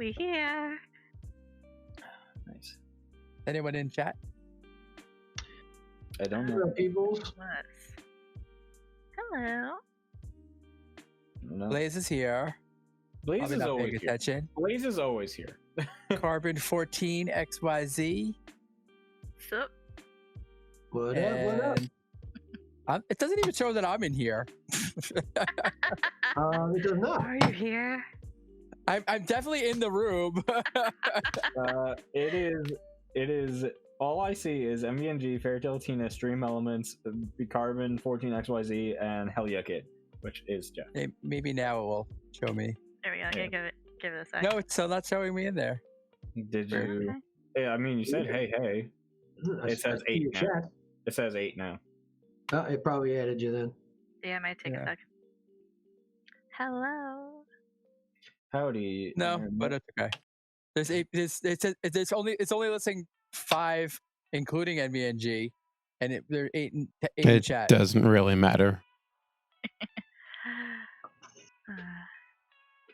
We here. Nice. Anyone in chat? I don't know. Hello, peoples. Let's... Hello. No. Blaze is here. Blaze Probably is not always paying here. attention. Blaze is always here. Carbon 14 XYZ. So, What up? What up? And it doesn't even show that I'm in here. It does not. are you here? I'm definitely in the room. It is. All I see is MVNG, Fairytale Tina, Stream Elements, Carbon 14XYZ, and Hell Yeah Kid, which is Jeff. Maybe now it will show me. There we go. Yeah. Give it a sec. No, it's still not showing me in there. Did Sure. you? Okay. Yeah, I mean, you said hey. It says 8 now. Chat. It says 8 now. It probably added you then. Yeah, it might take a Yeah. second. Hello. Howdy. No, but it's okay. There's eight. It's only listing 5, including NVNG, and there are 8 in It chat. doesn't really matter.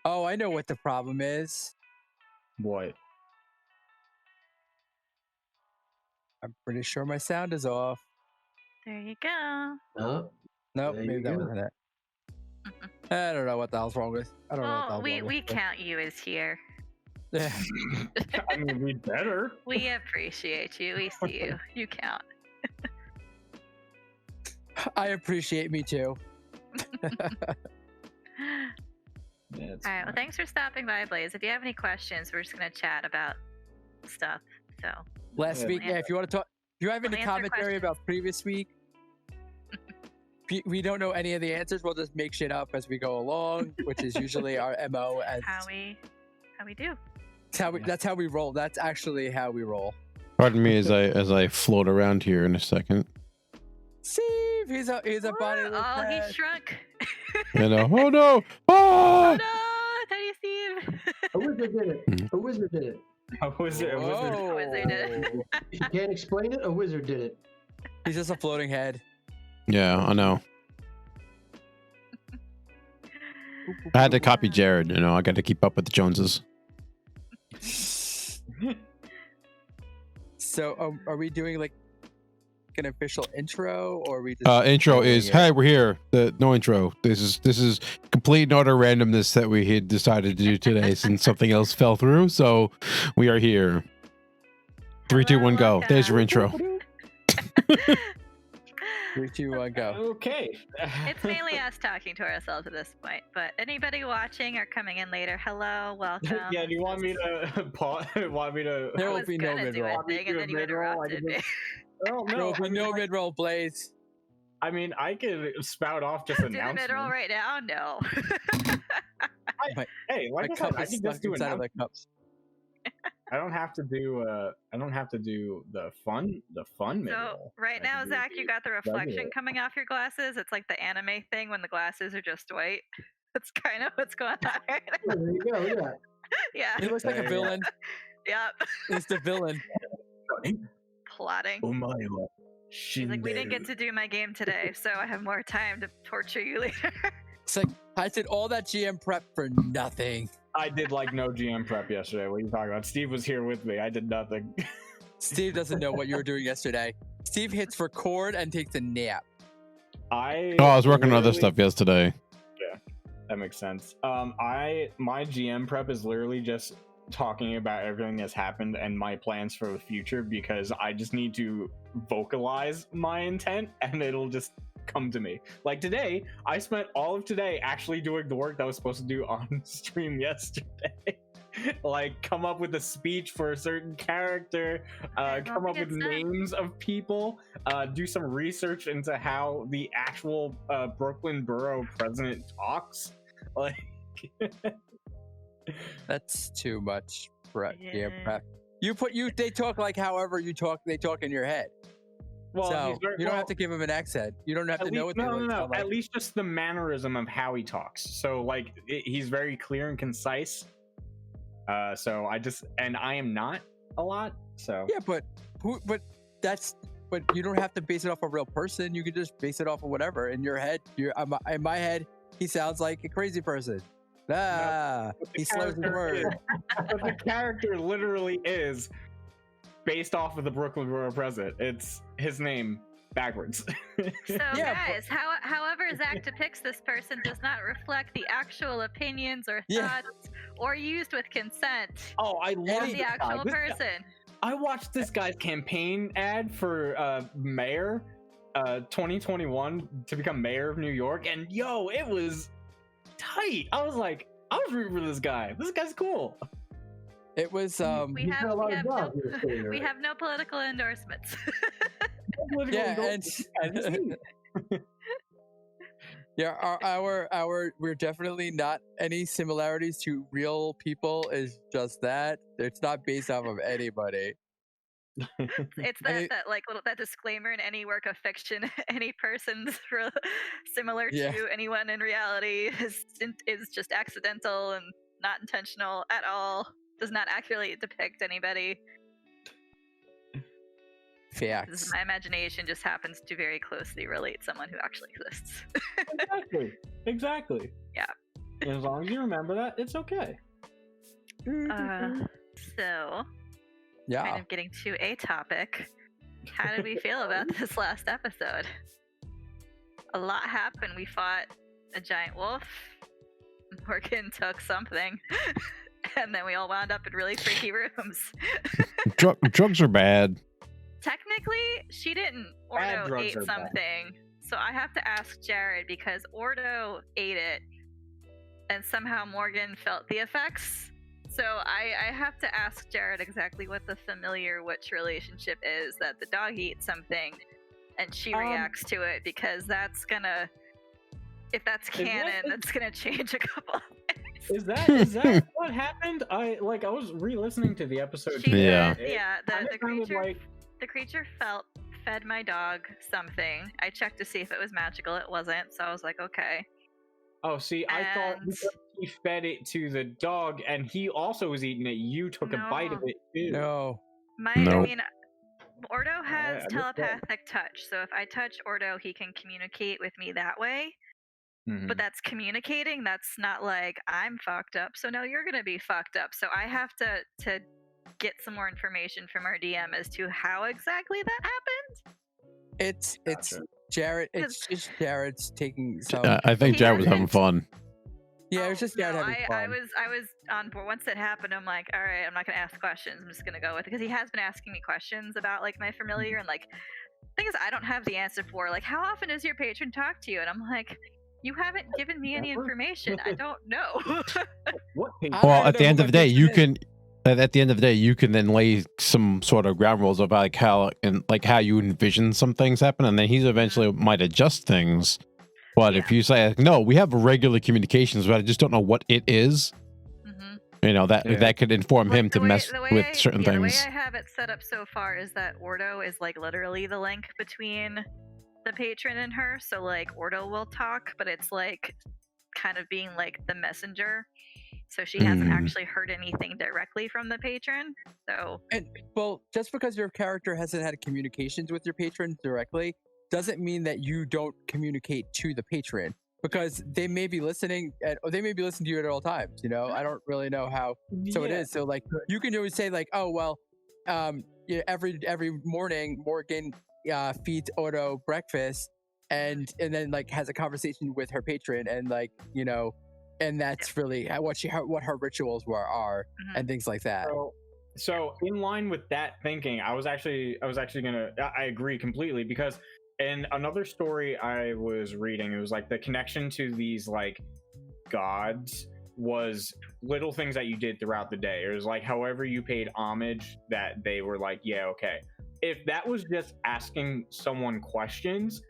Oh, I know what the problem is. What? I'm pretty sure my sound is off. There you go. Oh, Nope, There maybe you that go. wasn't it. I don't know what the hell's wrong with. I don't know what the Well, hell's wrong we with. count you as here. Yeah. I mean, we better. We appreciate you. We see you. You count. I appreciate me too. Yeah, it's All right. Well, fine. thanks for stopping by, Blaze. If you have any questions, we're just gonna chat about stuff. So Last Yeah. week, yeah. If you want to talk, if you have any We'll answer commentary questions. about previous week, we don't know any of the answers. We'll just make shit up as we go along, which is usually our MO. And how we do. that's how we roll. That's actually how we roll. Pardon me as I float around here in a second. Steve, he's a body. Oh, he shrunk. You know, oh no! Oh Oh! no, Tiny Steve. a wizard did it. A wizard did it. A wizard. A wizard. Whoa. Wizard. If you can't explain it, a wizard did it. He's just a floating head. Yeah, I know. I had to copy Jared. You know, I got to keep up with the Joneses. So, are we doing like an official intro, or are we just Intro rolling is it? hey, we're here. No intro. This is complete and utter randomness that we had decided to do today since something else fell through. So we are here. 3, 2, 1, go. There's your intro. 3, 2, 1, go. Okay. It's mainly us talking to ourselves at this point, but anybody watching or coming in later, hello, welcome. Yeah, do you want me to pause? Want me to? There I will was be no gonna do mid-roll. a thing, and then you Mid-roll, I interrupted can me. Oh There no! will be I mean, no like, mid-roll, Blaze. I mean, I could spout off just Do the announcements. mid-roll right now? No. Hey, My like I said, cup I is can stuck just do inside of announcements. the cups. I don't have to do. I don't have to do the fun So mid-roll. right I now, can do Zach, you got the regular. reflection coming off your glasses. It's like the anime thing when the glasses are just white. That's kind of what's going on right now. Oh, there you go. Yeah. Yeah. He looks like a There you go. villain. Yep. He's the villain. Plotting. He's like, we didn't get to do my game today, so I have more time to torture you later. It's like I did all that GM prep for nothing. I did like no GM prep yesterday. What are you talking about? Steve was here with me. I did nothing. Steve doesn't know what you were doing yesterday. Steve hits record and takes a nap. I was working on other literally- stuff yesterday. That makes sense. My GM prep is literally just talking about everything that's happened and my plans for the future because I just need to vocalize my intent and it'll just come to me. Like today, I spent all of today actually doing the work that I was supposed to do on stream yesterday. Like come up with a speech for a certain character, Okay, come well, up with it's done. names of people, do some research into how the actual Brooklyn Borough president talks. Like That's too much prep. Yeah. GM prep. They talk like however they talk in your head. well, So he's very, you don't well, have to give him an accent. You don't have to know what they no, really sound like. At least just the mannerism of how he talks. So like he's very clear and concise. So I am not a lot. So Yeah, but you don't have to base it off a real person. You can just base it off of whatever in your head. In my head, he sounds like a crazy person. Ah, But the he slurs his character word. But the character literally is based off of the Brooklyn Borough President. It's his name backwards. So Yeah, guys, however Zach depicts this person does not reflect the actual opinions or Yeah. thoughts or used with consent Oh, I love of the actual person. I watched this guy's campaign ad for mayor 2021 to become mayor of New York, and yo, it was tight. I was rooting for this guy. This guy's cool. It was We He's got a lot of jobs in the state, we right? have no political endorsements. yeah, and yeah, our we're definitely not any similarities to real people. Is just that it's not based off of anybody. It's that like little that disclaimer in any work of fiction. Any person's similar Yeah. to anyone in reality is just accidental and not intentional at all. Does not accurately depict anybody. Facts. My imagination just happens to very closely relate someone who actually exists. Exactly. Yeah. And as long as you remember that, it's okay. So, Yeah. kind of getting to a topic. How did we feel about this last episode? A lot happened. We fought a giant wolf. Morgan took something. And then we all wound up in really freaky rooms. Drugs are bad. Technically, she didn't. Bad Ordo drugs ate are bad. something. So I have to ask Jared because Ordo ate it and somehow Morgan felt the effects. So I have to ask Jared exactly what the familiar witch relationship is that the dog eats something and she reacts to it, because that's gonna, if that's canon, that's gonna change a couple things. Is that what happened? I was re-listening to the episode. She Yeah. said, yeah, kinda the sounded creature like the creature fed my dog something. I checked to see if it was magical. It wasn't, so I was like, okay. oh, see, I thought And- because he fed it to the dog and he also was eating it, you took a bite of No. it too. No. I Nope. mean, Ordo has I missed that. telepathic touch, so if I touch Ordo, he can communicate with me that way. Mhm. But that's communicating. That's not like I'm fucked up, so no, you're gonna be fucked up. So I have to get some more information from our DM as to how exactly that happened. It's Gotcha. Jared. It's just Jared's taking some. I think He Jared was having hasn't- fun. Yeah, it was just Jared no, having fun. I was on board. Once it happened, I'm like, all right, I'm not gonna ask questions. I'm just gonna go with it, because he has been asking me questions about like my familiar, and like things I don't have the answer for. Like, how often does your patron talk to you? And I'm like, you haven't given me any Never. information. I don't know. What page? I Well, don't at the know end who of the my day, you patron can. At the end of the day, you can then lay some sort of ground rules of like how you envision some things happen, and then he's eventually might adjust things. But if Yeah. you say like, no, we have regular communications, but I just don't know what it is, Mhm. that Yeah. that could inform him to mess the way with certain The way things. I have it set up so far is that Ordo is like literally the link between the patron and her. So like Ordo will talk, but it's like kind of being like the messenger. So she hasn't actually heard anything directly from the patron. So Well, just because your character hasn't had communications with your patron directly doesn't mean that you don't communicate to the patron, because they may be listening or they may be listening to you at all times. I don't really know how. So it is. So like you can always say like, oh well, every morning Morgan feeds Odo breakfast and then like has a conversation with her patron, and like and that's really what her rituals are Mhm. and things like that. So in line with that thinking, I was actually gonna. I agree completely, because in another story I was reading, it was like the connection to these like gods was little things that you did throughout the day. It was like however you paid homage, that they were like, yeah, okay. If that was just asking someone questions,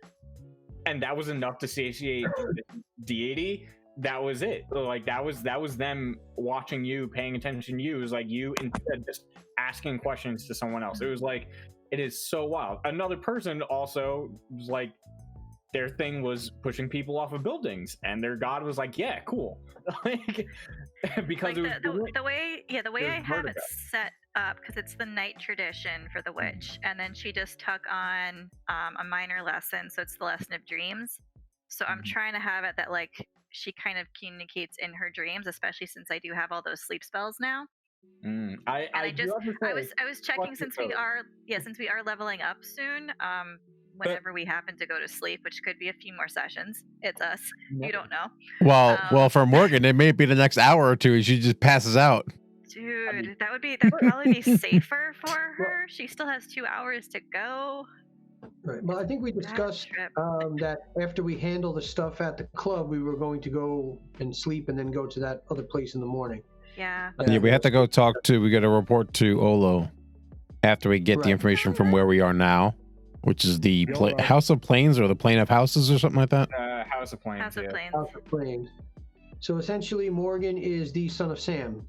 and that was enough to satiate the deity, that was it. Like that was them watching you, paying attention to you. It was like you instead just asking questions to someone else. It was like, it is so wild. Another person also was like, their thing was pushing people off of buildings, and their god was like, yeah, cool. Like, because like it was the way it I was have it vertigo. set up, because it's the night tradition for the witch, and then she just took on a minor lesson, so it's the lesson of dreams. So I'm trying to have it that like she kind of communicates in her dreams, especially since I do have all those sleep spells now. I do have to say, I was checking since we are leveling up soon. Whenever we happen to go to sleep, which could be a few more sessions, it's us. You don't know. Well, for Morgan, it may be the next hour or two, and she just passes out. Dude, that'd probably be safer for her. She still has 2 hours to go. Right. Well, I think we discussed that after we handle the stuff at the club, we were going to go and sleep and then go to that other place in the morning. Yeah. Yeah, we have to go we got to report to Olo after we get the information from where we are now, which is the House of Plains or the Plane of Houses or something like that. House of Plains. House of Plains. House of Plains. So essentially, Morgan is the son of Sam.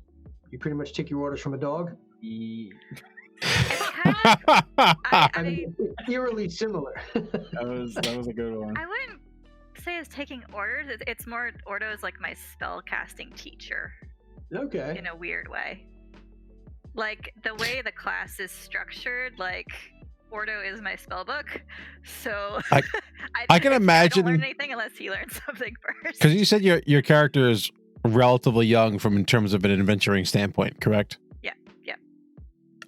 You pretty much take your orders from a dog. I mean, it's eerily similar. that was a good one. I wouldn't say it's taking orders. It's more Ordo is like my spell casting teacher. Okay. In a weird way. Like the way the class is structured, like Ordo is my spell book. So I can imagine. I don't learn anything unless he learns something first. Because you said your character is relatively young in terms of an adventuring standpoint, correct? Yeah.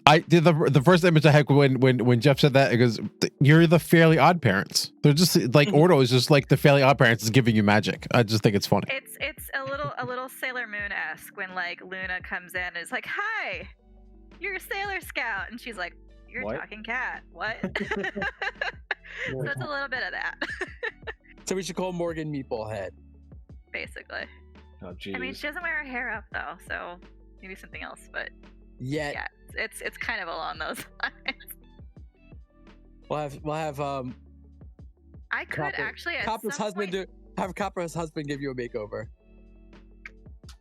I did the first image I had when Jeff said that, because you're the Fairly Odd Parents. They're just like Ordo is just like the Fairly Odd Parents is giving you magic. I just think it's funny. It's a little Sailor Moon-esque when like Luna comes in and is like, "Hi, you're a Sailor Scout," and she's like, "You're a talking cat. What?" So it's a little bit of that. So we should call Morgan Meatball Head. Basically. Oh, geez. I mean, she doesn't wear her hair up though, so maybe something else. But yeah, it's kind of along those lines. We'll have I could actually at Copper's some husband point... have Copper's husband give you a makeover.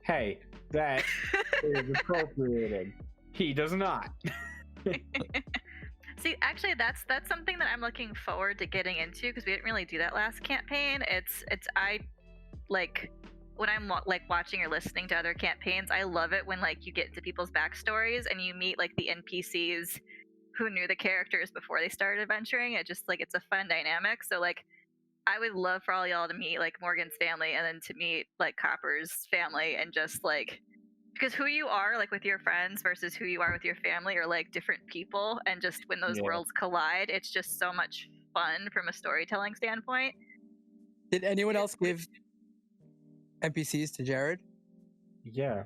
Hey, that is appropriated. He does not. See, actually, that's something that I'm looking forward to getting into, because we didn't really do that last campaign. I like when I'm like watching or listening to other campaigns, I love it when like you get into people's backstories and you meet like the NPCs who knew the characters before they started adventuring. It just like it's a fun dynamic. So like I would love for all y'all to meet like Morgan's family and then to meet like Copper's family, and just like, because who you are like with your friends versus who you are with your family are like different people, and just when those worlds collide, it's just so much fun from a storytelling standpoint. Did anyone else give NPCs to Jared? Yeah.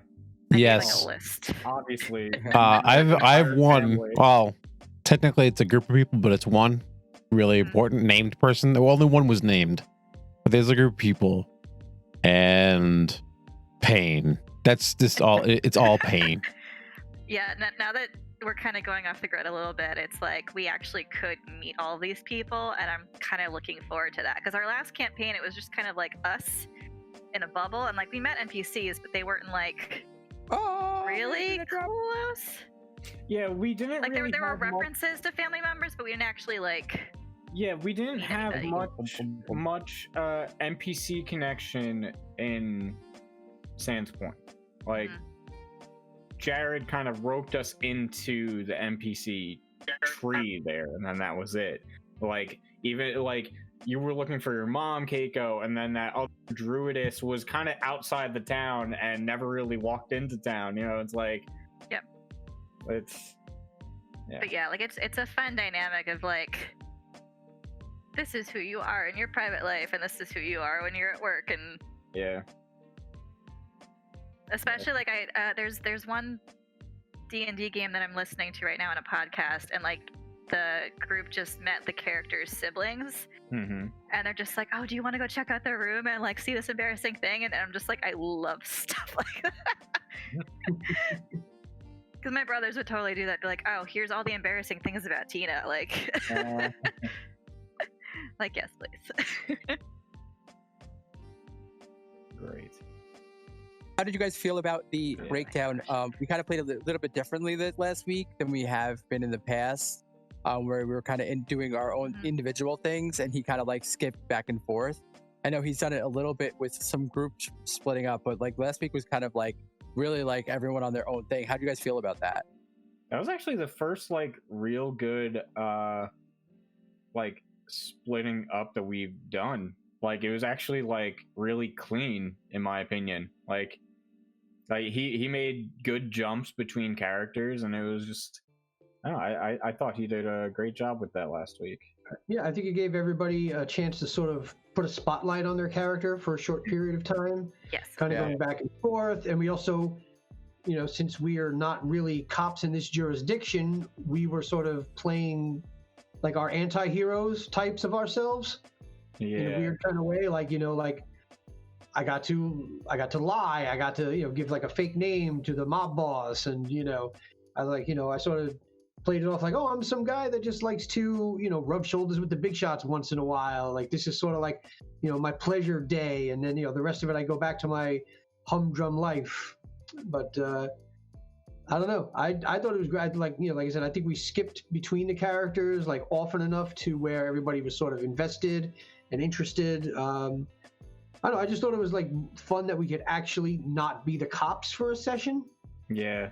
Yes. Like a list. Obviously. I have one. Well, technically it's a group of people, but it's one really important named person. Well, only one was named, but there's a group of people, and Pain. That's just all. It's all Pain. Yeah. Now that we're kind of going off the grid a little bit, it's like we actually could meet all these people, and I'm kind of looking forward to that, because our last campaign, it was just kind of like us in a bubble, and like we met NPCs, but they weren't like really close. Yeah, we didn't like really there were have references to family members, but we didn't actually like. Yeah, we didn't meet have anybody. much NPC connection in Sands Point. Like Jared kind of roped us into the NPC tree there, and then that was it. Like even like you were looking for your mom, Keiko, and then that other druidess was kind of outside the town and never really walked into town. You know, it's like, yep. It's yeah. But yeah, like it's a fun dynamic of like, this is who you are in your private life, and this is who you are when you're at work, and yeah. Especially like there's one D&D game that I'm listening to right now on a podcast, and like the group just met the characters' siblings, and they're just like, "Oh, do you want to go check out their room and like see this embarrassing thing?" And I'm just like, I love stuff like that. Because my brothers would totally do that. Be like, "Oh, here's all the embarrassing things about Tina." Like, like yes, please. Great. How did you guys feel about the breakdown? We kind of played a little bit differently this last week than we have been in the past, where we were kind of doing our own individual things, and he kind of like skipped back and forth. I know he's done it a little bit with some groups splitting up, but like last week was kind of like really like everyone on their own thing. How do you guys feel about that? That was actually the first like real good like splitting up that we've done. Like it was actually like really clean in my opinion. Like he made good jumps between characters, and it was just I thought he did a great job with that last week. Yeah, I think it gave everybody a chance to sort of put a spotlight on their character for a short period of time, Yes. kind of Yeah. going back and forth. And we also, since we are not really cops in this jurisdiction, we were sort of playing like our anti-heroes types of ourselves in a weird kind of way. Like, like I got to lie. I got to, give like a fake name to the mob boss. And, I like, I sort of played it off like, oh, I'm some guy that just likes to, rub shoulders with the big shots once in a while. Like this is sort of like, my pleasure day. And then, the rest of it, I go back to my humdrum life. But I don't know. I thought it was great. Like, like I said, I think we skipped between the characters like often enough to where everybody was sort of invested and interested. I don't know. I just thought it was like fun that we could actually not be the cops for a session. Yeah.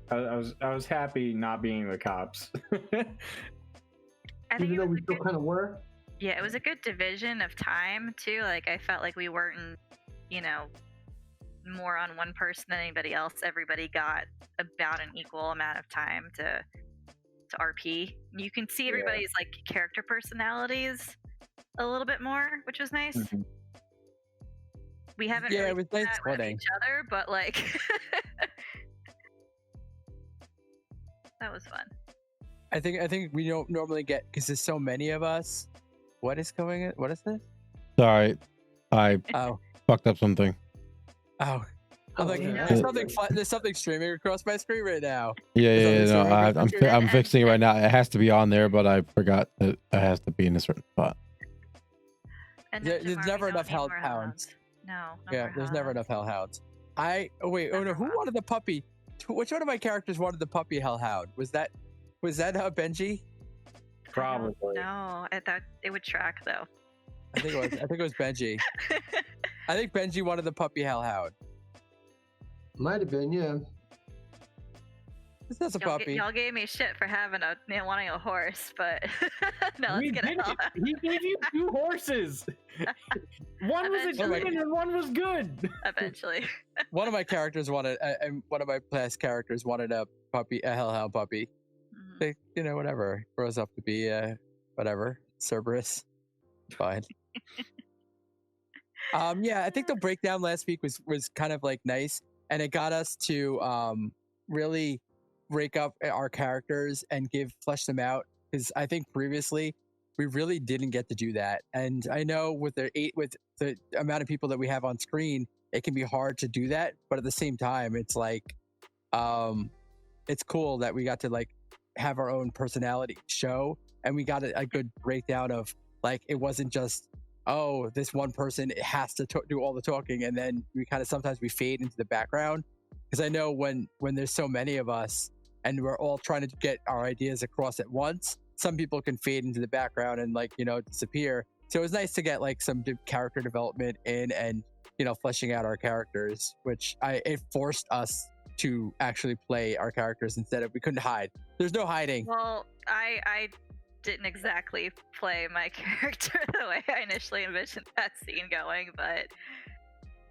I was happy not being the cops. I think Even it though was we a still good, kind of were. yeah, it was a good division of time too. Like I felt like we weren't, more on one person than anybody else. Everybody got about an equal amount of time to RP. You can see everybody's like character personalities a little bit more, which was nice. Mhm. We haven't Yeah, really it was seen nice that with splitting. each other, but like that was fun. I think we don't normally get, because there's so many of us. What is going on? What is this? Sorry, I Oh, fucked up something. oh. I'm like, yeah. there's something streaming across my screen right now. Yeah, Is that yeah, the no, server? I'm fixing it right now. It has to be on there, but I forgot that it has to be in a certain spot. And There's Jamar, we never don't enough need more hellhounds. No. Yeah, more there's never hellhounds. enough hellhounds. Oh wait, oh no, Never who will. wanted the puppy? Which one of my characters wanted the puppy hellhound? Was that Benji? Probably. No, I thought it would track though. I think it was Benji. I think Benji wanted the puppy hellhound. Might have been, yeah. That's a puppy. Y'all gave me shit for having wanting a horse, but no, We let's get a did it. hellhound. He gave you 2 horses. One was a Eventually. demon and one was good. Eventually. One of my characters wanted, and one of my past characters wanted a hellhound puppy. Mhm. They, whatever, grows up to be whatever, Cerberus. Fine. Yeah, I think the breakdown last week was kind of like nice, and it got us to really break up our characters and flesh them out, because I think previously we really didn't get to do that. And I know with the amount of people that we have on screen, it can be hard to do that, but at the same time, it's like it's cool that we got to like have our own personality show, and we got a good breakdown of like, it wasn't just, oh, this one person has to do all the talking, and then we kind of sometimes we fade into the background. Because I know when there's so many of us and we're all trying to get our ideas across at once, some people can fade into the background and like, disappear. So it was nice to get like some character development in, and fleshing out our characters, which it forced us to actually play our characters instead of, we couldn't hide. There's no hiding. Well, I didn't exactly play my character the way I initially envisioned that scene going, but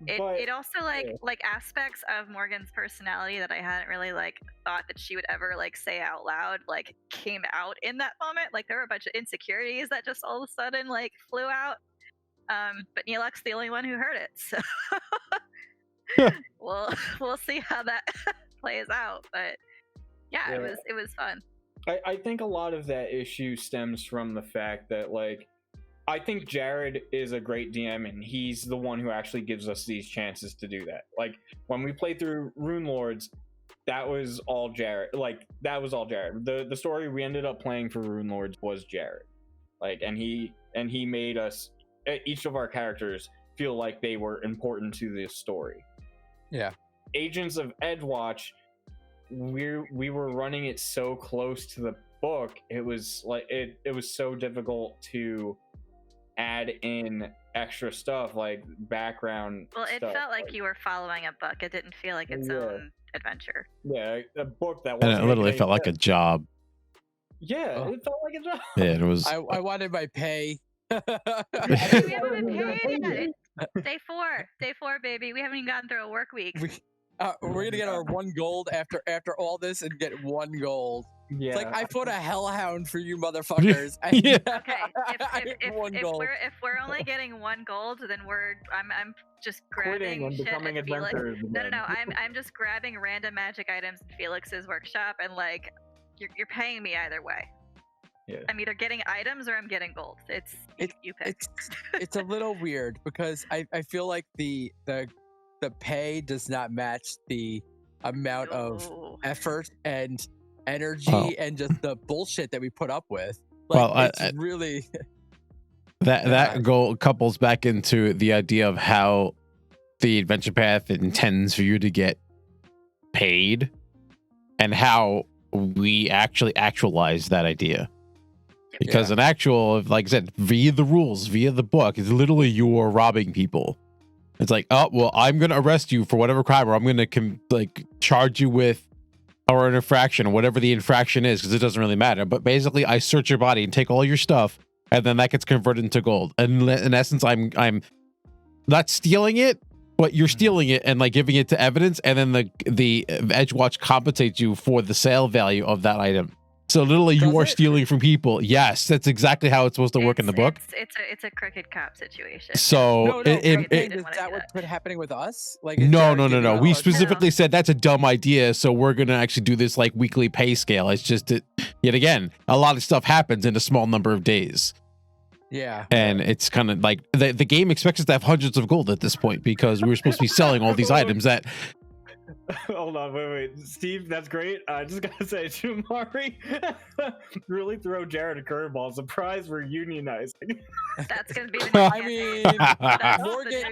it also like aspects of Morgan's personality that I hadn't really like thought that she would ever like say out loud like came out in that moment. Like there were a bunch of insecurities that just all of a sudden like flew out. But Neeluk's the only one who heard it, so we'll see how that plays out. But yeah, it was fun. I think a lot of that issue stems from the fact that like I think Jared is a great DM, and he's the one who actually gives us these chances to do that. Like when we played through Rune Lords, that was all Jared. Like that was all Jared. The story we ended up playing for Rune Lords was Jared. Like and he made us, each of our characters, feel like they were important to this story. Yeah. Agents of Edgewatch, we were running it so close to the book, it was like it was so difficult to add in extra stuff like background. Well, it stuff. felt like you were following a book. It didn't feel like its own adventure. Yeah, a book that And it wasn't literally making felt any like a sense. job. Yeah, Oh. it felt like a job. Yeah, it was. I wanted my pay Hey, we haven't been paid yet. It's day 4, baby. We haven't even gotten through a work week. We're gonna get our 1 gold after all this and get 1 gold. Yeah. It's like I fought a hellhound for you motherfuckers. Yeah. Okay, if we're only getting 1 gold, then I'm just Quitting grabbing and shit becoming at Felix. adventurers. No. I'm just grabbing random magic items in Felix's workshop, and like you're paying me either way. Yeah. I'm either getting items or I'm getting gold. You pick. It's a little weird because I feel like the pay does not match the amount of Ooh. effort and energy and just the bullshit that we put up with. Like, Well, it's really that goal couples back into the idea of how the adventure path intends for you to get paid and how we actually actualize that idea. Because an actual, like I said, via the rules, via the book, is literally you're robbing people. It's like, oh, well, I'm going to arrest you for whatever crime, or I'm going to charge you with or an infraction, or whatever the infraction is, because it doesn't really matter. But basically, I search your body and take all your stuff, and then that gets converted into gold. And in essence, I'm not stealing it, but you're stealing it and like giving it to evidence, and then the Edgewatch compensates you for the sale value of that item. So literally, you are stealing from people. Yes, that's exactly how it's supposed to work in the book. It's a crooked cop situation. So is that what's been happening with us? Like, no. We specifically said that's a dumb idea, so we're gonna actually do this like weekly pay scale. It's just that, yet again, a lot of stuff happens in a small number of days. Yeah, and it's kind of like the game expects us to have hundreds of gold at this point because we were supposed to be selling all these items that. Hold on, wait, Steve, that's great. I just gotta say, Shumari, really throw Jared a curveball. Surprise, we're unionizing. That's gonna be the new I mean,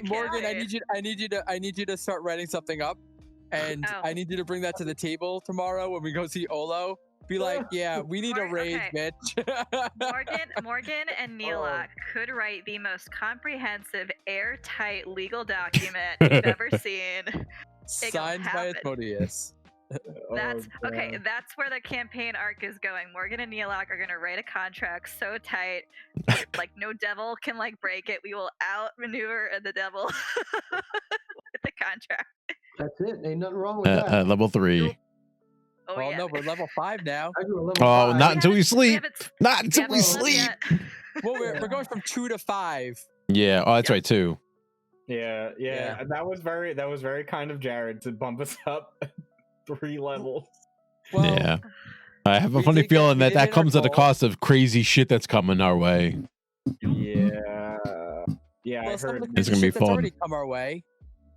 Morgan, I need you to start writing something up, and I need you to bring that to the table tomorrow when we go see Olo. Be like, yeah, we need a raise, bitch. Morgan and Neela could write the most comprehensive, airtight legal document you've ever seen. Signed by Asmodeus. That's okay. That's where the campaign arc is going. Morgan and Neelak are gonna write a contract so tight, like no devil can like break it. We will outmaneuver the devil with the contract. That's it. Ain't nothing wrong with that. Level 3. Oh, well, no, we're level 5 now. I do a level 5. Not until we sleep. Not until we sleep. Well, we're going from 2 to 5. Yeah. Oh, that's right too. Yeah. That was very kind of Jared to bump us up 3 levels. Well, yeah. I have a funny feeling that comes at a cost of crazy shit that's coming our way. Yeah. Well, I heard it's gonna be fun. That's already come our way.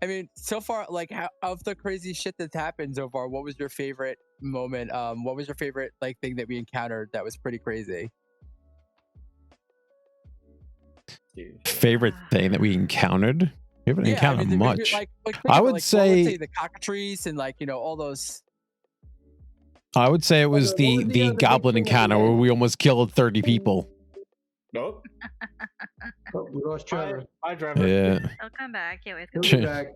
I mean, so far, like, of the crazy shit that's happened so far, what was your favorite moment? What was your favorite like thing that we encountered that was pretty crazy? Favorite thing that we encountered? We haven't encountered much. I would say the cockatrice and like all those. I would say it was the goblin encounter where we almost killed 30 people. Nope. We lost Trevor. Hi, Trevor. Yeah. He'll come back. Yeah, He'll be back.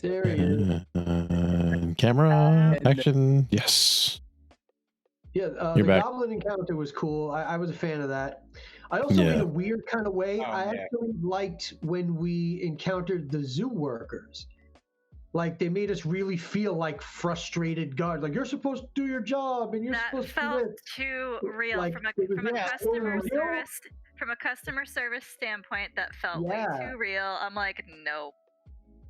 There he is. Camera action. Yes. Yeah, You're the back. goblin encounter was cool. I was a fan of that. I also, in a weird kind of way, actually liked when we encountered the zoo workers. Like, they made us really feel like frustrated guards. Like, you're supposed to do your job, and you're supposed to do felt this. too real Like, from a customer service standpoint. That felt way too real. I'm like, nope.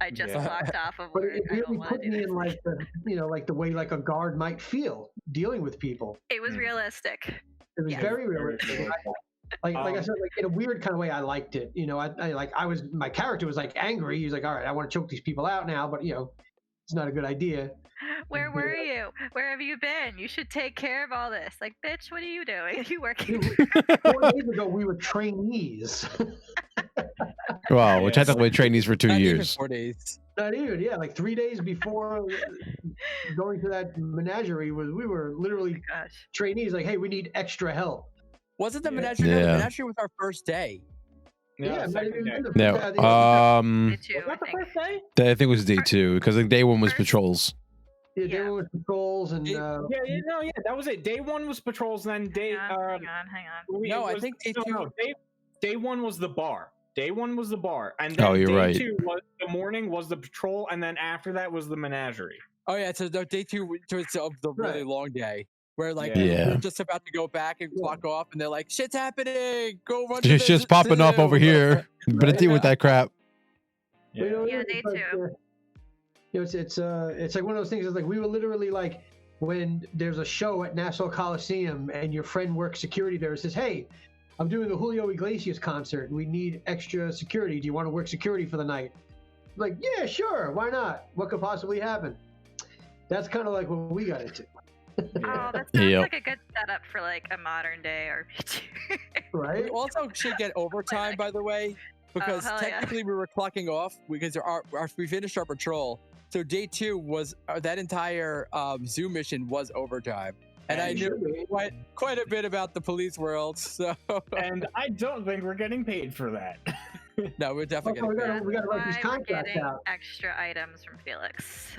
I just locked off of But work. it I really don't want put to do me this. in like the, like the way like a guard might feel dealing with people. It was realistic. It was very realistic. Like I said, like in a weird kind of way, I liked it. My character was like angry. He was like, all right, I want to choke these people out now, but it's not a good idea. Where were you? Where have you been? You should take care of all this. Like, bitch, what are you doing? Are you working? 4 days ago, we were trainees. Well, we're technically trainees for 2 Not even years. 4 days. Not even, like 3 days before going to that menagerie, we were literally trainees. Like, hey, we need extra help. Wasn't the menagerie? No, the menagerie was our first day. Yeah, No. Was that the first day? I think it was day 2 because like day 1 was patrols. Yeah, day 1 was patrols and that was it. Day 1 was patrols, then day. Hang on. No, I think day 2. Day 1 was the bar. And then you're day right. 2 was the morning was the patrol, and then after that was the menagerie. Oh yeah, so the day 2 was the really long day, where like Yeah. they're just about to go back and clock off, and they're like, "Shit's happening! Go run!" It's just popping off over here. Better deal with that crap. You know, Yeah, it's day like, 2. You know, it's like one of those things. It's like we were literally like when there's a show at Nassau Coliseum and your friend works security there and says, "Hey, I'm doing a Julio Iglesias concert. We need extra security. Do you want to work security for the night?" Like, yeah, sure. Why not? What could possibly happen? That's kind of like what we got into. Oh, that sounds Yep. like a good setup for like a modern day RPG. Right? We also should get overtime, by the way, because hell yeah. technically we were clocking off because we finished our patrol. So day 2 was that entire zoo mission was overtime, and I knew quite a bit about the police world. So And I don't think we're getting paid for that. no, we're definitely Also, getting paid. we got to write these Why we're contracts getting out. extra items from Felix.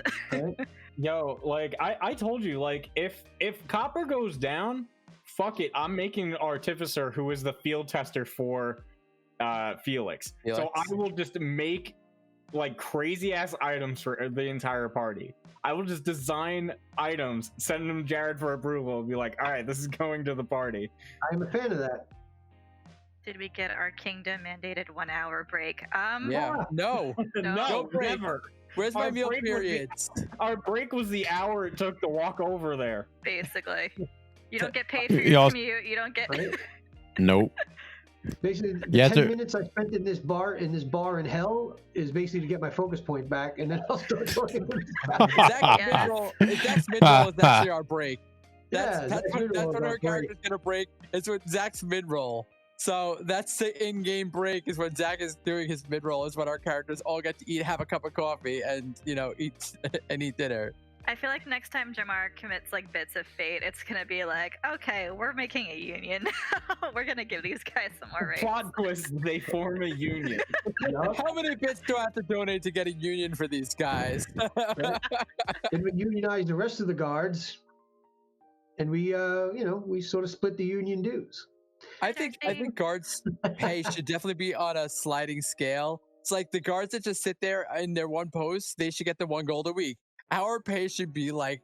Yo, like I told you, like if Copper goes down, fuck it. I'm making an artificer who is the field tester for Felix. So Felix. I will just make like crazy ass items for the entire party. I will just design items, send them to Jared for approval, and be like, all right, this is going to the party. I'm a fan of that. Did we get our kingdom mandated 1 hour break? Yeah, no. No break. never. Where's my Our meal break would be- periods? Our break was the hour it took to walk over there. Basically. You don't get paid for You your also- commute. You don't get. Right? Nope. Basically, the You have 10 to- minutes I spent in this bar in hell is basically to get my focus point back, and then I'll start talking. Zach's Yes. mid-roll is actually our break. Yeah, That's Zach's when mid-roll is our our break. character's gonna break. It's with Zach's mid-roll. So that's the in-game break is when Zach is doing his mid-roll. Is when our characters all get to eat, have a cup of coffee, and eat dinner. I feel like next time Jamar commits like bits of fate, it's gonna be like, okay, we're making a union. We're gonna give these guys some more rates. Plot twist, they form a union. How many bits do I have to donate to get a union for these guys? Then we unionize the rest of the guards, and we sort of split the union dues. I think guards' pay should definitely be on a sliding scale. It's like the guards that just sit there in their one post, they should get the 1 gold a week. Our pay should be like,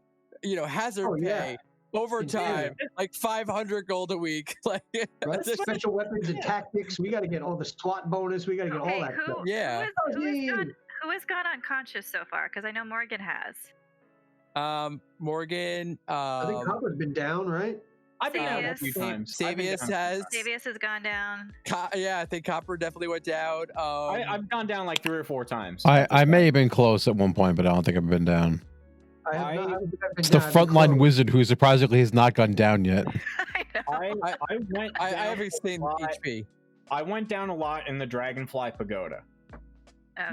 hazard Oh, yeah. pay, overtime, like 500 gold a week. Like, Right? just- Special weapons and tactics. We got to get all the SWAT bonus. We got to get Okay, all that stuff. Yeah. Who has gone unconscious so far? Because I know Morgan has. Morgan, I think Copper's been down, right? I've been out a Savius. few times. I've been Savius down- has. Davius has gone down. Yeah, I think Copper definitely went down. I've gone down like 3 or 4 times. I may have been close at one point, but I don't think I've been down. I don't think I've been It's the down. I've been frontline close. wizard who surprisingly has not gone down yet. I know. I went. I down haven't seen a lot. HP. I went down a lot in the Dragonfly Pagoda.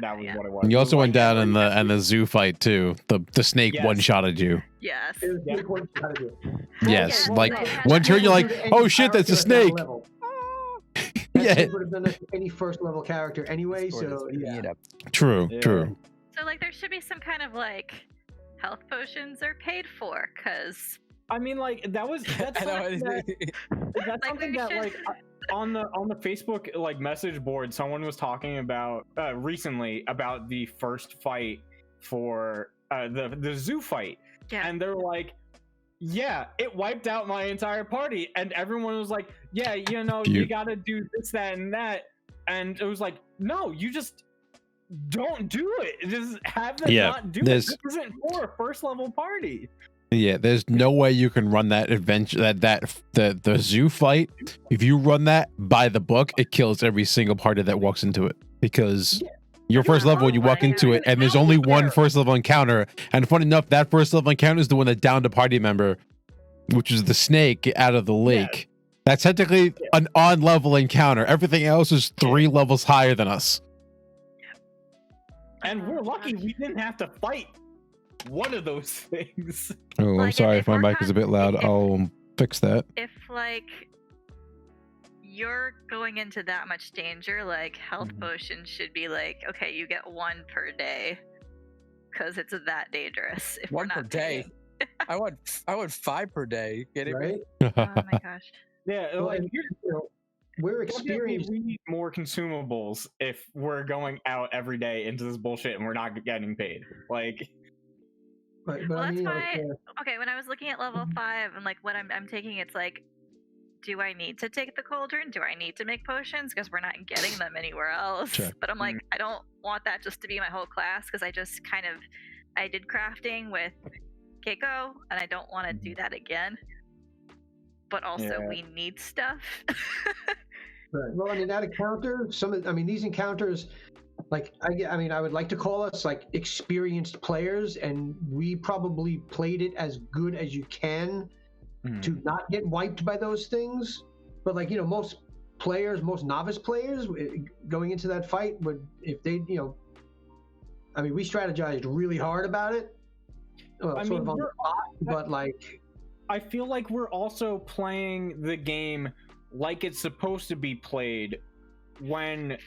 That was yeah. what it was. And you It was also went like down every- in the zoo fight too. The snake Yes. one-shotted you. Yes. It was big one you gotta do. Yes, Yeah, like they had one that. turn you're like, Do to any oh shit, that's a character at that snake. level. Yeah, That would have done that to any first level character anyway. So yeah. true, Yeah. true. So like there should be some kind of like health potions are paid for, because I mean, like that's I know. something that, that's Like, something we that should- like on the Facebook like message board, someone was talking about recently about the first fight for the zoo fight, yeah. and they were like, yeah, it wiped out my entire party, and everyone was like, yeah, you gotta do this, that, and that, and it was like, no, you just don't do it. Just have them Yeah, not do it. there's- This isn't for a first level party. Yeah, there's no way you can run that adventure the zoo fight. If you run that by the book, it kills every single party that walks into it because your first level you walk into it and there's only one first level encounter. And funny enough, that first level encounter is the one that downed a party member, which is the snake out of the lake. That's technically an on level encounter. Everything else is 3 levels higher than us. And we're lucky we didn't have to fight one of those things. Oh, I'm Like, sorry if if my we're mic is a bit loud. if- I'll fix that. If like you're going into that much danger, like health potions should be like, okay, you get 1 per day, because it's that dangerous. If 1 we're per not day. I want 5 per day. Kidding me? Right. paying. Oh my gosh. Yeah, Well, like and, we're Definitely experienced. we need more consumables if we're going out every day into this bullshit and we're not getting paid. Like, Right, but Well, I that's mean, why. Okay, when I was looking at level 5 and like what I'm taking, it's like, do I need to take the cauldron? Do I need to make potions? Because we're not getting them anywhere else. Sure. But I'm like, I don't want that just to be my whole class, because I just I did crafting with Keiko, and I don't want to do that again. But also, Yeah. we need stuff. Right. Well, I mean, that encounter, these encounters, like, I would like to call us like experienced players, and we probably played it as good as you can to not get wiped by those things. But like, most novice players going into that fight would, if they, we strategized really hard about it. Well, I sort mean, of on the spot, but like, I feel like we're also playing the game like it's supposed to be played when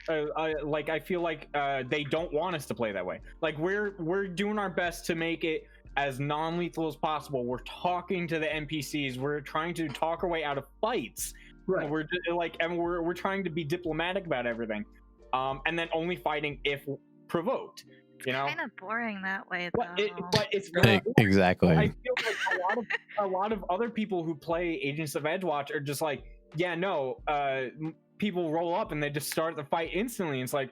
I feel like they don't want us to play that way. Like, we're doing our best to make it as non-lethal as possible. We're talking to the NPCs. We're trying to talk our way out of fights. right. We're we're trying to be diplomatic about everything, and then only fighting if provoked. Kind of boring that way, though. But it's very Exactly. I feel like a lot of other people who play Agents of Edgewatch are just like, yeah, no, people roll up and they just start the fight instantly. It's like,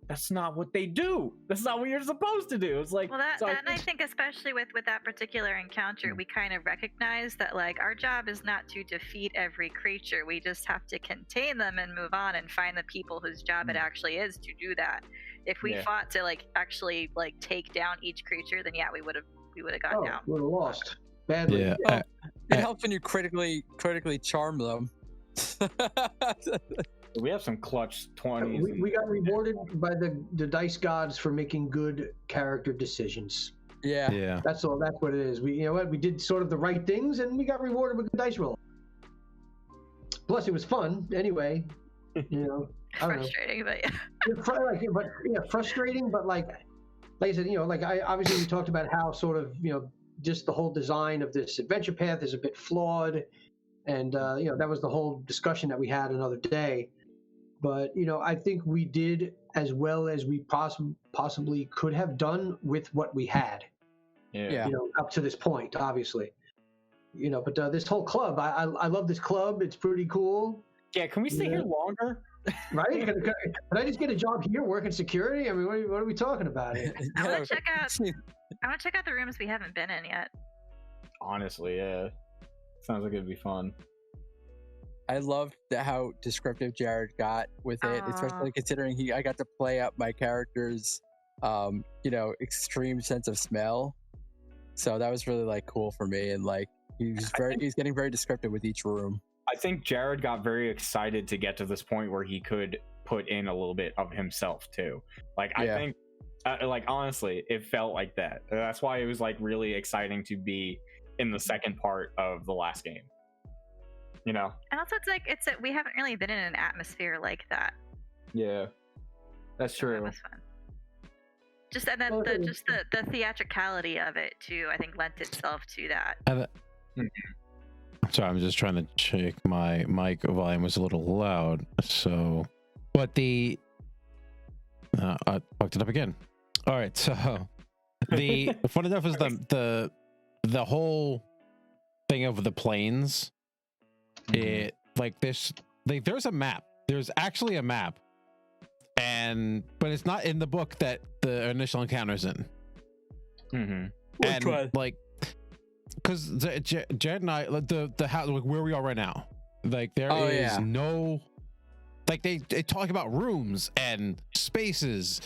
that's not what they do. That's not what you're supposed to do. It's like, Well, and I think especially with that particular encounter, we kind of recognize that like our job is not to defeat every creature. We just have to contain them and move on and find the people whose job it actually is to do that. If we fought to like actually like take down each creature, then yeah, we would have gone down. We would have lost badly. Yeah. Well, it helps when you critically charm them. we have some clutch 20s. We got rewarded by the dice gods for making good character decisions. Yeah. Yeah. That's all. That's what it is. We did sort of the right things, and we got rewarded with good dice roll. Plus, it was fun anyway. I don't know. Frustrating, but yeah. Frustrating, but like I said, obviously we talked about how sort of just the whole design of this adventure path is a bit flawed, and that was the whole discussion that we had another day. But I think we did as well as we possibly could have done with what we had. Yeah. Up to this point, obviously. But this whole club, I love this club. It's pretty cool. Yeah, can we stay here longer? Right? Can I just get a job here working security? I mean, what are we talking about here? I want to check out the rooms we haven't been in yet. Honestly, yeah. Sounds like it'd be fun. I loved how descriptive Jared got with it, especially considering I got to play up my character's, extreme sense of smell. So that was really like cool for me, and like he's getting very descriptive with each room. I think Jared got very excited to get to this point where he could put in a little bit of himself too. Like, I think, honestly, it felt like that. That's why it was like really exciting to be in the second part of the last game. And also we haven't really been in an atmosphere like that. Yeah, that's true. That was fun. The theatricality of it too, I think, lent itself to that. Sorry, I'm just trying to check my mic volume was a little loud. So, but I fucked it up again. All right, so the fun enough is the whole thing of the planes. It like this. Like, there's a map. There's actually a map, but it's not in the book that the initial encounter's in. And like, because Jared and I, the house, like where we are right now, like there is no, like they talk about rooms and spaces,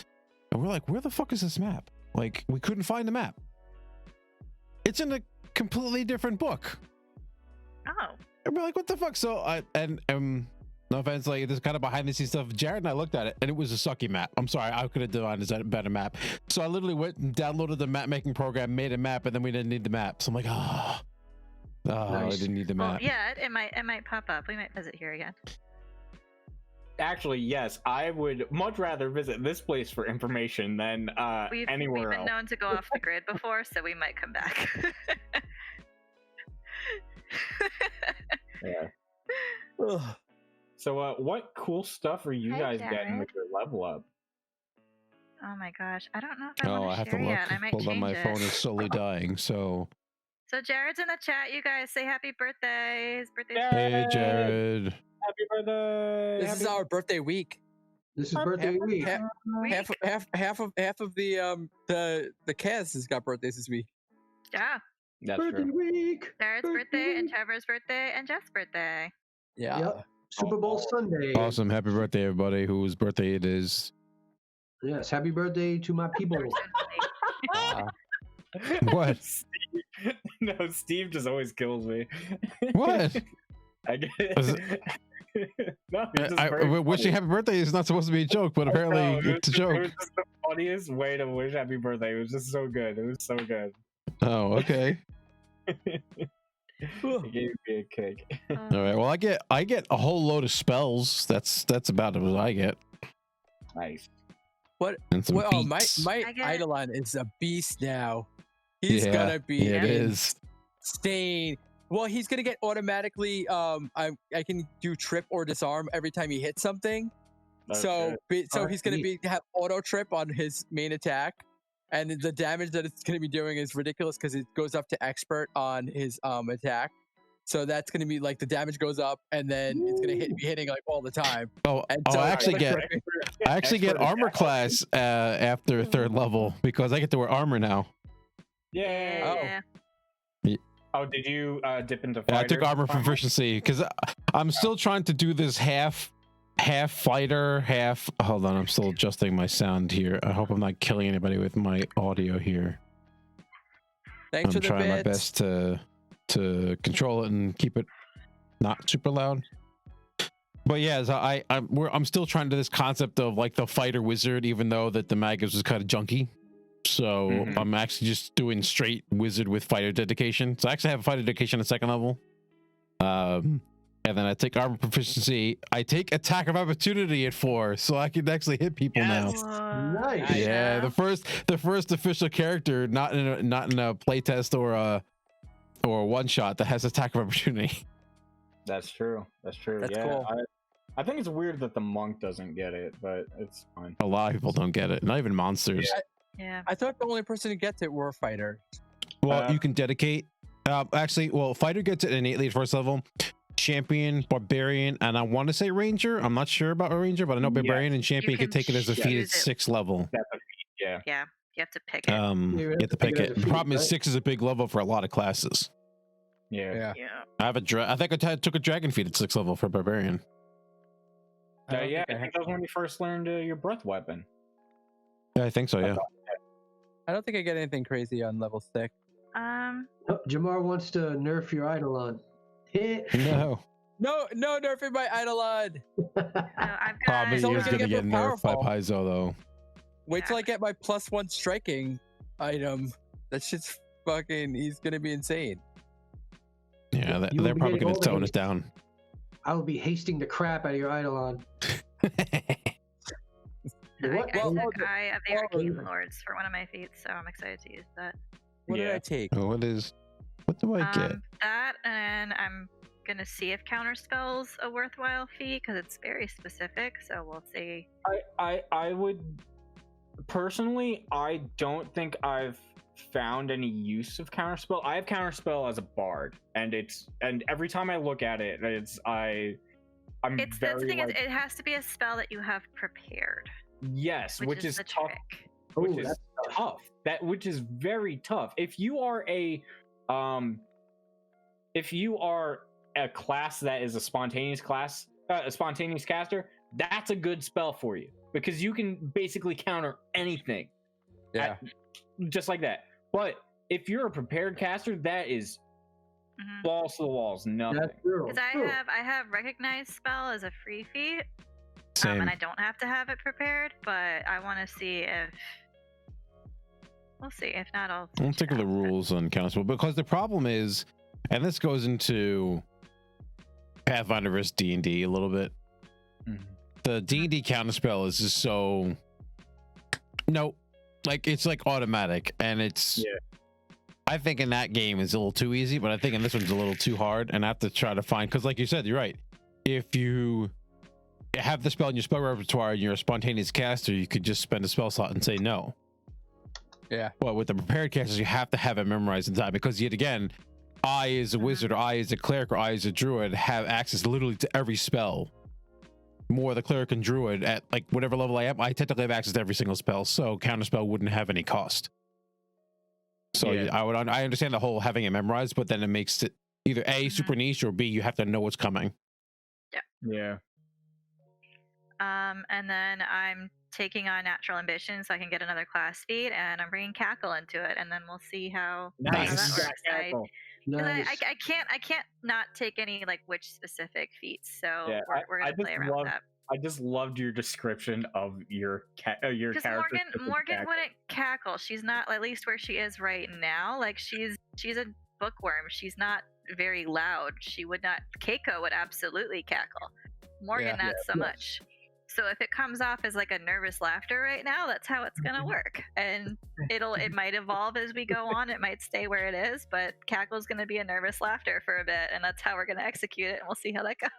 and we're like, where the fuck is this map? Like, we couldn't find the map. It's in a completely different book. Oh. And we're like, what the fuck? So no offense, like this kind of behind the scenes stuff. Jared and I looked at it, and it was a sucky map. I'm sorry, I could have designed a better map. So I literally went and downloaded the map making program, made a map, and then we didn't need the map. So I'm like, nice. I didn't need the map. Well, yeah, it might pop up. We might visit here again. Actually, yes, I would much rather visit this place for information than anywhere else. We've been known to go off the grid before, so we might come back. Yeah. So, what cool stuff are you Hi, guys getting with Jared. your level up? Oh my gosh, I don't know if I Oh, I want to have to share look. yet. I might Hold on, change my it. phone is slowly dying. So, So Jared's in the chat. You guys say happy birthday. His birthday's hey, Jared! Jared. Happy birthday! This is our birthday week. This is birthday week. Half of the cast has got birthdays this week. Yeah. That's Birthday true. week. Jared's birthday and Trevor's birthday and Jeff's birthday. Yeah. Yep. Super Bowl Sunday. Awesome. Happy birthday, everybody whose birthday it is. Yes. Happy birthday to my people. What? No, Steve just always kills me. What? I get Is it. No, it's just very Wishing funny. happy birthday is not supposed to be a joke, but I know, apparently it's a It joke. was just the funniest way to wish happy birthday. It was just so good. It was so good. Oh, okay. It gave me a kick. All right. Well, I get a whole load of spells. That's about what I get. Nice. And some Well, my feats. my I get- Eidolon is a beast now. He's Yeah, gonna be yeah, it is. insane. Well, he's gonna get automatically. I can do trip or disarm every time he hits something. So Alright, he's gonna neat. have auto trip on his main attack, and the damage that it's gonna be doing is ridiculous because it goes up to expert on his attack. So that's gonna be like the damage goes up, and then it's gonna be hitting like all the time. Oh, And I actually get Expert armor attack. class after third level because I get to wear armor now. Yay! Yeah. Oh, did you dip into Yeah, I fighter? took armor proficiency because I'm still trying to do this half fighter, half. Hold on, I'm still adjusting my sound here. I hope I'm not killing anybody with my audio here. Thanks I'm for the trying my bits. best to control it and keep it not super loud. But yeah, so I'm still trying to this concept of like the fighter wizard, even though that the Magus was kind of junky. So Mhm. I'm actually just doing straight wizard with fighter dedication. So I actually have a fighter dedication at second level. And then I take armor proficiency. I take attack of opportunity at 4, so I can actually hit people now. Nice. Yeah, the first official character, not in a playtest or a one shot that has attack of opportunity. That's true. That's true. That's yeah. cool. I think it's weird that the monk doesn't get it, but it's fine. A lot of people don't get it. Not even monsters. Yeah. I thought the only person who gets it were fighter. Well, you can dedicate. Actually, fighter gets it innately at first level. Champion, barbarian, and I want to say ranger. I'm not sure about a ranger, but I know Yeah. barbarian and champion can can take it as a feat at choose it. 6th level. That's a feat, yeah. Yeah. You have to pick it. You have to pick it. The problem is 6 is a big level for a lot of classes. Yeah. Yeah. I have I think I took a dragon feat at 6th level for barbarian. I don't Yeah, think I think that was when you first learned your breath weapon. Yeah, I think so. Yeah. I don't think I get anything crazy on level 6. Oh, Jamar wants to nerf your Eidolon. Hit. No. No, nerfing my Eidolon. So I've got. Probably It's only is gonna gonna get get more nerfed by powerful. Paizo though. Wait till I get my +1 striking item. That shit's fucking. He's gonna be insane. Yeah, You will they're be probably getting gonna all the tone hits. it down. I will be hasting the crap out of your Eidolon. I What? took Well, Eye of the well, Arcane Lords for one of my feats, so I'm excited to use that. What did Yeah. I take? Oh, what do I get? That, and I'm gonna see if counterspell's a worthwhile feat because it's very specific. So we'll see. I would personally, I don't think I've found any use of counterspell. I have counterspell as a bard, and every time I look at it, I'm It's very the thing like, is, it has to be a spell that you have prepared, yes, which is the tough. trick. Which Oh, is that's tough. Which is very tough. If you are a class that is a spontaneous caster, that's a good spell for you because you can basically counter anything. Yeah. Just like that. But if you're a prepared caster, that is Mhm. balls to the walls, nothing. That's true. Because I have recognized spell as a free feat, Same. and I don't have to have it prepared. But I want to see if we'll see. If not, I'll. I don't switch think it of the out, but- rules on counterspell because the problem is, and this goes into Pathfinder versus D&D a little bit. Mhm. The D&D counterspell is just so like it's like automatic, and it's. Yeah. I think in that game is a little too easy, but I think in this one's a little too hard, and I have to try to find because, like you said, you're right. If you have the spell in your spell repertoire and you're a spontaneous caster, you could just spend a spell slot and say no. Yeah. But with the prepared casters, you have to have it memorized in time, because yet again, I as a wizard, or I as a cleric, or I as a druid have access literally to every spell. More the cleric and druid at like whatever level I am, I technically have access to every single spell, so counterspell wouldn't have any cost. So Yeah. I understand the whole having it memorized, but then it makes it either A, super niche, or B, you have to know what's coming. Yeah. And then I'm taking on natural ambition so I can get another class feat, and I'm bringing cackle into it, and then we'll see how Nice. that You got works. Cackle. 'Cause Nice. I can't not take any like witch specific feats, so Yeah, we're I gonna play just around with love- that. I just loved your description of your your Because character. Morgan wouldn't cackle. She's not, at least where she is right now. Like she's a bookworm. She's not very loud. She would not. Keiko would absolutely cackle. Morgan, Yeah. not so much. So if it comes off as like a nervous laughter right now, that's how it's gonna work. And it might evolve as we go on. It might stay where it is, but cackle's gonna be a nervous laughter for a bit, and that's how we're gonna execute it. And we'll see how that goes.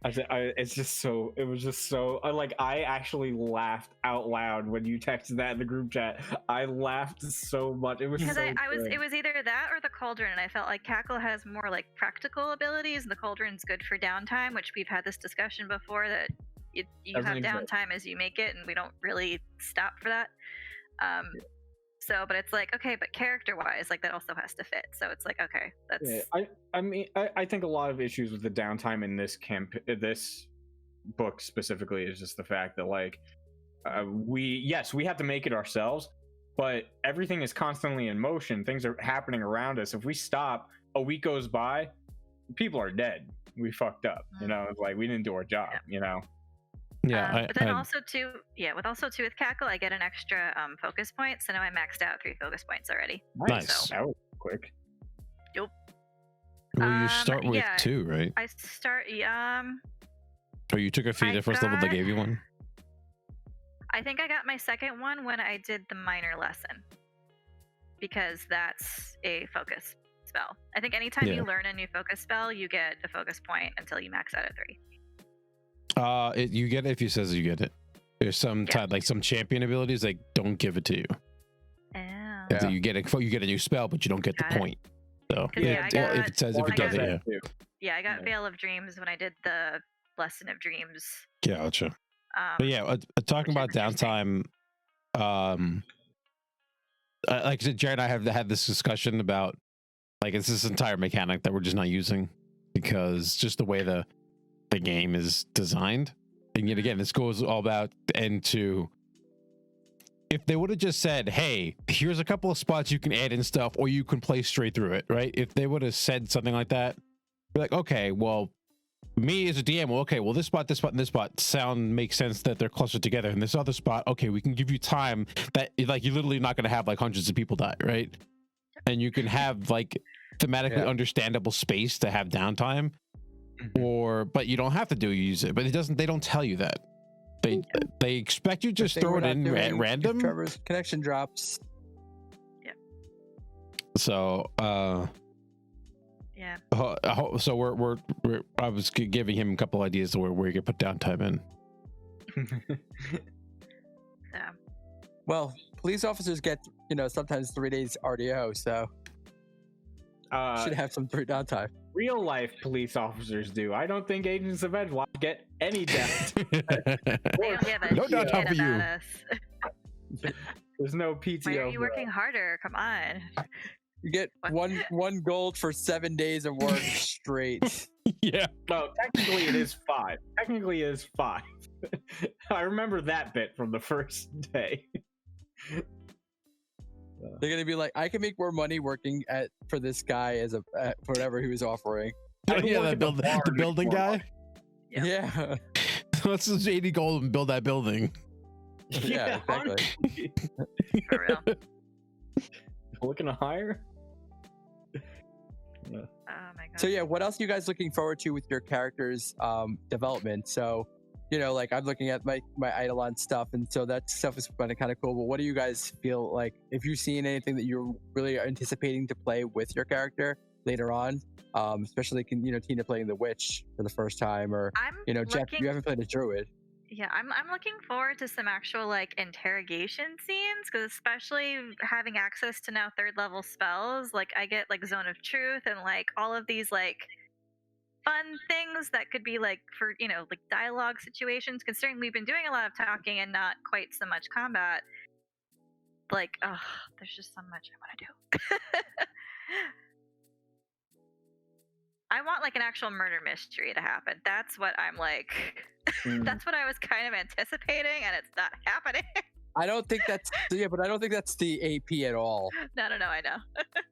It's just so. It was just so. Like I actually laughed out loud when you texted that in the group chat. I laughed so much. It was Because so. it was either that or the cauldron, and I felt like cackle has more like practical abilities, and the cauldron's good for downtime, which we've had this discussion before that you have Everything's good. downtime as you make it, and we don't really stop for that. So, but it's like, okay, but character wise, like that also has to fit. So it's like, okay, that's Yeah, I mean, I think a lot of issues with the downtime in this this book specifically is just the fact that like we have to make it ourselves, but everything is constantly in motion. Things are happening around us. If we stop, a week goes by, people are dead. We fucked up, you know. It's like we didn't do our job, you know. Yeah, but then also too, with cackle, I get an extra focus point. So now I maxed out 3 focus points already. Nice. So, That was quick. well, you start with yeah. 2, right? I start. Or you took a feat I at first level, they got- gave you one. I think I got my second one when I did the minor lesson, because that's a focus spell. I think anytime Yeah. you learn a new focus spell, you get a focus point until you max out at 3. You get it if he says you get it. There's some Yeah. like some champion abilities like don't give it to you. Oh. Yeah. So you get a new spell, but you don't get Got the it. point. So 'Cause, yeah, I if got- it says if Well, it I does got- it, yeah. Yeah, I got Yeah. Veil of Dreams when I did the Lesson of Dreams. Gotcha. But yeah, talking which about is interesting. downtime, like I said, Jared and I have had this discussion about like it's this entire mechanic that we're just not using because just the way the game is designed. And yet again, this goes all about into if they would have just said, hey, here's a couple of spots you can add in stuff or you can play straight through it, right? If they would have said something like that, be like, okay, well, me as a DM, well, okay, well, this spot, and this spot makes sense that they're closer together. And this other spot, okay, we can give you time that like you're literally not going to have like hundreds of people die, right? And you can have like thematically understandable space to have downtime, but you don't have to use it. But they don't tell you that. They expect you to just throw it in at random. Trevor's connection drops. So, Yeah. so we're I was giving him a couple ideas to where you could put downtime in. So Well, police officers get, sometimes 3 days RDO, so should have some downtime. Real life police officers do. I don't think Agents of Edgewatch get any downtime. they don't give a No shit downtime for you. about us. There's no PTO. Why are you for working harder? Come on. You get one gold for 7 days of work straight. Yeah. No, technically it is 5. Technically it is 5. I remember that bit from the first day. They're gonna be like, I can make more money working for this guy as for whatever he was offering. I Yeah, work at the bar the to building make more guy. Yeah. Yeah. Let's just 80 gold and build that building. Yeah, exactly. honestly. For real. Looking to hire? Oh my god. So yeah, what else are you guys looking forward to with your characters' development? So, like I'm looking at my Eidolon stuff, and so that stuff is kind of cool. But what do you guys feel like? If you've seen anything that you're really anticipating to play with your character, later on. Especially Tina playing the witch for the first time, or Jeff, you haven't played a druid. Yeah, I'm looking forward to some actual like interrogation scenes, because especially having access to now 3rd level spells, like I get like Zone of Truth and like all of these like fun things that could be like for like dialogue situations. Considering we've been doing a lot of talking and not quite so much combat, like there's just so much I want to do. I want like an actual murder mystery to happen. That's what I'm like. That's what I was kind of anticipating, and it's not happening. I don't think that's but I don't think that's the AP at all. No, I know.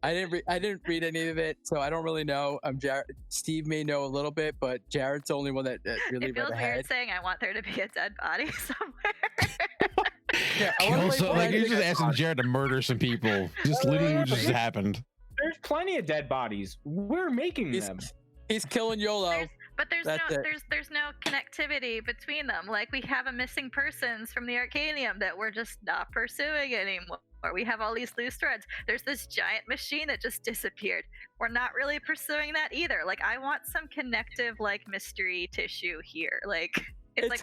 I didn't read any of it, so I don't really know. Jared, Steve may know a little bit, but Jared's the only one that really it feels read ahead. weird saying I want there to be a dead body somewhere. Yeah, Also, like you're just asking Jared to murder some people. Just literally what just happened. There's plenty of dead bodies. We're making them. He's killing YOLO. But there's no connectivity between them. Like we have a missing persons from the Arcanium that we're just not pursuing anymore. We have all these loose threads. There's this giant machine that just disappeared. We're not really pursuing that either. Like I want some connective like mystery tissue here. Like it's like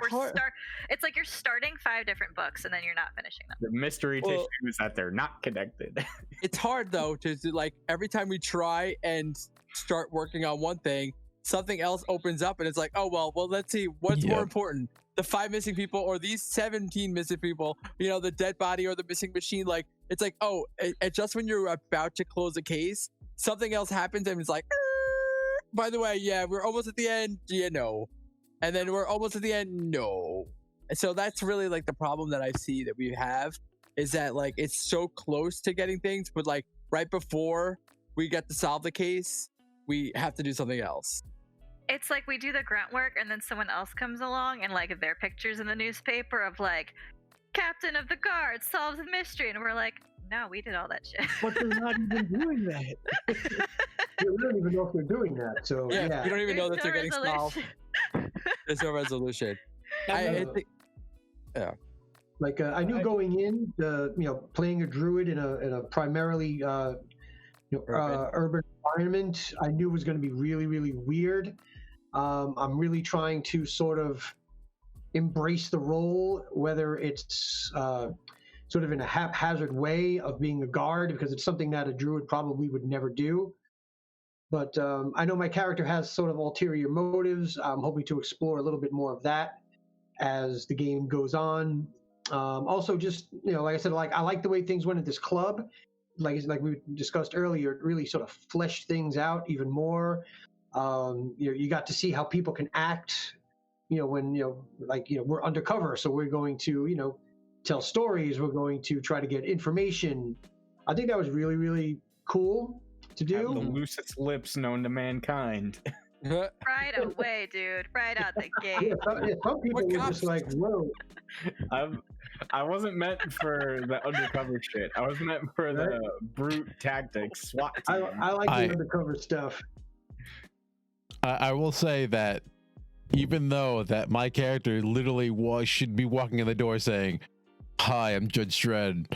it's like you're starting 5 different books and then you're not finishing them. The mystery tissue is that they're not connected. It's hard though to like every time we try and start working on one thing, something else opens up and it's like, oh well let's see what's more important, the 5 missing people or these 17 missing people, the dead body or the missing machine. Like it's like, oh, and just when you're about to close a case, something else happens and it's like, by the way, yeah, we're almost at the end, and then we're almost at the end, no. And so that's really like the problem that I see that we have, is that like it's so close to getting things, but like right before we get to solve the case, we have to do something else. It's like we do the grunt work and then someone else comes along and like their pictures in the newspaper of like captain of the guard solves the mystery, and we're like, no, we did all that shit. But they're not even doing that. We don't even know if they're doing that. So yeah. We don't even know that they're getting solved. There's no resolution. I think, yeah. Like I knew going in, playing a druid in a primarily urban environment, I knew was going to be really, really weird. I'm really trying to sort of embrace the role, whether it's sort of in a haphazard way of being a guard, because it's something that a druid probably would never do. But I know my character has sort of ulterior motives. I'm hoping to explore a little bit more of that as the game goes on. Also, just like I said, like I like the way things went at this club. Like we discussed earlier, it really sort of fleshed things out even more. You got to see how people can act. When we're undercover, so we're going to tell stories. We're going to try to get information. I think that was really, really cool to do. Have the loosest lips known to mankind. Right away, dude. Right out the gate. Yeah, some people were just like, whoa. I wasn't meant for the undercover shit. I was meant for the brute tactics. SWAT team. I like the undercover stuff. I will say that even though that my character literally should be walking in the door saying, "Hi, I'm Judge Dredd,"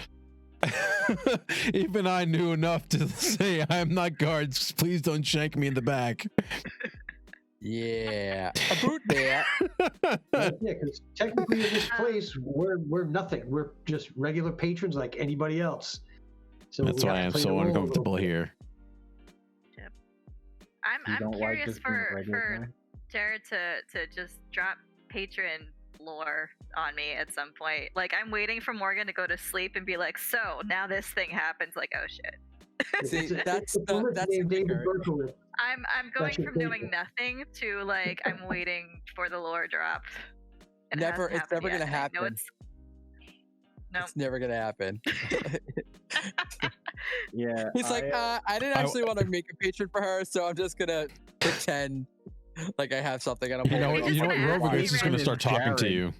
even I knew enough to say, "I'm not guards. Please don't shank me in the back." Yeah, a boot there. Yeah, because technically in this place, we're nothing. We're just regular patrons like anybody else. So that's why I'm so uncomfortable here. Yep. I'm curious for Jared to just drop patron lore on me at some point. Like I'm waiting for Morgan to go to sleep and be like, so now this thing happens. Like, oh shit. See, that's I'm going from doing nothing to like I'm waiting for the lore drop. It's never gonna happen. It's never gonna happen. Yeah. He's like, I didn't actually want to make a patron for her, so I'm just gonna pretend like I have something. And you know what? Robogate's just gonna start talking to you.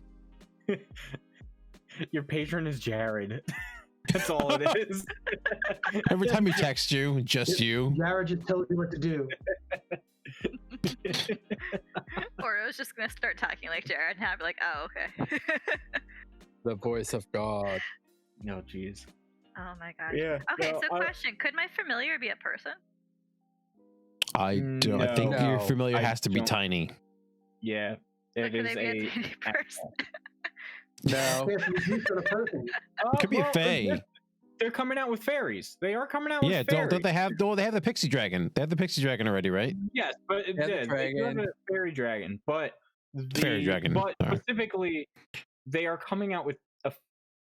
Your patron is Jared. That's all it is. Every time he texts you, just you. Jared just tells you what to do. Or I was just gonna start talking like Jared, and I'd be like, "Oh, okay." The voice of God. No, jeez. Oh my gosh. Yeah. Okay, so question: could my familiar be a person? I don't. I think your No, familiar I has to be don't- tiny. Yeah, Or it could is they be a a. tiny person? No. If we use for the person. It could be a Well, fae. They're coming out with fairies. They are coming out Yeah, with fairies. don't they have? Don't they have the pixie dragon? They have the pixie dragon already, right? Yes, but Yeah, the they do have dragon. a fairy dragon, but Fairy dragon, But alright. specifically, they are coming out with a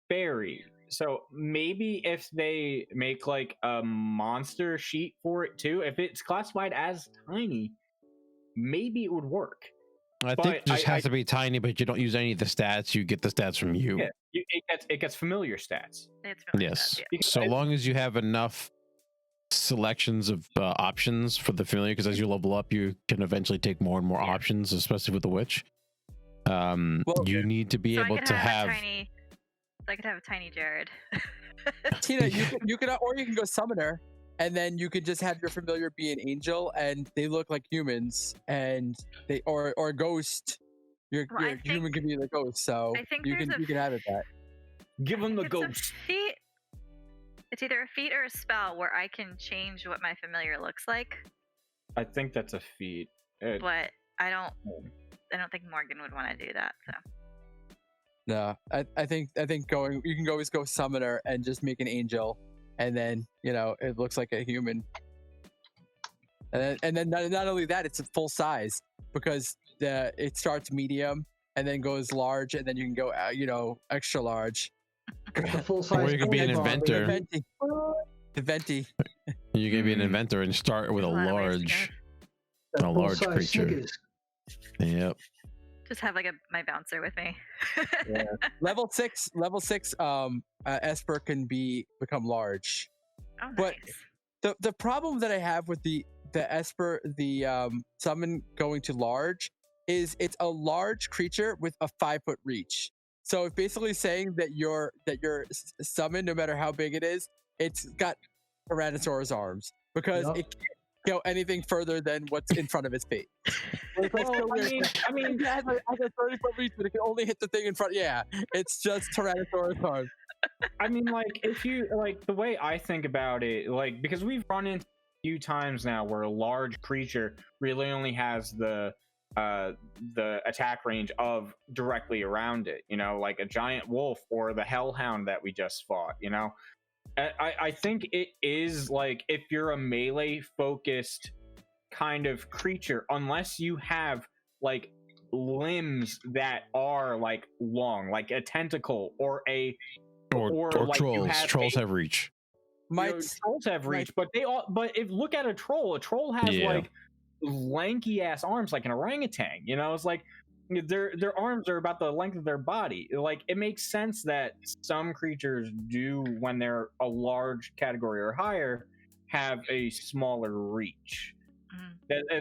fairy. So maybe if they make like a monster sheet for it too, if it's classified as tiny, maybe it would work. I But think it just I- has to be tiny, but you don't use any of the stats. You get the stats from you. Yeah, it gets familiar stats. It's really Yes. sad, yeah. Because So I- long as you have enough selections of options for the familiar, because as you level up, you can eventually take more and more Yeah. options, especially with the witch. Well, You need to be So I able could to have have. a tiny. So I could have a tiny Jared. Tina, you could, or you can go summoner, and then you could just have your familiar be an angel, and they look like humans, and they or a ghost. Your Well, I human think- can be the ghost, so I think you there's can a you can have it that. Give them the It's ghost. a feat. It's either a feat or a spell where I can change what my familiar looks like, I think that's a feat. but I don't think Morgan would want to do that. So No, I think going you can always go summoner and just make an angel, and then it looks like a human. And then not only that, it's a full size because it starts medium and then goes large, and then you can go extra large. The full size. Or you could be an inventor. The venti. You can be an Mm. inventor and start with a There's a lot of ways to large. The a large full-size creature. Snickers. Yep. just have like my bouncer with me. Level 6 Esper can become large. Oh, But- nice. The problem that I have with the Esper, summon going to large, is it's a large creature with a 5-foot reach. So it's basically saying that your summon, no matter how big it is, it's got Tyrannosaurus arms because Yup. it can't go anything further than what's in front of its face. It's like so Well, weird. I mean, It has a 30-foot reach, but it can only hit the thing in front. Yeah, it's just Tyrannosaurus arms. I mean, like, if you like the way I think about it, like, because we've run into a few times now where a large creature really only has the attack range of directly around it, like a giant wolf or the hellhound that we just fought. I think it is like if you're a melee focused kind of creature, unless you have like limbs that are like long, like a tentacle or Or like, you trolls. have Trolls a- have reach. trolls have reach, but if look at a troll has Yeah. like lanky ass arms like an orangutan. It's like their arms are about the length of their body. Like, it makes sense that some creatures do, when they're a large category or higher, have a smaller reach.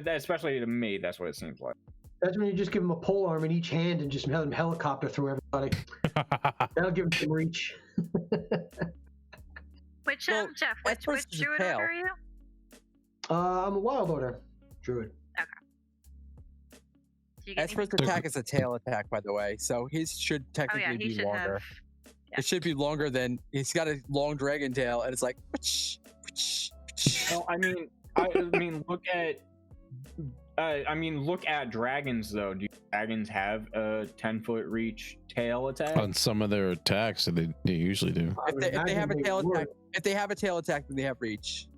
Especially to me, that's what it seems like. That's when you just give them a pole arm in each hand and just have them helicopter through everybody. That'll give them some reach. Which Well, Jeff, Esper's which is a druid tail. order are you? I'm a wild order druid. Do you get Esper's anything- attack is a tail attack, by the way, so his should Oh technically yeah, he be should longer. have. Yeah. It should be longer than he's got a long dragon tail, and it's like. Well, I mean, look at dragons though. Do dragons have a 10-foot reach tail attack? On some of their attacks, they usually do. I would If they have a imagine tail they would. attack, then they have reach.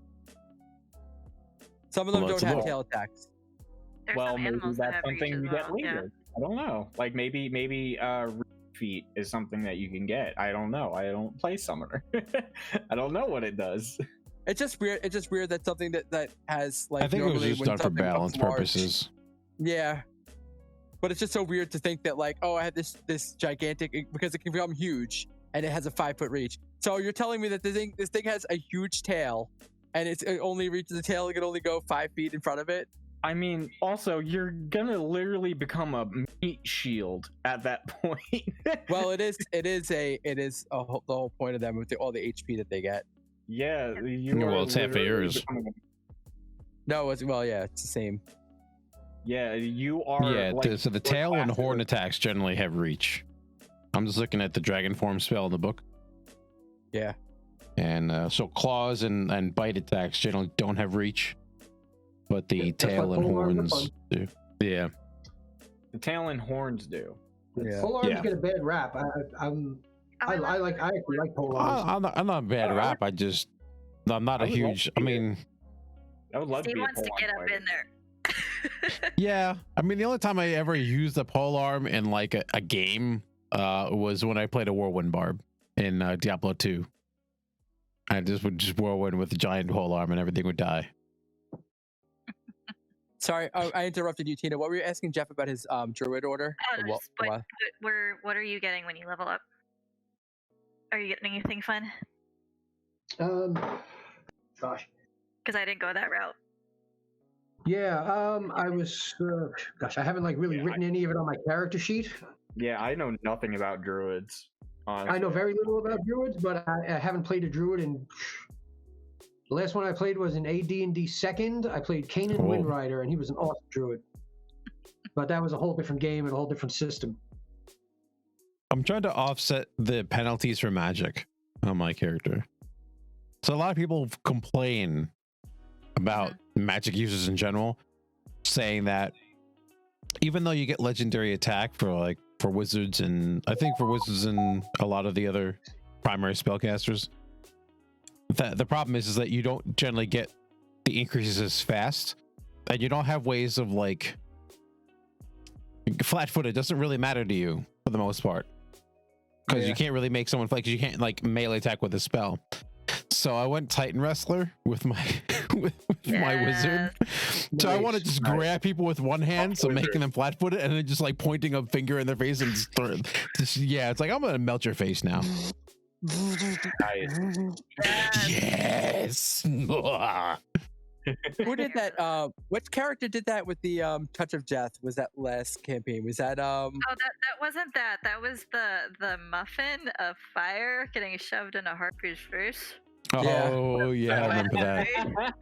Some of them Well, don't let's have look. tail attacks. There's Well, some maybe animals that that's have reach something as you well. get later. I don't know. Like, maybe feet is something that you can get. I don't know. I don't play summoner. I don't know what it does. It's just weird. It's just weird that something that has like. I think it was normally just when done for something becomes balance large- purposes. Yeah, but it's just so weird to think that like, oh, I had this gigantic because it can become huge and it has a 5-foot reach. So you're telling me that this thing has a huge tail, and it only reaches the tail. It can only go 5 feet in front of it. I mean, also, you're gonna literally become a meat shield at that point. Well, it is the whole point of them with all the HP that they get. Yeah. Well, it's half of yours. No, it's the same. Yeah, you are. Yeah, like, so the what tail and class is horn it? attacks generally have reach. I'm just looking at the dragon form spell in the book. Yeah. And so claws and bite attacks generally don't have reach. but the That's tail what and pole arms are horns do. Yeah. The tail and horns do. Yeah. Pole arms Yeah. get a bad rap. I actually like pole arms. I'm not a bad rap. I'm not I a would love huge. to I be mean, I would love to Steve be a wants to pole get arm up fighter. in there. yeah. I mean, the only time I ever used a pole arm in like a game was when I played a whirlwind barb in Diablo 2. I would just whirlwind with a giant pole arm and everything would die. Sorry, I interrupted you, Tina. What were you asking Jeff about his druid order? Oh, Or no, what- just what are you getting when you level up? Are you getting anything fun? Gosh. Because I didn't go that route. Yeah, I was. Gosh, I haven't like really written any of it on my character sheet. Yeah, I know nothing about druids. Honestly. I know very little about druids, but I haven't played a druid in. The last one I played was in AD&D Second. I played Kanan Cool. Windrider, and he was an awesome druid. But that was a whole different game and a whole different system. I'm trying to offset the penalties for magic on my character. So a lot of people complain about magic users in general, saying that even though you get legendary attack for wizards, and I think for wizards and a lot of the other primary spellcasters, that the problem is that you don't generally get the increases as fast, and you don't have ways of like flat-footed doesn't really matter to you for the most part, because you can't really make someone flex. You can't like melee attack with a spell. So I went Titan Wrestler with my with my wizard. So I want to just grab people with one hand, so making them flat-footed, and then just like pointing a finger in their face and yeah, it's like I'm gonna melt your face now. Nice. Yes. Who did that? What character did that with the touch of death? Was that last campaign? Was that Oh, that wasn't that. That was the muffin of fire getting shoved in a harpy's face. Oh yeah, I remember that.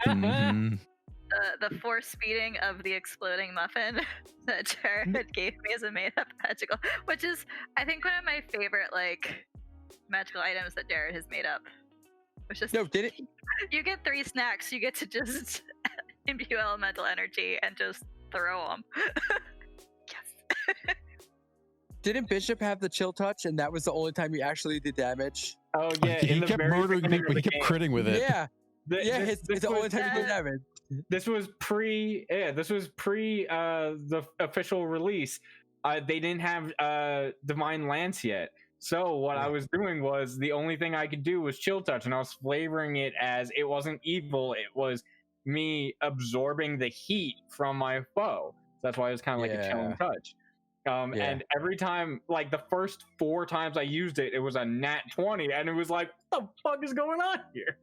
Mhm. The force speeding of the exploding muffin that Jared gave me as a made-up magical, which is I think one of my favorite like magical items that Jared has made up. Which is No, did it? You get 3 snacks. You get to just imbue elemental energy and just throw them. Yes. Didn't Bishop have the chill touch, and that was the only time he actually did damage? Oh yeah, He in the kept very murdering beginning people. of He the kept game. critting with it. Yeah, yeah, This it's the only was- time he did damage. This was pre the official release. They didn't have Divine Lance yet. So what I was doing was the only thing I could do was chill touch, and I was flavoring it as it wasn't evil, it was me absorbing the heat from my foe. So that's why it was kind of like a chilling touch. And every time, like the first 4 times I used it, it was a nat 20, and it was like, what the fuck is going on here?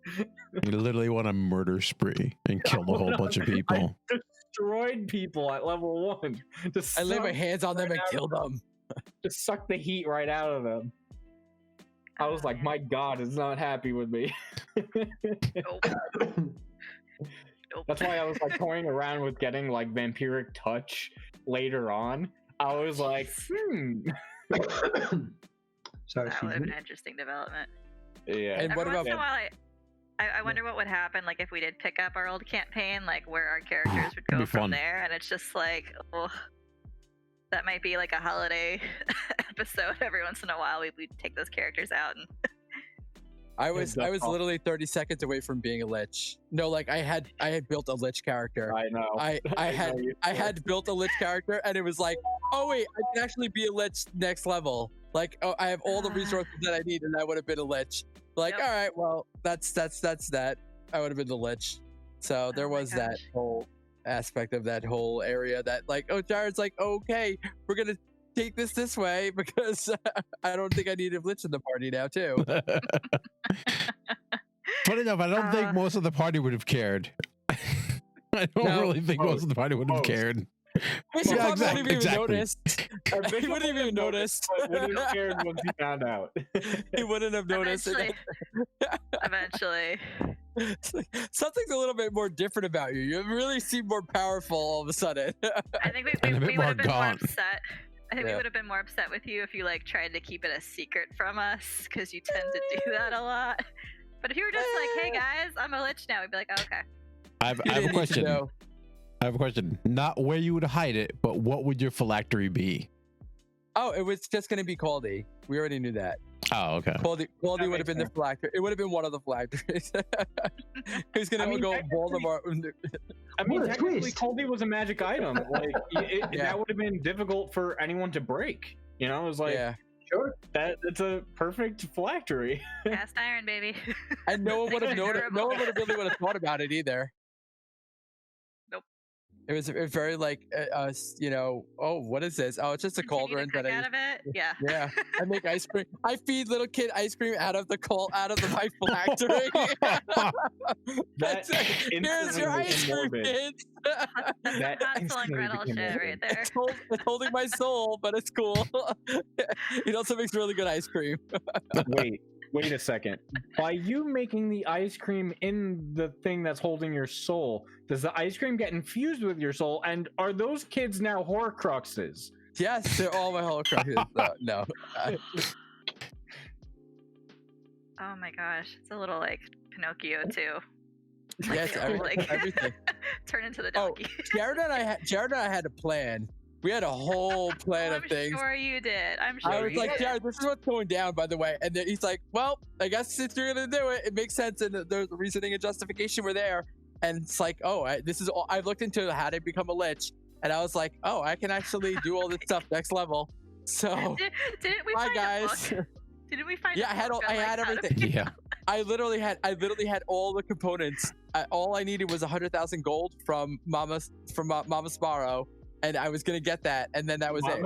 You literally want a murder spree and kill a whole bunch of people. I destroyed people at level 1. Just I laid my sucked hands on them and right out killed of them. Just suck the heat right out of them. I was like, my god is not happy with me. Nope. Nope. That's why I was like toying around with getting like vampiric touch later on. I was like, Sorry, That would excuse have been me. an interesting development. yeah. And what Every once about- in a while, I wonder what would happen, like if we did pick up our old campaign, like where our characters would That'd go be from fun. there, and it's just like, oh, that might be like a holiday episode. Every once in a while, we take those characters out and I was that's awesome. literally 30 seconds away from being a lich. No, like I had built a lich character. I know. I had built a lich character, and it was like, oh wait, I can actually be a lich next level. Like, oh, I have all the resources that I need, and I would have been a lich. Like, Yep. all right, well, that's that. I would have been the lich. So there Oh my was that gosh. whole aspect of that whole area that, like, oh, Jared's like, okay, we're gonna take this way because I don't think I need a lich in the party now too. Funny enough, I don't think most of the party would have cared. I don't No, really think most of the party would have most. cared. Bishop Yeah, probably wouldn't have even exactly. noticed. Bishop He wouldn't have even noticed. but wouldn't have cared once he found out. He wouldn't have noticed. eventually. It's like, something's a little bit more different about you. You really seem more powerful all of a sudden. I think And a bit we more would have been more gaunt. upset. I think we Yeah. would have been more upset with you if you like tried to keep it a secret from us, because you tend to do that a lot. But if you were just like, "Hey guys, I'm a lich now," we'd be like, oh, "Okay." I have You a didn't need to question. know. I have a question. Not where you would hide it, but what would your phylactery be? Oh, it was just going to be Caldy. We already knew that. Oh, okay. Caldy would have been the phylactery. It would have been one of the phylacteries. He's going to go Voldemort. I mean, What a technically, twist. Colby was a magic item. Like, that would have been difficult for anyone to break. You know, it was like, Yeah. Sure. it's a perfect phylactery. Cast iron, baby. And no one would have noticed. No one Durable. would have thought about it either. Nope. It was very like, oh, what is this? Oh, it's just a Continue to cauldron cook that out of it. Yeah. Yeah, I make ice cream. I feed little kid ice cream out of my phylactery. That's it. Here's your ice cream, morbid. kids. That Hansel and instantly Gretel became shit morbid. right there. It's holding my soul, but it's cool. It also makes really good ice cream. Wait a second. By you making the ice cream in the thing that's holding your soul, does the ice cream get infused with your soul? And are those kids now Horcruxes? Yes, they're all my holocrons. No. Oh my gosh, it's a little like Pinocchio too. Yes, everything. Turn into the Oh, donkey. Jared and I had a plan. We had a whole plan Oh, of things. I'm sure you did. I'm sure I was you like, did. Jared, this is what's going down, by the way. And then he's like, well, I guess since you're gonna do it, it makes sense, and the reasoning and justification were there. And it's like, oh, this is all I've looked into how to become a lich, and I was like, oh, I can actually do all this stuff next level. So, Didn't we hi find guys. a book? Didn't we find? Yeah, a I had book all, on, I like, had how to everything. Yeah. I literally had all the components. All I needed was 100,000 gold from Mama Sparrow, and I was gonna get that, and then that was it.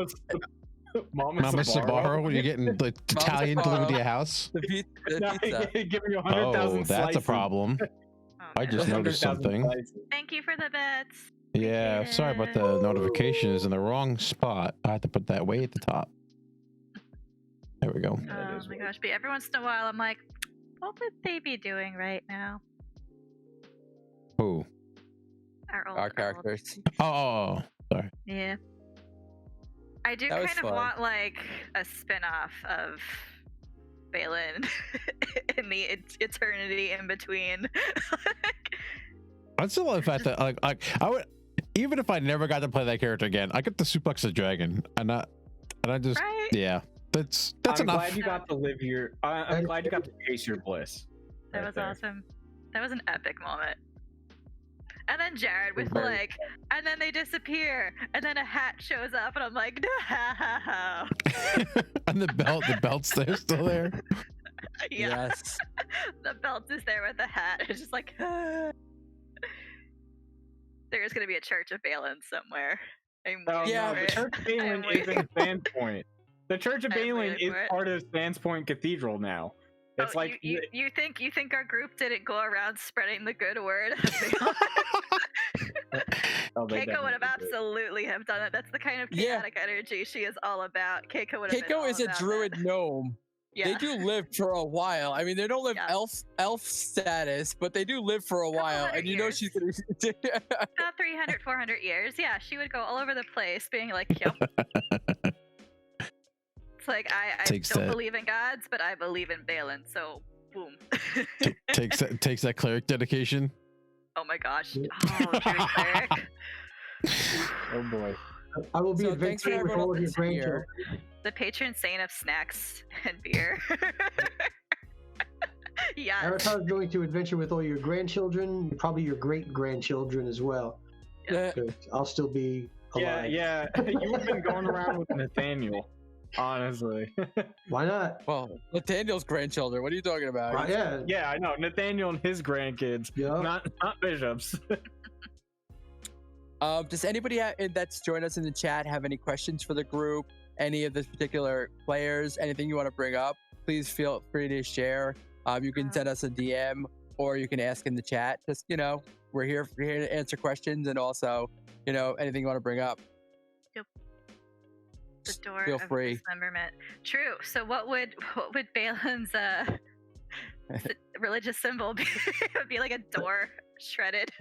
Mama Sabaro, when you're getting the Italian delivered to your house. The Now pizza. giving you 100,000 Oh, that's a problem. Oh, I man. just noticed 100,000 something. slices. Thank you for the bets. Yeah, sorry about the notification is in the wrong spot. I have to put that way at the top. There we go. Yeah, it Oh is my weird. gosh! But every once in a while, I'm like, what would they be doing right now? Who? Our characters. Oh, sorry. Yeah. I do That was kind of fun. want like a spin-off of Balin in the eternity in between. I still love the fact that like I would, even if I never got to play that character again, I get to suplex a dragon, and I just Right? yeah, that's I'm enough. glad you got to live your. I'm glad you got to chase your bliss. That right was there. awesome. That was an epic moment. And then Jared with Very- like, and then they disappear, and then a hat shows up, and I'm like, no. And the belt's there, still there. Yeah, Yes. the belt is there with the hat. It's just like, there is gonna be a Church of Balin somewhere. I'm Oh, waiting Yeah, no, for the it. Church of Balin I'm is waiting. in Sandpoint. The Church of I'm Balin waiting is for it. part of Sandpoint Cathedral now. It's Oh, like you think our group didn't go around spreading the good word? oh, they Keiko would have definitely did. absolutely have done it. That's the kind of Yeah. chaotic energy she is all about. Keiko would have been all Keiko is a about druid that. gnome. Yeah. They do live for a while. I mean, they don't live Yeah. elf status, but they do live for a Couple while. hundred And you know years. she's gonna. About 300, 400 years. Yeah, she would go all over the place being like, yep. It's like, I Takes don't that- believe in gods, but I believe in Balin, so boom. takes that cleric dedication. Oh my gosh. Oh, druid cleric. Oh boy. I will be So thanks for adventuring with everyone all of your else here. grandchildren. The patron saint of snacks and beer. Yes. Erica's going to adventure with all your grandchildren, probably your great grandchildren as well. Yeah. 'Cause I'll still be alive. Yeah. You've been going around with Nathaniel, honestly. Why not? Well, Nathaniel's grandchildren. What are you talking about? Right, yeah. Yeah, I know. Nathaniel and his grandkids, Yeah. not bishops. Does anybody that's joined us in the chat have any questions for the group? Any of the particular players? Anything you want to bring up? Please feel free to share. You can send us a DM or you can ask in the chat. Just we're here to answer questions and also anything you want to bring up. The door Feel of free. dismemberment. True. So what would Balin's religious symbol be? It would be like a door shredded.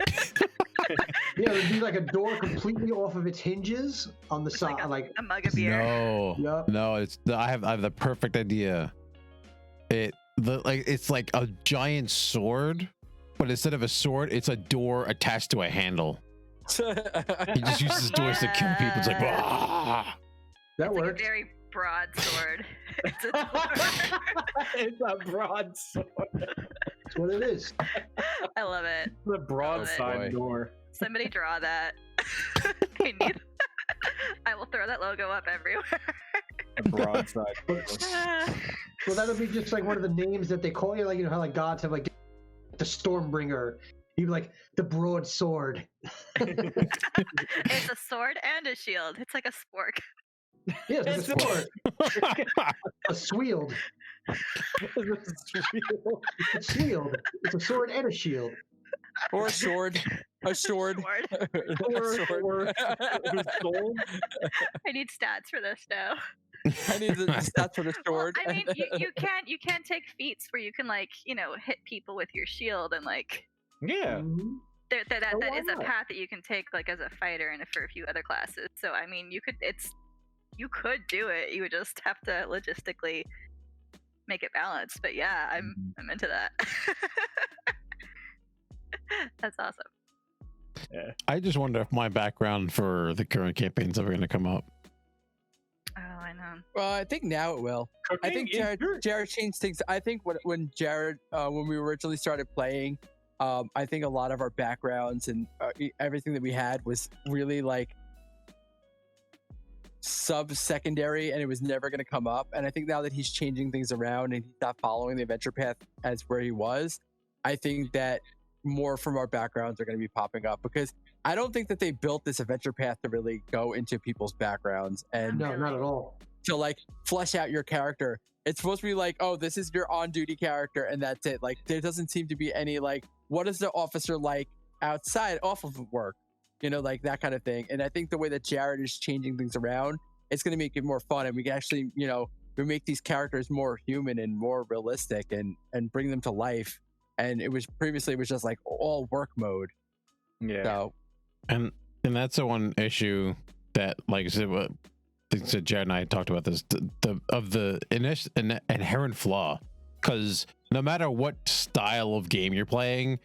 Yeah, it would be like a door completely off of its hinges on the side. like a mug of beer. No, I have the perfect idea. It's like a giant sword, but instead of a sword, it's a door attached to a handle. He just uses his doors to kill people. It's like, "Ah." That It's like works. a very broad sword. It's a door. It's a broadsword. That's what it is. I love it. The broadside boy. door. Somebody draw that. I need. I will throw that logo up everywhere. A broadside door. Well, that'll be just like one of the names that they call you. Like, you know how like gods have like the Stormbringer. You'd be like the broadsword. It's a sword and a shield. It's like a spork. Yes, It's it's a sword. A swield. A shield. It's a sword and a shield. Or a sword. A sword. Sword. I need stats for this now. I need the stats for the Well, sword. I mean, you can't take feats where you can like hit people with your shield and like Yeah. Mhm. that Oh, that why is a not? path that you can take like as a fighter and for a few other classes. So I mean, you could do it. You would just have to logistically make it balanced. But yeah, I'm into that. That's awesome. I just wonder if my background for the current campaign is ever going to come up. Oh, I know. Well, I think now it will. I think Jared changed things. I think when Jared, when we originally started playing, I think a lot of our backgrounds and everything that we had was really like sub-secondary, and it was never going to come up. And I think now that he's changing things around and he's not following the adventure path as where he was, I think that more from our backgrounds are going to be popping up, because I don't think that they built this adventure path to really go into people's backgrounds and No, not at all. to like flesh out your character. It's supposed to be like, oh, this is your on-duty character and that's it. Like there doesn't seem to be any like, what is the officer like outside off of work, like that kind of thing. And I think the way that Jared is changing things around, it's going to make it more fun, and we can actually we make these characters more human and more realistic and bring them to life. And it was previously just like all work mode. Yeah. So And that's the one issue that, like I said, Jared and I talked about this, the inherent flaw, because no matter what style of game you're playing,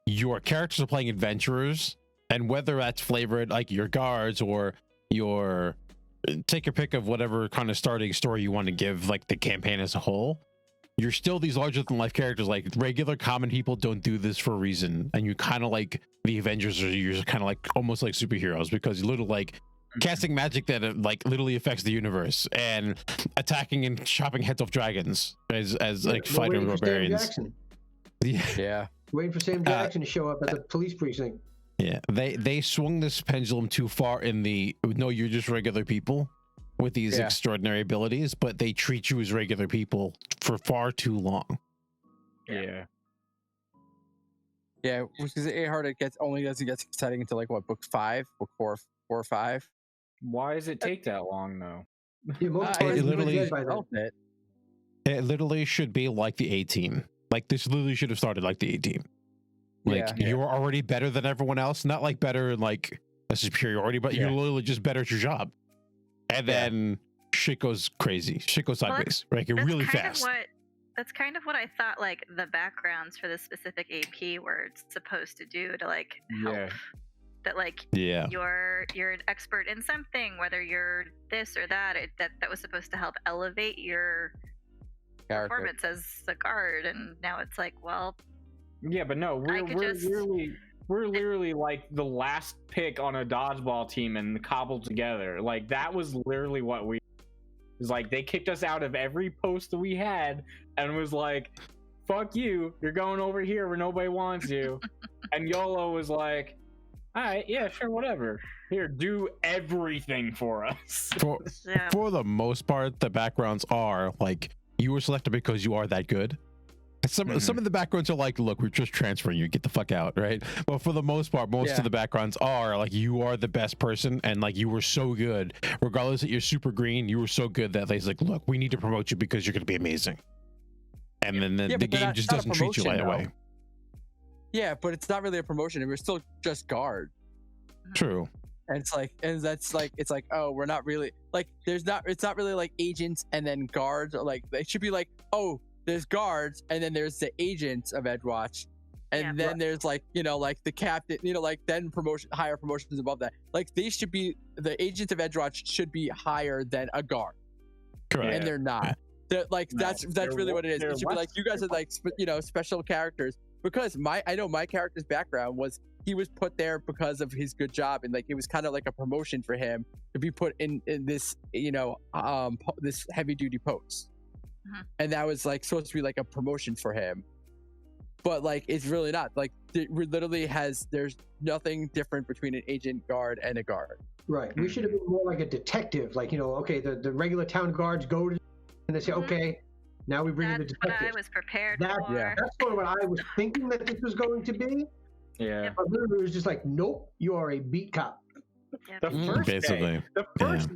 your characters are playing adventurers, and whether that's flavored like your guards or your take your pick of whatever kind of starting story you want to give, like the campaign as a whole, you're still these larger than life characters. Like regular common people don't do this for a reason, and you kind of like the Avengers, or you're kind of like almost like superheroes, because you literally like casting magic that like literally affects the universe, and attacking and chopping heads off dragons as like We're fighting waiting for Sam barbarians. Jackson. yeah. Waiting for Sam Jackson to show up at the police precinct. Yeah, they swung this pendulum too far in the no, you're just regular people with these Yeah. extraordinary abilities, but they treat you as regular people for far too long. Yeah. Yeah, which is hard. It doesn't get exciting until like what, book 5, book 4 or 5. Why does it take that long though? Yeah, most It parts are literally- dead by then. It. It literally should be like the 18. Like this literally should have started like the 18. Like Yeah. you're already better than everyone else, not like better in like a superiority, but you're Yeah. literally just better at your job. And Yeah. then shit goes crazy. Shit goes Well, sideways. Like really fast. That's kind of what I thought like the backgrounds for this specific AP were supposed to do to like help. Yeah. That like Yeah. you're an expert in something, whether you're this or that. That was supposed to help elevate your Character. performance as a guard, and now it's like, well, Yeah, but no, I could just- we're literally like the last pick on a dodgeball team and cobbled together. Like that was literally what we. It was like they kicked us out of every post that we had, and was like, "Fuck you! You're going over here where nobody wants you." And YOLO was like, "All right, yeah, sure, whatever. Here, do everything for us." yeah. For the most part, the backgrounds are like you were selected because you are that good. Some of the backgrounds are like, look, we're just transferring you, get the fuck out, right? But for the most part, most Yeah. of the backgrounds are like you are the best person, and like you were so good, regardless that you're super green, you were so good that they's like, look, we need to promote you because you're gonna be amazing. And then the Yeah, but game that's just not a doesn't treat you promotion, that way. Yeah, but it's not really a promotion. We're still just guard. True. And it's like, and that's like, it's like, oh, we're not really like, it's not really like agents and then guards, or like, it should be like, oh, there's guards and then there's the agents of Edgewatch, And Yeah. then there's like, like the captain, like then higher promotions above that. Like the Agents of Edgewatch should be higher than a guard. Correct. And they're not. They're like No, that's they're really what it is. they're It should be like less you guys are like special characters, because I know my character's background was he was put there because of his good job, and like it was kind of like a promotion for him to be put in this this heavy duty post. And that was like supposed to be like a promotion for him, but like it's really not. Like it literally there's nothing different between an agent guard and a guard. Right. We should have been more like a detective. Like, okay, the regular town guards go to and they say, okay, now we bring in the That's what detective. I was prepared That- for. Yeah. That's sort of what I was thinking that this was going to be. Yeah. But literally it was just like, nope, you are a beat cop. The first Basically. day, the first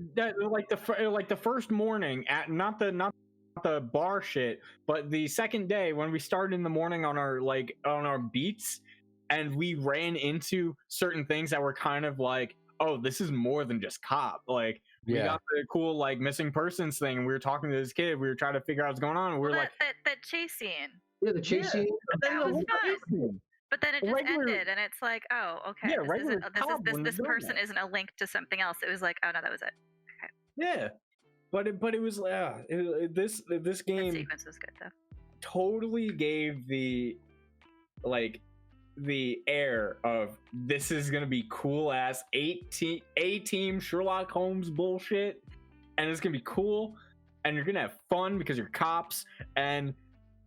like the first morning at not the bar shit, but the second day when we started in the morning on our beats, and we ran into certain things that were kind of like, oh, this is more than just cop. Like we got the cool like missing persons thing, and we were talking to this kid, we were trying to figure out what's going on, and we were like, that chase scene. Yeah, the chase scene. That was fun. But then it just Regular- ended, and it's like, oh, okay. Yeah, this regular isn't, cop wouldn't this have done person that. isn't a link to something else. It was like, oh no, that was it. yeah. But it was this That game sequence was good though. totally gave the air of this is gonna be cool ass A-team Sherlock Holmes bullshit, and it's gonna be cool, and you're gonna have fun because you're cops, and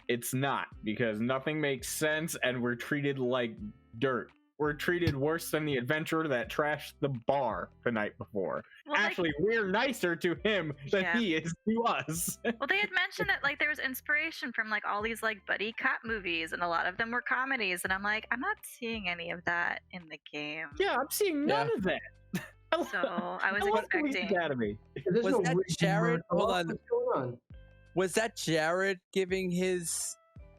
it's not, because nothing makes sense, and we're treated like dirt. We're treated worse than the adventurer that trashed the bar the night before. Well, Actually, we're nicer to him than Yeah. he is to us. well, they had mentioned that like there was inspiration from like all these like buddy cop movies, and a lot of them were comedies, and I'm like, I'm not seeing any of that in the game. Yeah, I'm seeing none of that. So I was love Police expecting. Academy. There's Was no that Ricky Jared? Murtaugh. Hold on. What's going on? Was that Jared giving his?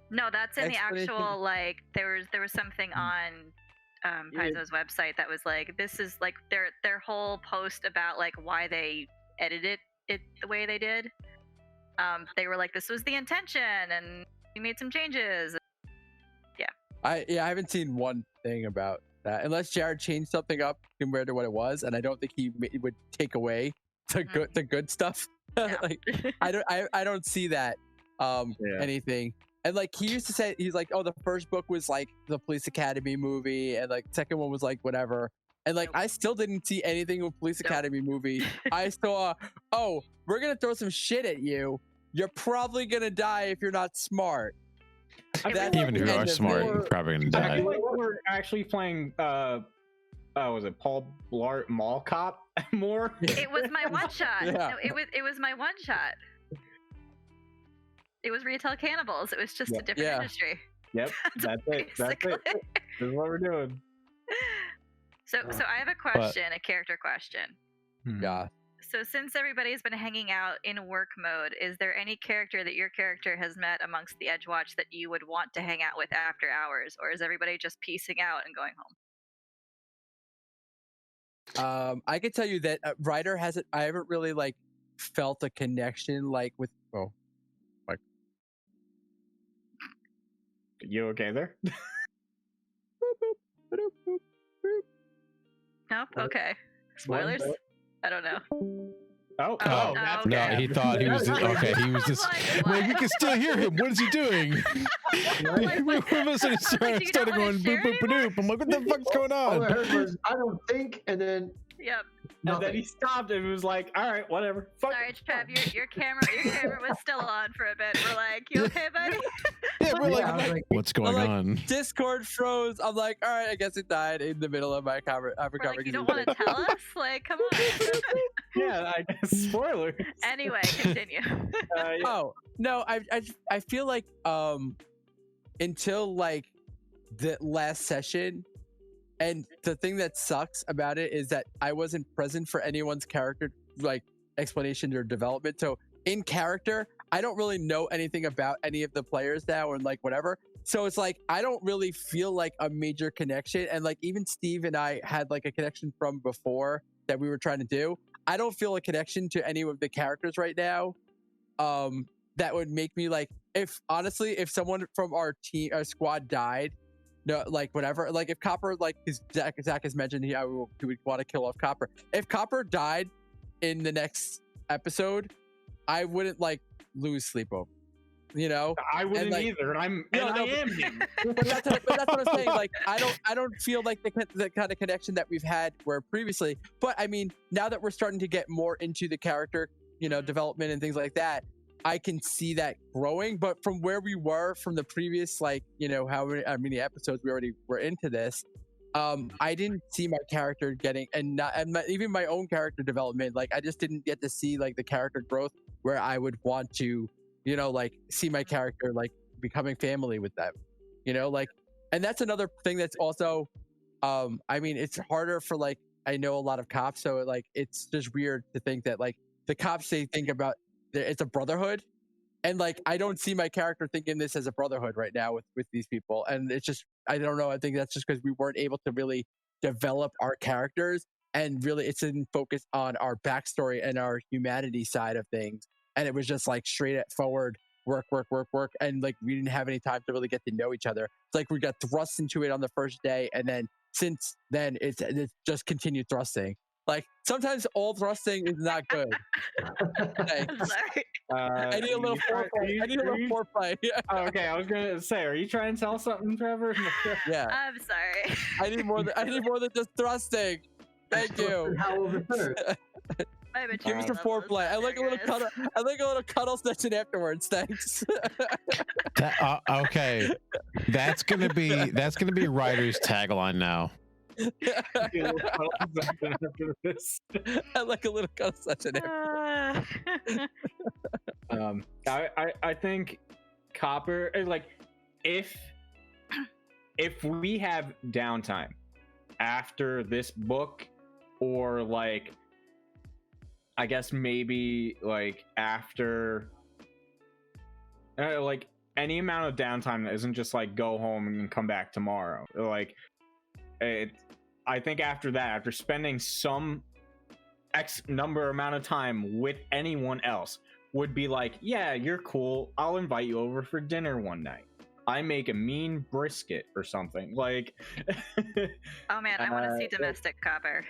No, that's in the Explanation? actual like there was something on Paizo's website that was like, this is like their whole post about like why they edited it the way they did. They were like, this was the intention, and we made some changes. I haven't seen one thing about that, unless Jared changed something up compared to what it was, and I don't think he would take away the good stuff. Yeah. Like I don't see that anything. And like he used to say, he's like, oh, the first book was like the Police Academy movie, and like second one was like whatever. And like I still didn't see anything with Police Academy movie. I saw, oh, we're gonna throw some shit at you. You're probably gonna die if you're not smart. That's Even if the you are end of smart, it. you're probably gonna I die. feel like we're actually playing was it Paul Blart Mall Cop more? It was my one shot. Yeah. No, it was my one shot. It was Retail Cannibals. It was just a different Yeah. industry. Yep, that's it. That's it. Basically. This is what we're doing. So I have a question, a character question. Yeah. So since everybody's been hanging out in work mode, is there any character that your character has met amongst the Edgewatch that you would want to hang out with after hours, or is everybody just piecing out and going home? I can tell you that Ryder hasn't. I haven't really like felt a connection like with. Oh, You okay there? No? Okay. Spoilers? I don't know. Oh, Oh, that's okay. No, bad. he thought he was okay. He was I was just. like, Wait, we what? can still hear him. What is he doing? Like, We what? were listening. I was like, do you Started not wanna going share boop boop anymore? boop. I'm like, what the fuck's going All I on? heard was, I don't think, and then Yep. And nothing. then he stopped and was like, all right, whatever. Fuck. Sorry, Trev, your camera was still on for a bit. We're like, you okay, buddy? Yeah, we're Yeah, I was like, like, what's going like, on? Discord froze. I'm like, all right, I guess it died in the middle of my We're like, you conversation. don't want to tell us? Like, come on. Yeah, I guess spoilers. Anyway, continue. Yeah. Oh no, I feel like until like the last session, and the thing that sucks about it is that I wasn't present for anyone's character like explanation or development. So in character, I don't really know anything about any of the players now, and like whatever. So it's like I don't really feel like a major connection, and like even Steve and I had like a connection from before that we were trying to do. I don't feel a connection to any of the characters right now. That would make me like, if honestly, if someone from our team, our squad died, no, like whatever. Like if Copper, like Zach has mentioned, he would want to kill off Copper. If Copper died in the next episode, I wouldn't like lose sleep over. You know, I wouldn't like, either, and I am him. but that's what I'm saying. Like I don't feel like the kind of connection that we've had where previously. But I mean, now that we're starting to get more into the character, you know, development and things like that, I can see that growing. But from where we were from the previous, like, you know, how many episodes we already were into this, I didn't see my character getting, and even my own character development. Like I just didn't get to see like the character growth where I would want to, you know, like see my character like becoming family with them, you know, like, and that's another thing that's also, I mean, it's harder for like, I know a lot of cops, so like, it's just weird to think that like the cops, they think about it's a brotherhood, and like, I don't see my character thinking this as a brotherhood right now with these people. And it's just, I don't know. I think that's just because we weren't able to really develop our characters, and really it's in focus on our backstory and our humanity side of things. And it was just like straight forward work. And like, we didn't have any time to really get to know each other. It's like we got thrust into it on the first day. And then since then it's just continued thrusting. Like sometimes all thrusting is not good. Okay. I'm sorry. I need a little foreplay. Yeah. Oh, okay, I was gonna say, are you trying to tell something, Trevor? Yeah. I'm sorry. I need more than just thrusting. Thank you. However, third. Give me some foreplay. I like a little cuddle. I like a little cuddle session afterwards. Thanks. Okay, that's gonna be writer's tagline now. I like a little cuddle session. I think Copper, like, if we have downtime after this book, or like, I guess maybe like after like any amount of downtime that isn't just like go home and come back tomorrow, like I think after that, after spending some X number amount of time with anyone else, would be like, yeah, you're cool, I'll invite you over for dinner one night, I make a mean brisket or something, like. Oh man, I want to see Domestic Copper.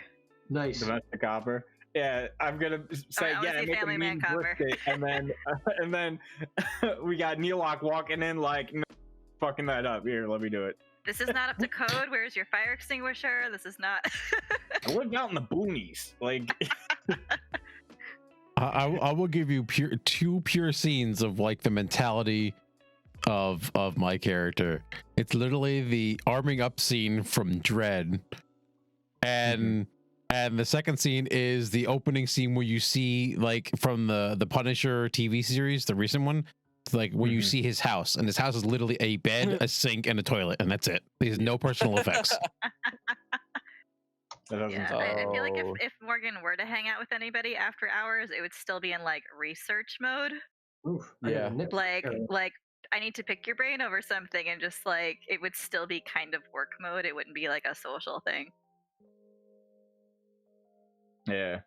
Nice. Domestic Copper. Yeah, I'm gonna say, I yeah, see make Family a Man mean Copper. brisket, and then we got Neelok walking in like, no, fucking that up. Here, let me do it. This is not up to code. Where's your fire extinguisher? This is not. I lived out in the boonies, like. I will give you two pure scenes of like the mentality of my character. It's literally the arming up scene from Dread, and the second scene is the opening scene where you see, like, from the Punisher TV series, the recent one, like where you see his house, and his house is literally a bed, a sink, and a toilet, and that's it. There's no personal effects. Yeah, I feel like if Morgan were to hang out with anybody after hours, it would still be in like research mode. Oof, Yeah. Like I need to pick your brain over something, and just like it would still be kind of work mode. It wouldn't be like a social thing. Yeah.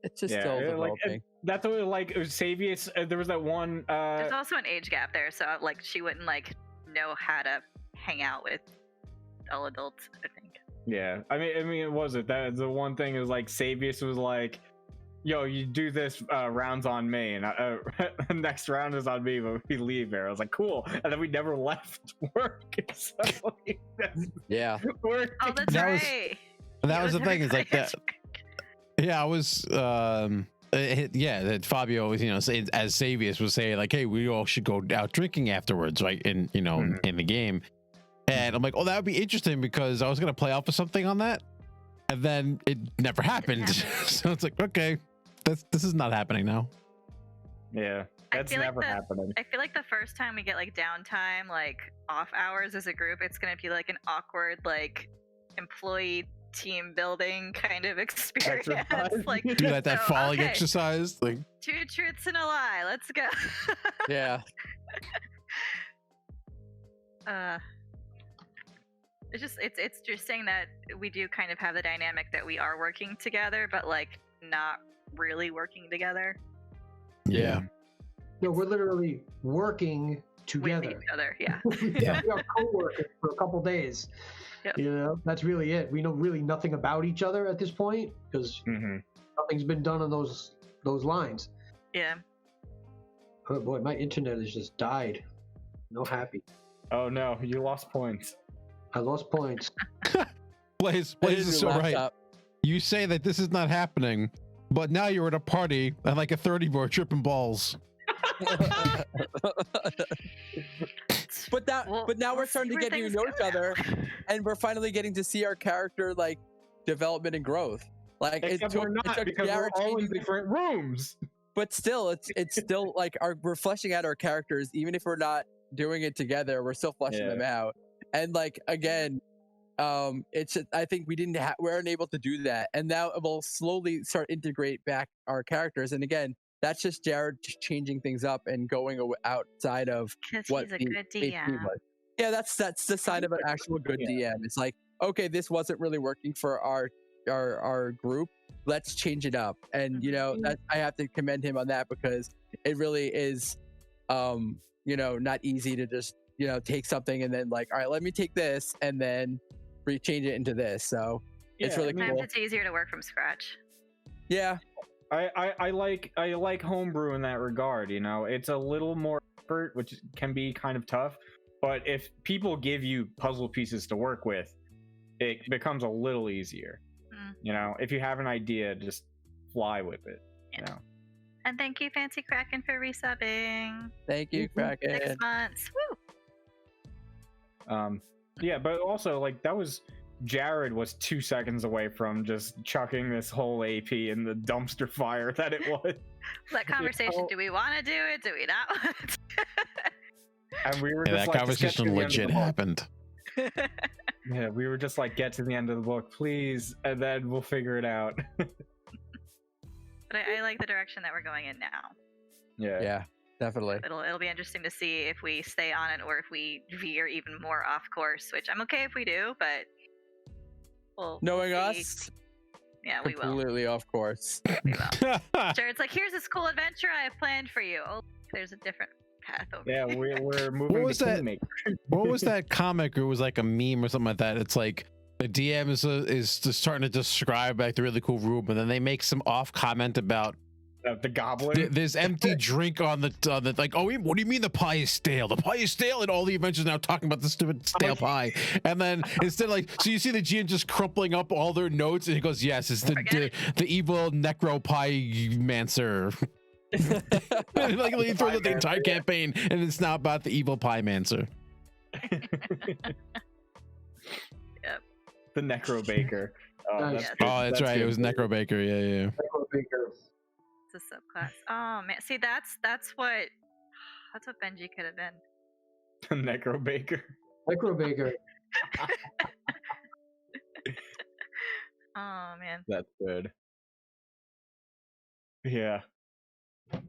It's just still developing. Like, that's what, like, Savius, there was that one. There's also an age gap there, so like she wouldn't like know how to hang out with all adults, I think. Yeah, I mean, it wasn't that the one thing is like Savius was like, "Yo, you do this rounds on me, and next round is on me, but we leave here." I was like, "Cool," and then we never left work. So, like, Yeah. Oh, that's right. That was the thing. Is like that. Yeah, I was. Yeah, that Fabio was, as Savius was saying, like, hey, we all should go out drinking afterwards, right? In in the game. And I'm like, oh, that would be interesting, because I was gonna play off of something on that, and then it never happened. So it's like, okay, this is not happening now. Yeah, that's never happening. I feel like the first time we get like downtime, like off hours as a group, it's gonna be like an awkward like employee team building kind of experience. Like, do that falling exercise, like 2 truths and a lie. Let's go. Yeah. It's interesting that we do kind of have the dynamic that we are working together, but like not really working together. Yeah. No, we're literally working together. with each other. Yeah. Yeah. We are co-workers for a couple days. Yep. You know, that's really it. We know really nothing about each other at this point because nothing's been done on those lines. Yeah. Oh boy, my internet has just died. No happy. Oh no, you lost points. I lost points. Blaze I is didn't so right. laptop. You say that this is not happening, but now you're at a party and like a 30 boy tripping balls. But now Well, we're we'll starting see to where get to things know go each other, and we're finally getting to see our character like development and growth. Like Except we're not because we're Jared all in changing- different rooms. but still, it's still like we're fleshing out our characters, even if we're not doing it together. We're still fleshing them out, and like again, it's just, I think we weren't able to do that, and now we'll slowly start integrate back our characters. And again, that's just Jared just changing things up and going outside of Because what he's a the good AP DM. was. Yeah, that's the sign of an actual good DM. It's like, okay, this wasn't really working for our group. Let's change it up. And you know, that I have to commend him on that because it really is you know, not easy to just, you know, take something and then like, all right, let me take this and then change it into this. So it's really Sometimes cool. it's easier to work from scratch. Yeah. I like homebrew in that regard. You know, it's a little more effort, which can be kind of tough. But if people give you puzzle pieces to work with, it becomes a little easier. You know, if you have an idea, just fly with it. You know. And thank you, Fancy Kraken, for resubbing. Thank you, Kraken. 6 months. Woo! Yeah, but also like that was Jared was 2 seconds away from just chucking this whole AP in the dumpster fire that it was. That conversation, do we want to do it? Do we not want to do And we were Yeah, just that like, just get to conversation the end of the legit book. happened. it? Yeah, we were just like, get to the end of the book, please, and then we'll figure it out. But I like the direction that we're going in now. Yeah, definitely. It'll be interesting to see if we stay on it or if we veer even more off course, which I'm okay if we do, but we'll Knowing see. us, Yeah, we will. completely off course. We will. Jared's like, here's this cool adventure I have planned for you. Oh, there's a different path over Yeah, here. we're moving was to that? Kingmaker. What was that comic? It was like a meme or something like that. It's like the DM is just starting to describe like the really cool room, and then they make some off comment about The goblin. there's empty drink on the like. Oh, what do you mean the pie is stale? The pie is stale, and all the adventures now talking about the stupid stale pie. And then instead, like, so you see the GM just crumpling up all their notes, and he goes, "Yes, it's the evil necro pie mancer." And, like he throws out the entire campaign, and it's now about the evil pie mancer. The necro baker. Nice. Good. Oh, that's right. good. It was Necro Baker. Yeah. It's a subclass. Oh man, see that's what Benji could have been. The necro baker. Microbaker. Oh man. That's good. Yeah. All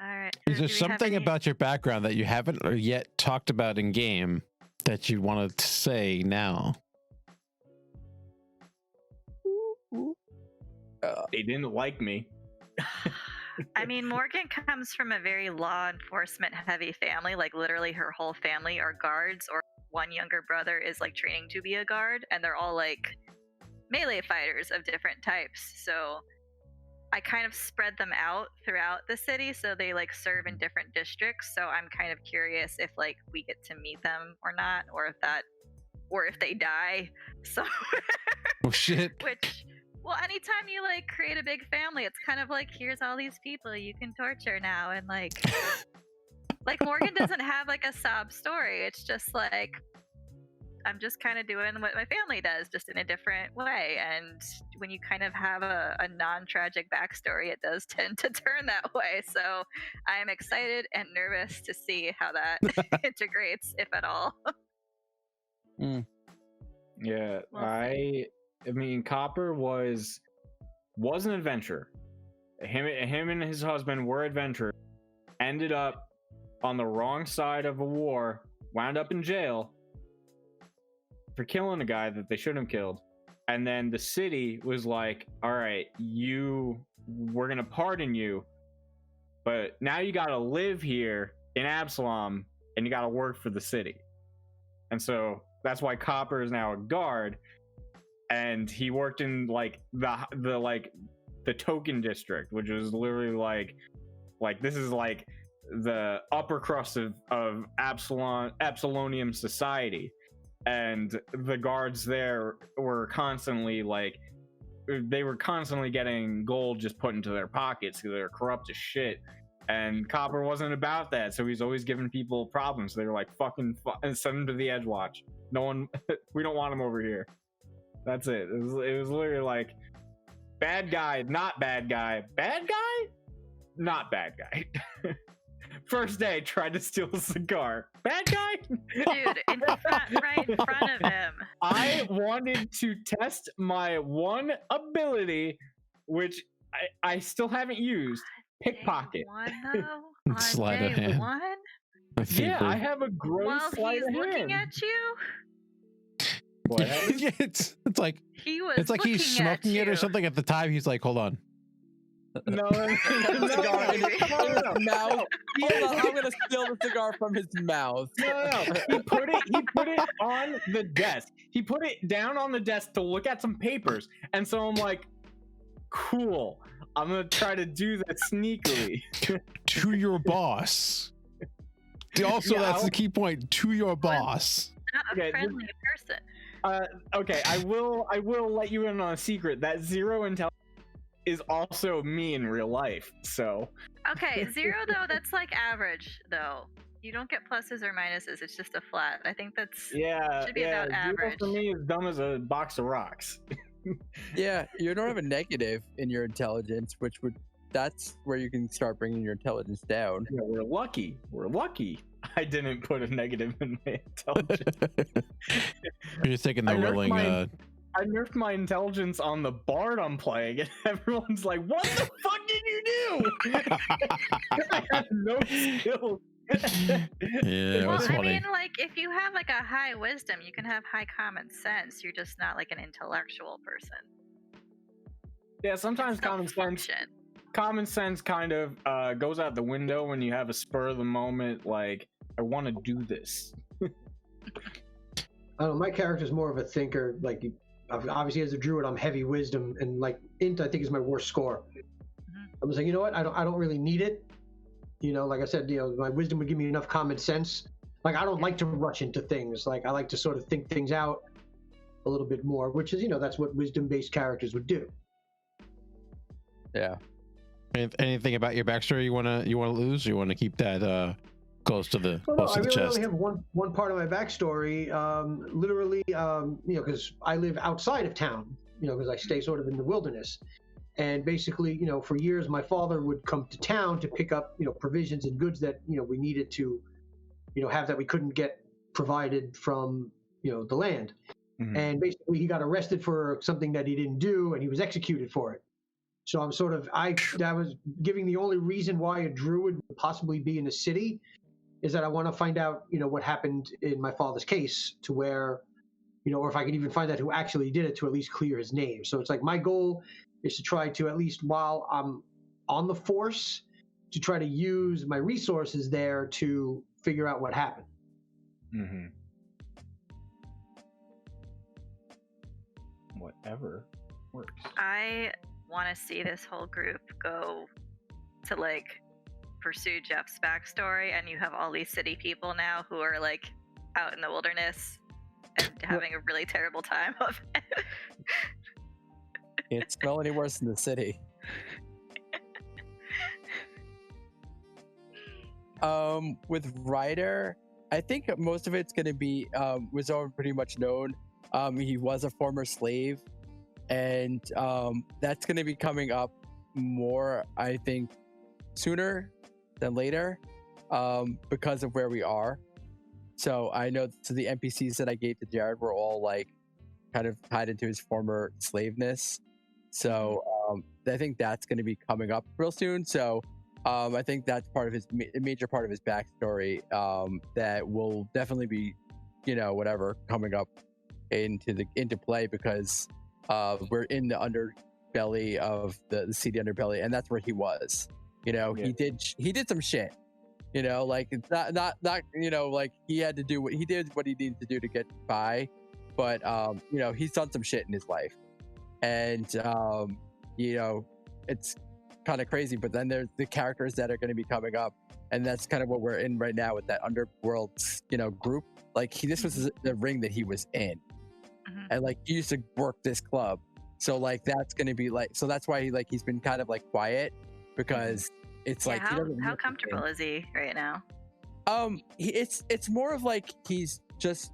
right. Is do there we have something any- about your background that you haven't or yet talked about in game that you wanted to say now? They didn't like me. I mean, Morgan comes from a very law enforcement heavy family. Like literally her whole family are guards, or one younger brother is like training to be a guard, and they're all like melee fighters of different types. So I kind of spread them out throughout the city, so they like serve in different districts. So I'm kind of curious if like we get to meet them or not, or if they die. So Oh shit! which, well, anytime you like create a big family, it's kind of like, here's all these people you can torture now, and like like Morgan doesn't have like a sob story. It's just like, I'm just kind of doing what my family does, just in a different way. And when you kind of have a non-tragic backstory, it does tend to turn that way. So I'm excited and nervous to see how that integrates, if at all. Yeah, We'll I mean, Copper was an adventurer. Him and his husband were adventurers. Ended up on the wrong side of a war. Wound up in jail for killing a guy that they shouldn't have killed. And then the city was like, "All right, we're gonna pardon you, but now you gotta live here in Absalom and you got to work for the city. And so that's why Copper is now a guard, and he worked in like the token district, which is literally like this is like the upper crust of Absalonium society. And the guards there were constantly getting gold just put into their pockets because they're corrupt as shit. And Copper wasn't about that, so he's always giving people problems. They were like, and send him to the Edgewatch. No one, we don't want him over here. That's it. It was literally like, bad guy, not bad guy. Bad guy, not bad guy. First day, tried to steal a cigar. Bad guy? Dude, right in front of him. I wanted to test my one ability, which I still haven't used. Pickpocket. One, though? On Sleight of day hand. one? Yeah, I have a gross While sleight he's of looking hand. at you? What happened? it's like He was it's like he's looking at smoking it or you. something at the time. He's like, hold on. No, Cigar in his no. mouth. Hold on, I'm gonna steal the cigar from his mouth. No. He put it on the desk. He put it down on the desk to look at some papers. And so I'm like, cool. I'm gonna try to do that sneakily. To your boss. Also, Yeah, that's the key point. To your boss. Not a Okay, friendly person. Okay, I will let you in on a secret. That 0 intelligence is also me in real life. So Okay, 0 though, that's like average though. You don't get pluses or minuses, it's just a flat. I think that's should be about 0 average. for me is dumb as a box of rocks. Yeah, you don't have a negative in your intelligence, that's where you can start bringing your intelligence down. Yeah, we're lucky. I didn't put a negative in my intelligence. You're just taking the I nerfed willing. I nerfed my intelligence on the bard I'm playing, and everyone's like, "What the fuck did you do?" I have no skills. Yeah, it Well, was I funny. mean, like, if you have like a high wisdom, you can have high common sense. You're just not like an intellectual person. Yeah, sometimes It's no function. common sense kind of goes out the window when you have a spur of the moment, like, I want to do this. I don't know. My character's more of a thinker. Like, obviously as a druid, I'm heavy wisdom, and like int, I think is my worst score. I'm just like, you know what? I don't really need it. You know, like I said, you know, my wisdom would give me enough common sense. Like, I don't like to rush into things. Like, I like to sort of think things out a little bit more, which is, you know, that's what wisdom-based characters would do. Yeah. Anything about your backstory you wanna lose? Or you wanna keep that close to the Well, no, close I to the really chest? only have one part of my backstory. Literally, you know, because I live outside of town. You know, because I stay sort of in the wilderness. And basically, you know, for years, my father would come to town to pick up, you know, provisions and goods that, you know, we needed to, you know, have that we couldn't get provided from, you know, the land. Mhm. And basically, he got arrested for something that he didn't do, and he was executed for it. So I'm sort of, that was giving the only reason why a druid would possibly be in a city is that I want to find out, you know, what happened in my father's case to where, you know, or if I can even find out who actually did it to at least clear his name. So it's like my goal is to try to, at least while I'm on the force, to try to use my resources there to figure out what happened. Mm-hmm. Whatever works. I want to see this whole group go to like pursue Jeff's backstory, and you have all these city people now who are like out in the wilderness and having a really terrible time of it. Can't smell any worse in the city. With Ryder, I think most of it's going to be was already pretty much known. He was a former slave, and that's going to be coming up more, I think, sooner than later, because of where we are. So I know the NPCs that I gave to Jared were all like kind of tied into his former slaveness. So I think that's going to be coming up real soon. So I think that's part of his major part of his backstory that will definitely be, you know, whatever coming up into play, because we're in the underbelly of the seedy underbelly, and that's where he was. You know, Yeah. he did some shit, You know, like it's not you know, like he had to do what he did, what he needed to do to get by, but you know, he's done some shit in his life, and you know, it's kind of crazy. But then there's the characters that are going to be coming up, and that's kind of what we're in right now with that underworld, you know, group. Like this was the ring that he was in, and like he used to work this club, so like that's going to be like, so that's why he's been kind of like quiet, because it's Yeah, like how comfortable is he right now? It's more of like he's just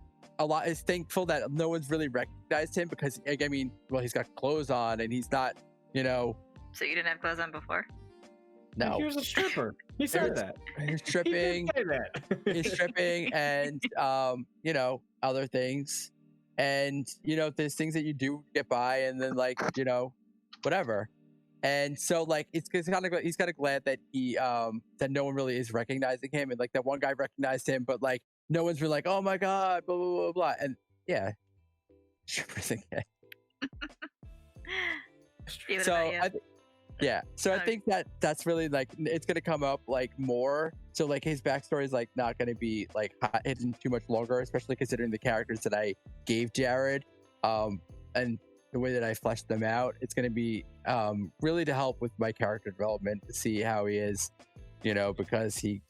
is thankful that no one's really recognized him, because like, I mean, well, he's got clothes on and he's not, you know. So you didn't have clothes on before? No, He was a stripper. He said that. He's stripping. He did say that. He's stripping, and you know, other things, and you know, there's things that you do get by, and then like, you know, whatever. And so like it's kind of, he's kind of glad that he that no one really is recognizing him, and like that one guy recognized him, but like no one's really like, oh my god, blah blah blah blah. And yeah, strippers again. So I think that that's really like, it's gonna come up like more. So like his backstory is like not gonna be like hidden too much longer, especially considering the characters that I gave Jared, and the way that I fleshed them out. It's gonna be really to help with my character development, to see how he is, you know, because he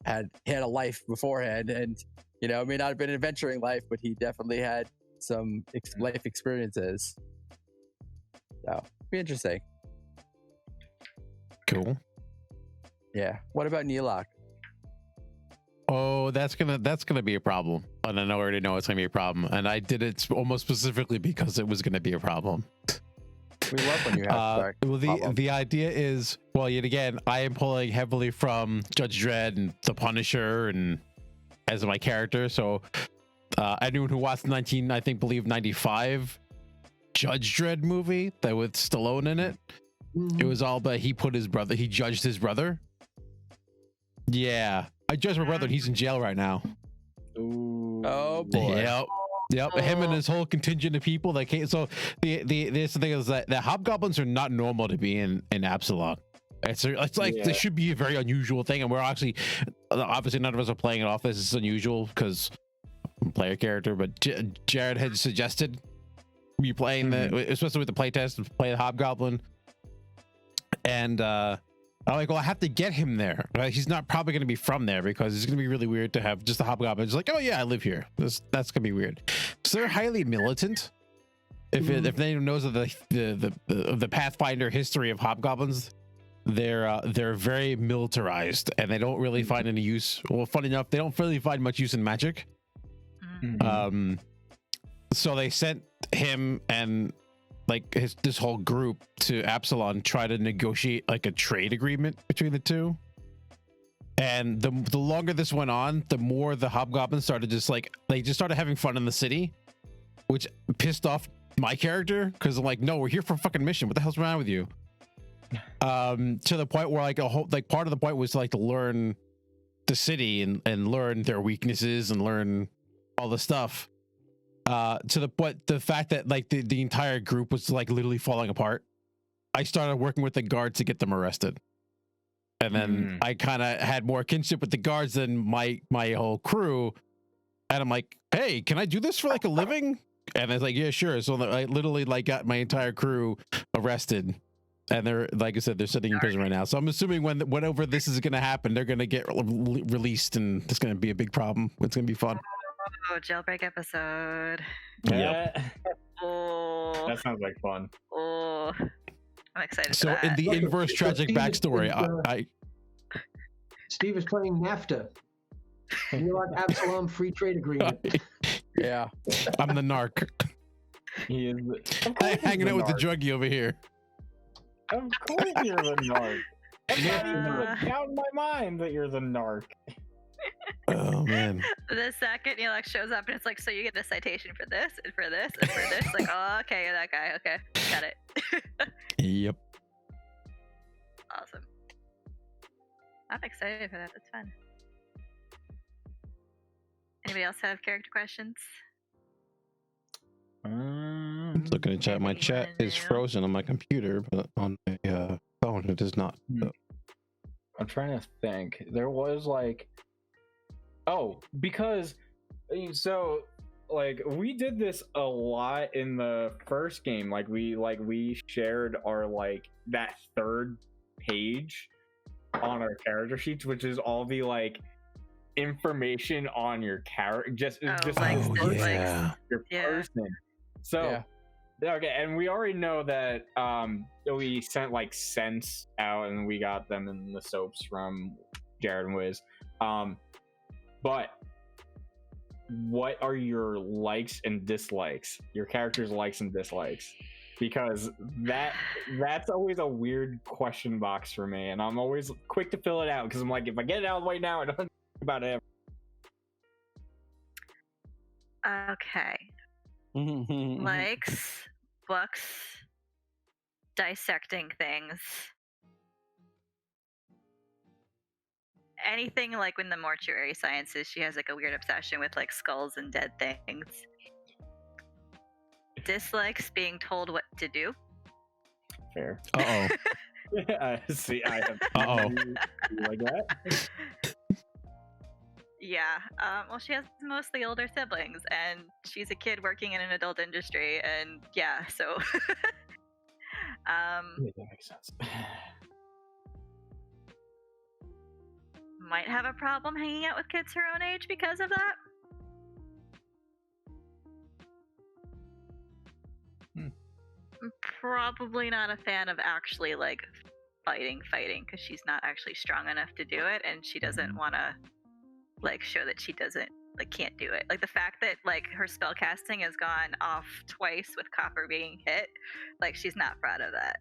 had a life beforehand, and you know, it may not have been an adventuring life, but he definitely had some life experiences. So be interesting. Cool. Yeah. What about Neelok? Oh, that's gonna be a problem, and I already know it's gonna be a problem. And I did it almost specifically because it was gonna be a problem. We love when you have well, the idea is, well, yet again, I am pulling heavily from Judge Dredd and The Punisher, and as my character. So anyone who watched 95 Judge Dredd movie that with Stallone in it, it was all about he judged his brother. Yeah, I judged my brother, and he's in jail right now. Ooh. Oh boy. Yep. Him and his whole contingent of people that came. So the thing is that the hobgoblins are not normal to be in Absalom. It's like this should be a very unusual thing, and we're actually, obviously none of us are playing it off as it's unusual because I'm a player character. But Jared had suggested me playing especially with the playtest, play the hobgoblin, and I'm like, well, I have to get him there. Right? He's not probably going to be from there, because it's going to be really weird to have just a hobgoblin. It's like, oh yeah, I live here. That's going to be weird. So they're highly militant. If anyone knows of the Pathfinder history of hobgoblins, they're very militarized, and they don't really find any use. Well, funny enough, they don't really find much use in magic. So they sent him and like this whole group to Absalom, try to negotiate like a trade agreement between the two. And the longer this went on, the more the hobgoblins started they just started having fun in the city, which pissed off my character, because I'm like, no, we're here for a fucking mission. What the hell's wrong with you? To the point where like part of the point was like to learn the city and learn their weaknesses and learn all the stuff. To the point, the fact that like the entire group was like literally falling apart. I started working with the guards to get them arrested, and then I kind of had more kinship with the guards than my whole crew. And I'm like, hey, can I do this for like a living? And it's like, yeah, sure. So I literally like got my entire crew arrested, and they're, like I said, they're sitting in prison right now. So I'm assuming whenever this is going to happen, they're going to get released, and it's going to be a big problem. It's going to be fun. Oh, jailbreak episode. Yep. Oh. That sounds like fun. Oh. I'm excited So for that. in the inverse tragic backstory, Steve is playing NAFTA. Neelok Absalom free trade agreement. Yeah. I'm the narc. He is hanging out with the druggie over here. Of course you're the narc. It's not even a doubt in my mind that you're the narc. Oh man. The second Neelix shows up and it's like, so you get a citation for this and for this and for this. Like, oh, okay, you're that guy. Okay, got it. Yep. Awesome. I'm excited for that. That's fun. Anybody else have character questions? Looking at chat. My chat is frozen on my computer, but on my phone it is not. So. I'm trying to think. There was like, oh, because so like we did this a lot in the first game. Like we shared our like that third page on our character sheets, which is all the like information on your character, just likes, yeah. your Yeah. person. So okay, and we already know that we sent like scents out, and we got them in the soaps from Jared and Wiz. But what are your likes and dislikes? Your character's likes and dislikes, because that's always a weird question box for me, and I'm always quick to fill it out because I'm like, if I get it out right now, I don't think about it. Okay. Likes, books, dissecting things. Anything like in the mortuary sciences, she has like a weird obsession with like skulls and dead things. Dislikes being told what to do. Fair. See, I have. Like that. Yeah. Well, she has mostly older siblings, and she's a kid working in an adult industry, and yeah, so. Yeah, that makes sense. Might have a problem hanging out with kids her own age because of that. I'm probably not a fan of actually like fighting because she's not actually strong enough to do it, and she doesn't want to like show that she doesn't like can't do it. Like the fact that like her spell casting has gone off twice with Copper being hit, like she's not proud of that.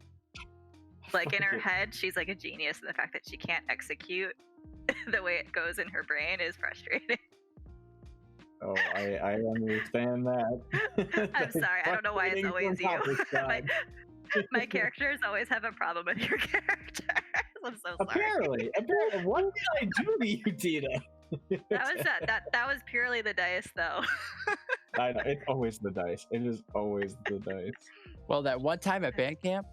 Like in her head, she's like a genius, and the fact that she can't execute the way it goes in her brain is frustrating. Oh, I understand that. I'm sorry, I don't know why it's always you. My characters always have a problem with your characters. I'm so sorry. Apparently, what did I do to you, Tina? That was purely the dice, though. I know, it's always the dice. It is always the dice. Well, that one time at band camp.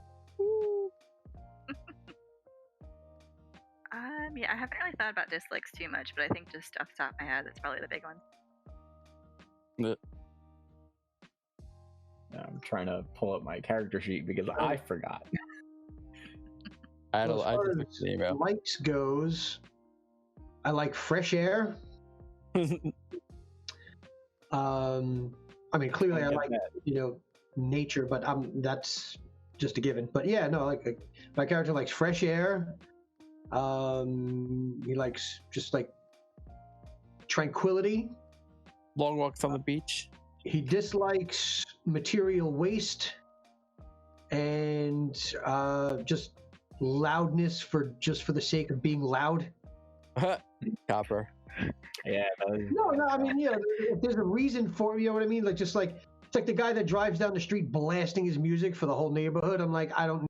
Yeah, I haven't really thought about dislikes too much, but I think just off the top of my head, that's probably the big one. I'm trying to pull up my character sheet because I forgot. I Well, as far as just the email. likes goes, I like fresh air. I mean, clearly I like nature, but that's just a given. But yeah, no, like my character likes fresh air. He likes just like tranquility. Long walks on the beach. He dislikes material waste and just loudness for the sake of being loud. Copper. Yeah. No, I mean, if there's a reason for it, you know what I mean? Like, just like, it's like the guy that drives down the street blasting his music for the whole neighborhood. I'm like, I don't, Okay,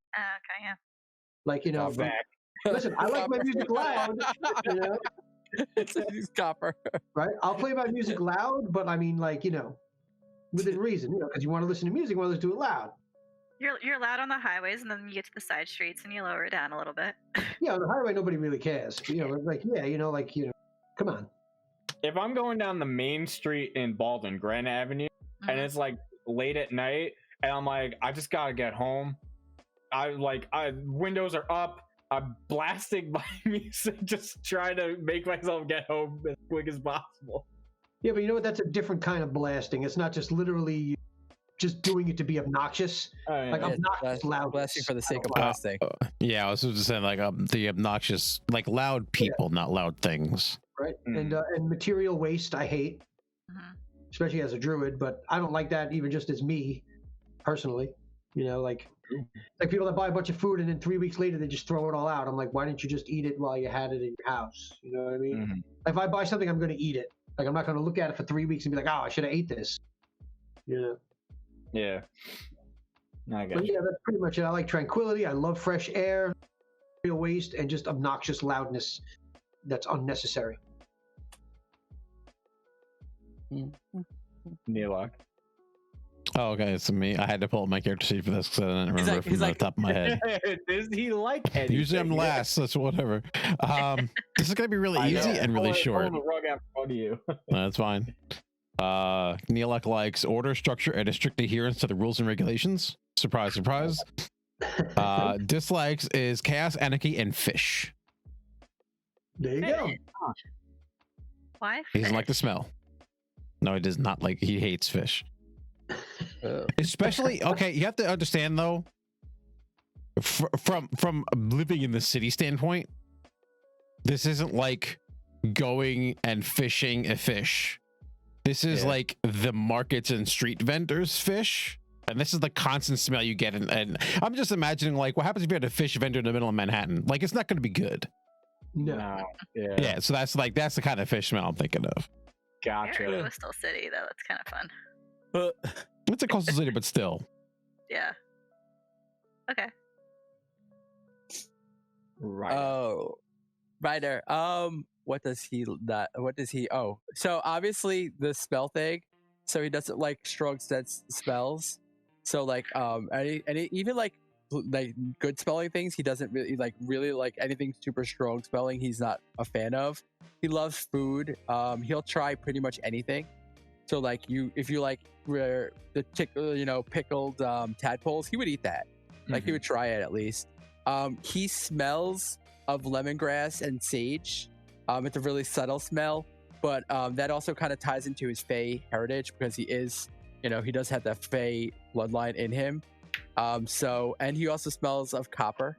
yeah. like, Copper. Listen, I like my music loud, It's Copper. right? I'll play my music loud, but I mean, like, within reason, because you want to listen to music, you want to listen to it loud. You're loud on the highways, and then you get to the side streets, and you lower it down a little bit. Yeah, on the highway, nobody really cares. Come on. If I'm going down the main street in Baldwin, Grand Avenue, and it's like late at night, and I'm like, I just gotta get home. Windows are up. I'm blasting my music, just trying to make myself get home as quick as possible. Yeah, but you know what? That's a different kind of blasting. It's not just literally just doing it to be obnoxious. Like obnoxious loud. Blasting for the sake of blasting. Yeah, I was just saying like the obnoxious, like loud people, not loud things. Right. And material waste, I hate, especially as a druid. But I don't like that even just as me, personally. Like people that buy a bunch of food and then 3 weeks later they just throw it all out. I'm like, why didn't you just eat it while you had it in your house? You know what I mean? If I buy something, I'm going to eat it. Like I'm not going to look at it for 3 weeks and be like, oh, I should have ate this. Yeah. But yeah, that's pretty much it. I like tranquility. I love fresh air, real waste, and just obnoxious loudness that's unnecessary. Neilok. Oh, okay, it's me. I had to pull up my character sheet for this because I didn't remember from the top of my head. Does he like anything? Usually I'm last, so it's whatever. This is gonna be really easy and really short. The rug out from under you. That's fine. Neelak likes order, structure, and a strict adherence to the rules and regulations. Surprise, surprise. Dislikes is chaos, anarchy, and fish. There you go. Why? He doesn't like the fish? smell. No, he does not like. He hates fish. Especially, okay, you have to understand though. From living in the city standpoint, this isn't like going and fishing a fish. This is like the markets and street vendors fish. And this is the constant smell you get. And I'm just imagining, like, what happens if you had a fish vendor in the middle of Manhattan? Like, it's not going to be good. No. Yeah. So that's the kind of fish smell I'm thinking of. Gotcha. You're in Coastal City, though. That's kind of fun. It's a coastal city, but still. Yeah. Okay. Right. Oh, Ryder. What does he? Oh, so obviously the spell thing. So he doesn't like strong sense spells. So like even like good spelling things, he doesn't really like anything super strong spelling. He's not a fan of. He loves food. He'll try pretty much anything. So like if you like where the pickled tadpoles, he would eat that. Like he would try it at least. He smells of lemongrass and sage. It's a really subtle smell, but that also kind of ties into his Fey heritage because he is, he does have that Fey bloodline in him. And he also smells of copper.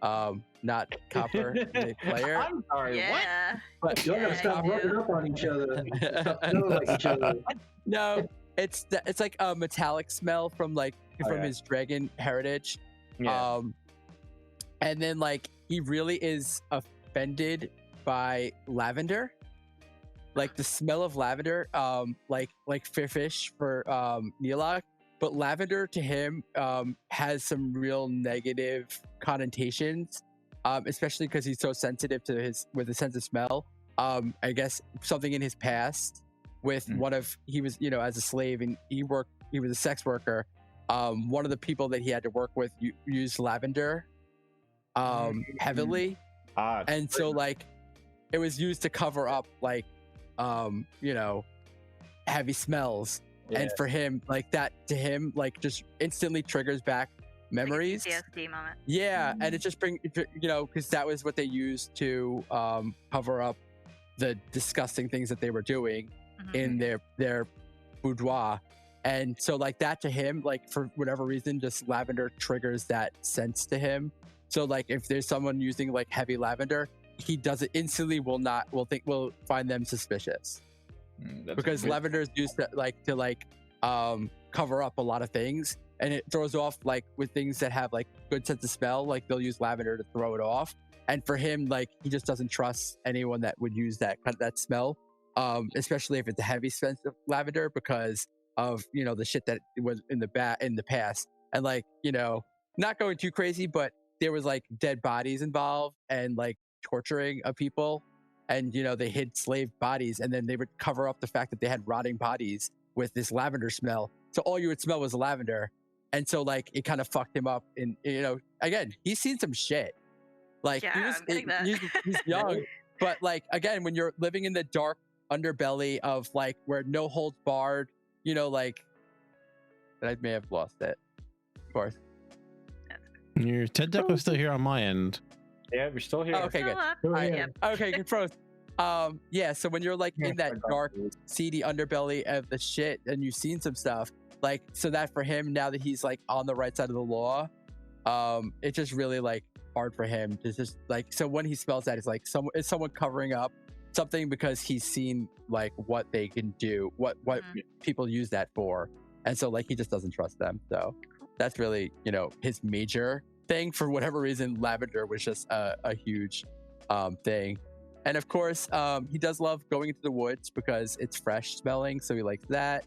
Not copper, the player. I'm sorry, Yeah. But Y'all gotta stop rubbing up on each other. Stop smelling like each other. no, it's like a metallic smell from his dragon heritage. Yeah. And then like he really is offended by lavender, like the smell of lavender, like fish for Neelak, but lavender to him has some real negative connotations, especially because he's so sensitive to with his sense of smell. I guess something in his past with he was as a slave and he was a sex worker. One of the people that he had to work with used lavender heavily, and so like it was used to cover up like heavy smells. And for him, like that to him, like just instantly triggers back memories. Like a PTSD moment. Yeah, and it just because that was what they used to cover up the disgusting things that they were doing in their boudoir. And so like that to him, like for whatever reason, just lavender triggers that sense to him. So like if there's someone using like heavy lavender, he does it instantly will find them suspicious. Because lavender is used to cover up a lot of things, and it throws off like with things that have like good sense of smell, like they'll use lavender to throw it off. And for him, like he just doesn't trust anyone that would use that smell, especially if it's a heavy sense of lavender because of the shit that was in the past. And like not going too crazy, but there was like dead bodies involved and like torturing of people. And they hid slave bodies, and then they would cover up the fact that they had rotting bodies with this lavender smell. So all you would smell was lavender, and so like it kind of fucked him up. And again, he's seen some shit. Like he's young, but like again, when you're living in the dark underbelly of like where no holds barred, like I may have lost it. Of course, Your TED deck was still here on my end. Yeah, we're still here. Oh, okay, good. Okay, good. Froze. Yeah. So when you're like in that dark, seedy underbelly of the shit, and you've seen some stuff, like so that for him now that he's like on the right side of the law, it's just really like hard for him to just like. So when he smells that, it's like someone covering up something because he's seen like what they can do, what people use that for, and so like he just doesn't trust them. So that's really his major thing. For whatever reason, lavender was just a huge thing. And of course he does love going into the woods because it's fresh smelling, so he likes that.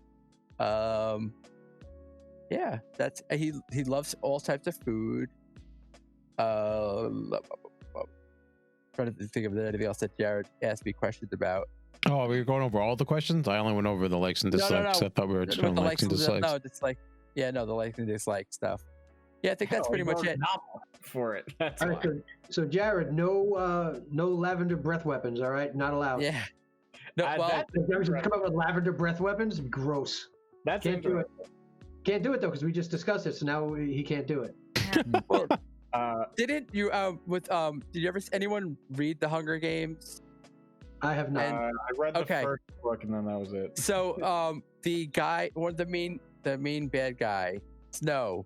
Yeah, that's he loves all types of food. Trying to think of anything else that Jared asked me questions about. Oh, we were going over all the questions. I only went over the likes and No, dislikes. no. I thought we were just With doing the likes and dislikes. No, it's like, yeah, no, the likes and dislike stuff. Yeah, I think that's Hell, pretty we much wrote a it. novel for it. That's All why. right, so Jared, no lavender breath weapons. All right, not allowed. Yeah. No, well, That's If you come up with lavender breath weapons, gross. That's Can't do it. interesting. Can't do it though because we just discussed it. So now he can't do it. well, Uh, didn't you did you ever anyone read the Hunger Games? I have not. And- I read the okay. first book and then that was it. So the guy, or the main bad guy, Snow,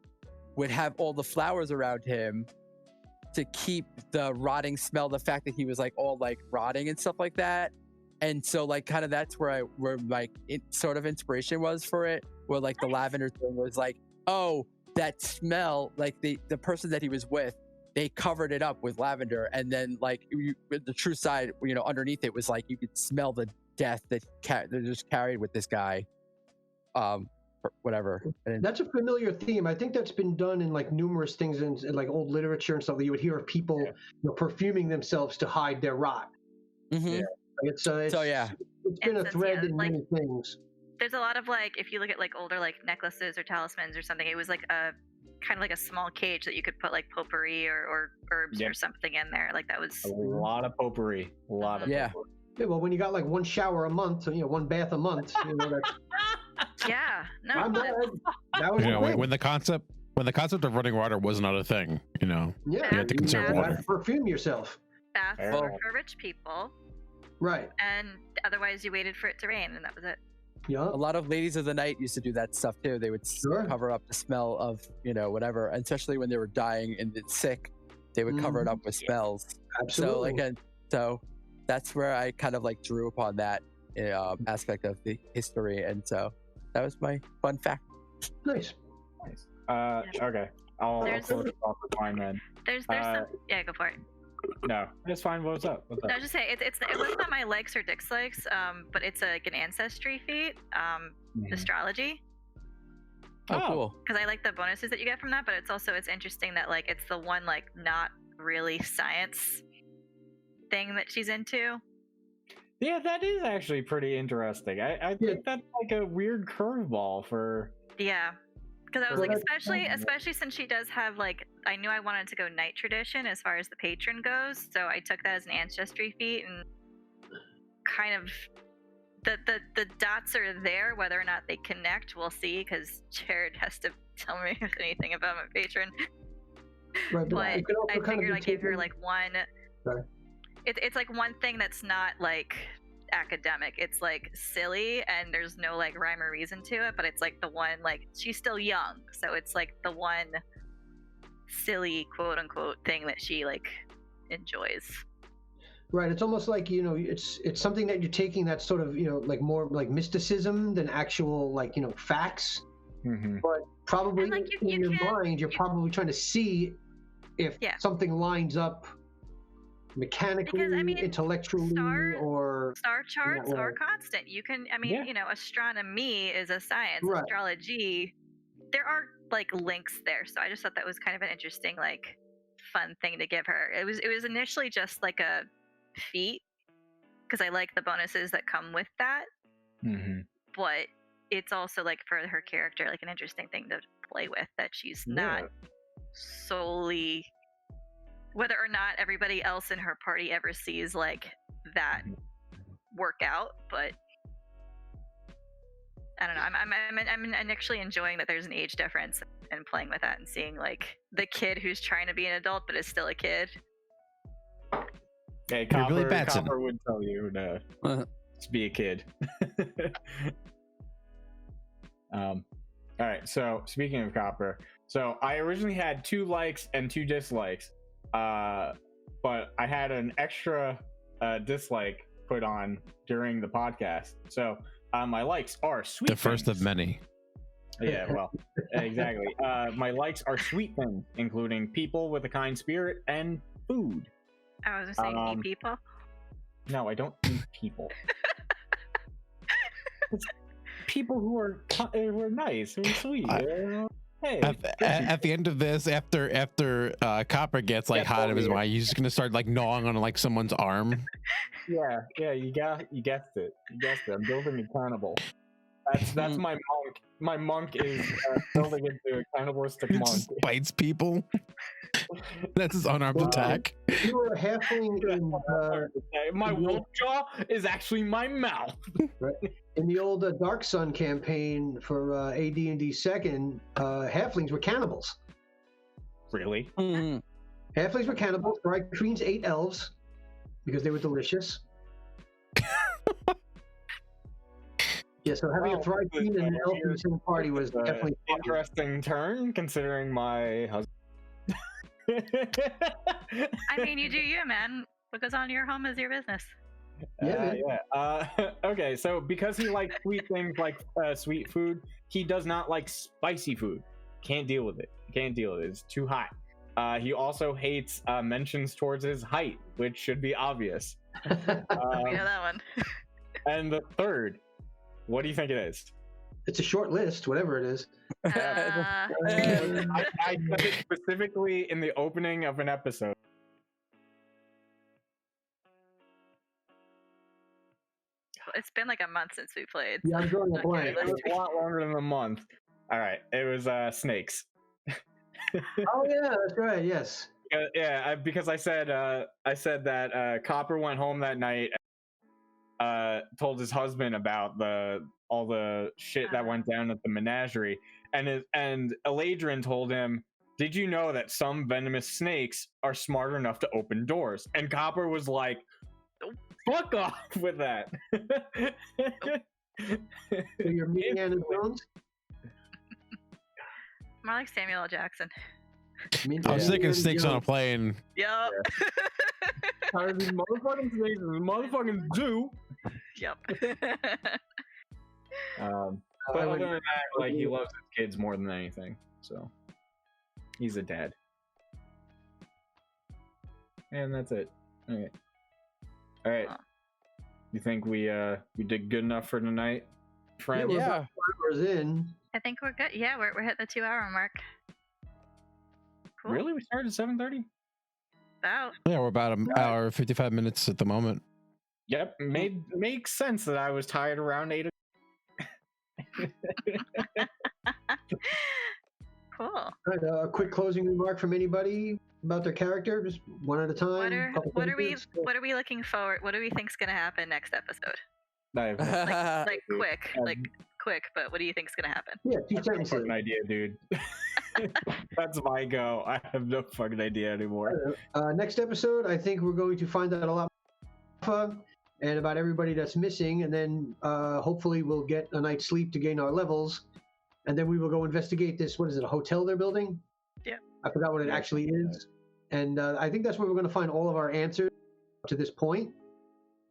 would have all the flowers around him to keep the rotting smell, the fact that he was like all like rotting and stuff like that. And so like kind of that's where like it sort of inspiration was for it, where like the lavender thing was like, oh, that smell, like the person that he was with, they covered it up with lavender, and then like the true side, underneath it was like you could smell the death that they just carried with this guy. Whatever. And That's a familiar theme. I think that's been done in like numerous things in like old literature and stuff. That you would hear of people perfuming themselves to hide their rot. Mhm. Yeah. It's yeah. it's been a It's- thread yeah, in like- many things. There's a lot of like, if you look at like older like necklaces or talismans or something, it was like a kind of like a small cage that you could put like potpourri or herbs Yep. or something in there. Like that was A lot of potpourri. A lot of Yeah. potpourri. Yeah, well, when you got like one shower a month, one bath a month, that's yeah. No, I'm but not- that was You the know, thing. when the concept of running water was not a thing, Yeah, You have to conserve you water. gotta perfume yourself. baths Fair were enough. for rich people, Right. and otherwise you waited for it to rain, and that was it. Yeah. a lot of ladies of the night used to do that stuff too. They would Sure. cover up the smell of whatever, and especially when they were dying and sick, they would cover it up with smells. Absolutely. So that's where I kind of like drew upon that aspect of the history, and so that was my fun fact. Nice. Okay. I'll There's- close it off with mine then. There's some yeah, go for it. No, it's fine. What's up? What's up? No, just say it wasn't on my likes or dislikes, but it's like an ancestry feat, Mhm. astrology, Oh, Oh. cool. because I like the bonuses that you get from that. But it's interesting that like it's the one like not really science thing that she's into. Yeah, that is actually pretty interesting. I think that's like a weird curveball for. Yeah, because I was Well, like, that's especially since she does have like, I knew I wanted to go knight tradition as far as the patron goes, so I took that as an ancestry feat, and kind of the dots are there. Whether or not they connect, we'll see, because Jared has to tell me anything about my patron. Right, But it could also I kind of figured be I gave her taken- like one. Sorry. It's like one thing that's not like academic. It's like silly, and there's no like rhyme or reason to it. But it's like the one, like she's still young, so it's like the one silly quote unquote thing that she like enjoys. Right. It's almost like it's something that you're taking that's sort of like more like mysticism than actual like facts. Mhm. But probably And, like, in you your can't- mind, you're probably trying to see if Yeah. something lines up mechanically, Because, I mean, intellectually, star- or Star charts way. are constant. You can, I mean, Yeah. astronomy is a science. Right. Astrology, there are like links there. So I just thought that was kind of an interesting, like, fun thing to give her. It was initially just like a feat, because I like the bonuses that come with that, Mhm. but it's also like for her character, like an interesting thing to play with, that she's not solely, whether or not everybody else in her party ever sees like that work out. But I don't know, I'm actually enjoying that there's an age difference, and playing with that and seeing like the kid who's trying to be an adult but is still a kid. Hey, You're Billy Copper, Batson. Copper would tell you to just be a kid. All right. So speaking of Copper, so I originally had 2 likes and 2 dislikes, but I had an extra dislike put on during the podcast. So my likes are sweet. The first of things. many. Yeah, well, exactly. My likes are sweet things, including people with a kind spirit and food. I was just saying, eat people. No, I don't eat people. It's people who are nice, who are sweet. Hey, At the end of this, after Copper gets like Yeah, hot out of his totally. mind, he's just gonna start like gnawing on like someone's arm. Yeah, you guessed it. I'm building a cannibal. That's my monk. My monk is building into a cannibalistic It monk. just bites people. That's his unarmed Well, attack. You were a halfling My wolf jaw is actually my mouth. in the old Dark Sun campaign for AD&D Second. Halflings were cannibals. Really? Mhm. Halflings were cannibals. Drycreens ate elves because they were delicious. Yeah, so having a Drycreen and an elf in the same party was definitely fun. Interesting turn, considering my husband. I mean, you do you, man. What goes on in your home is your business. Yeah, man. Okay, so because he likes sweet things like sweet food, he does not like spicy food. Can't deal with it. It's too hot. He also hates mentions towards his height, which should be obvious. We know that one. And the third, what do you think it is? It's a short list, whatever it is. I said it specifically in the opening of an episode. It's been like a month since we played. Yeah, I'm drawing a blank. It was a lot longer than a month. All right, it was snakes. Oh yeah, that's right. Yes. Because I said that Copper went home that night, told his husband about all the shit that went down at the menagerie, and Eladrin told him, "Did you know that some venomous snakes are smart enough to open doors?" And Copper was like, "Fuck off with that." So you're meeting Anna Jones? More like Samuel L. Jackson. I was thinking snakes on a plane. Yep. Tired of these motherfucking snakes in the motherfucking zoo. Yep. But other than that, like, he loves his kids more than anything, so he's a dad. And that's it. Okay. All right. You think we did good enough for tonight, friend? Yeah. 5 hours in. I think we're good. Yeah, we're hitting the 2-hour mark. Cool. Really? We started at 7:30? About. Yeah, we're about an hour 55 minutes at the moment. Yep. Makes sense that I was tired around 8 Cool. All right, a quick closing remark from anybody about their character, just one at a time. What are we looking forward? What do we think's gonna happen next episode? Like, Quick, but what do you think's gonna happen? Yeah, 2 I have no sentences. fucking idea, dude. That's my go. I have no fucking idea anymore. Next episode, I think we're going to find out a lot more and about everybody that's missing, and then hopefully we'll get a night's sleep to gain our levels, and then we will go investigate this. What is it? A hotel they're building? Yeah. I forgot what it actually is, and I think that's where we're going to find all of our answers to this point.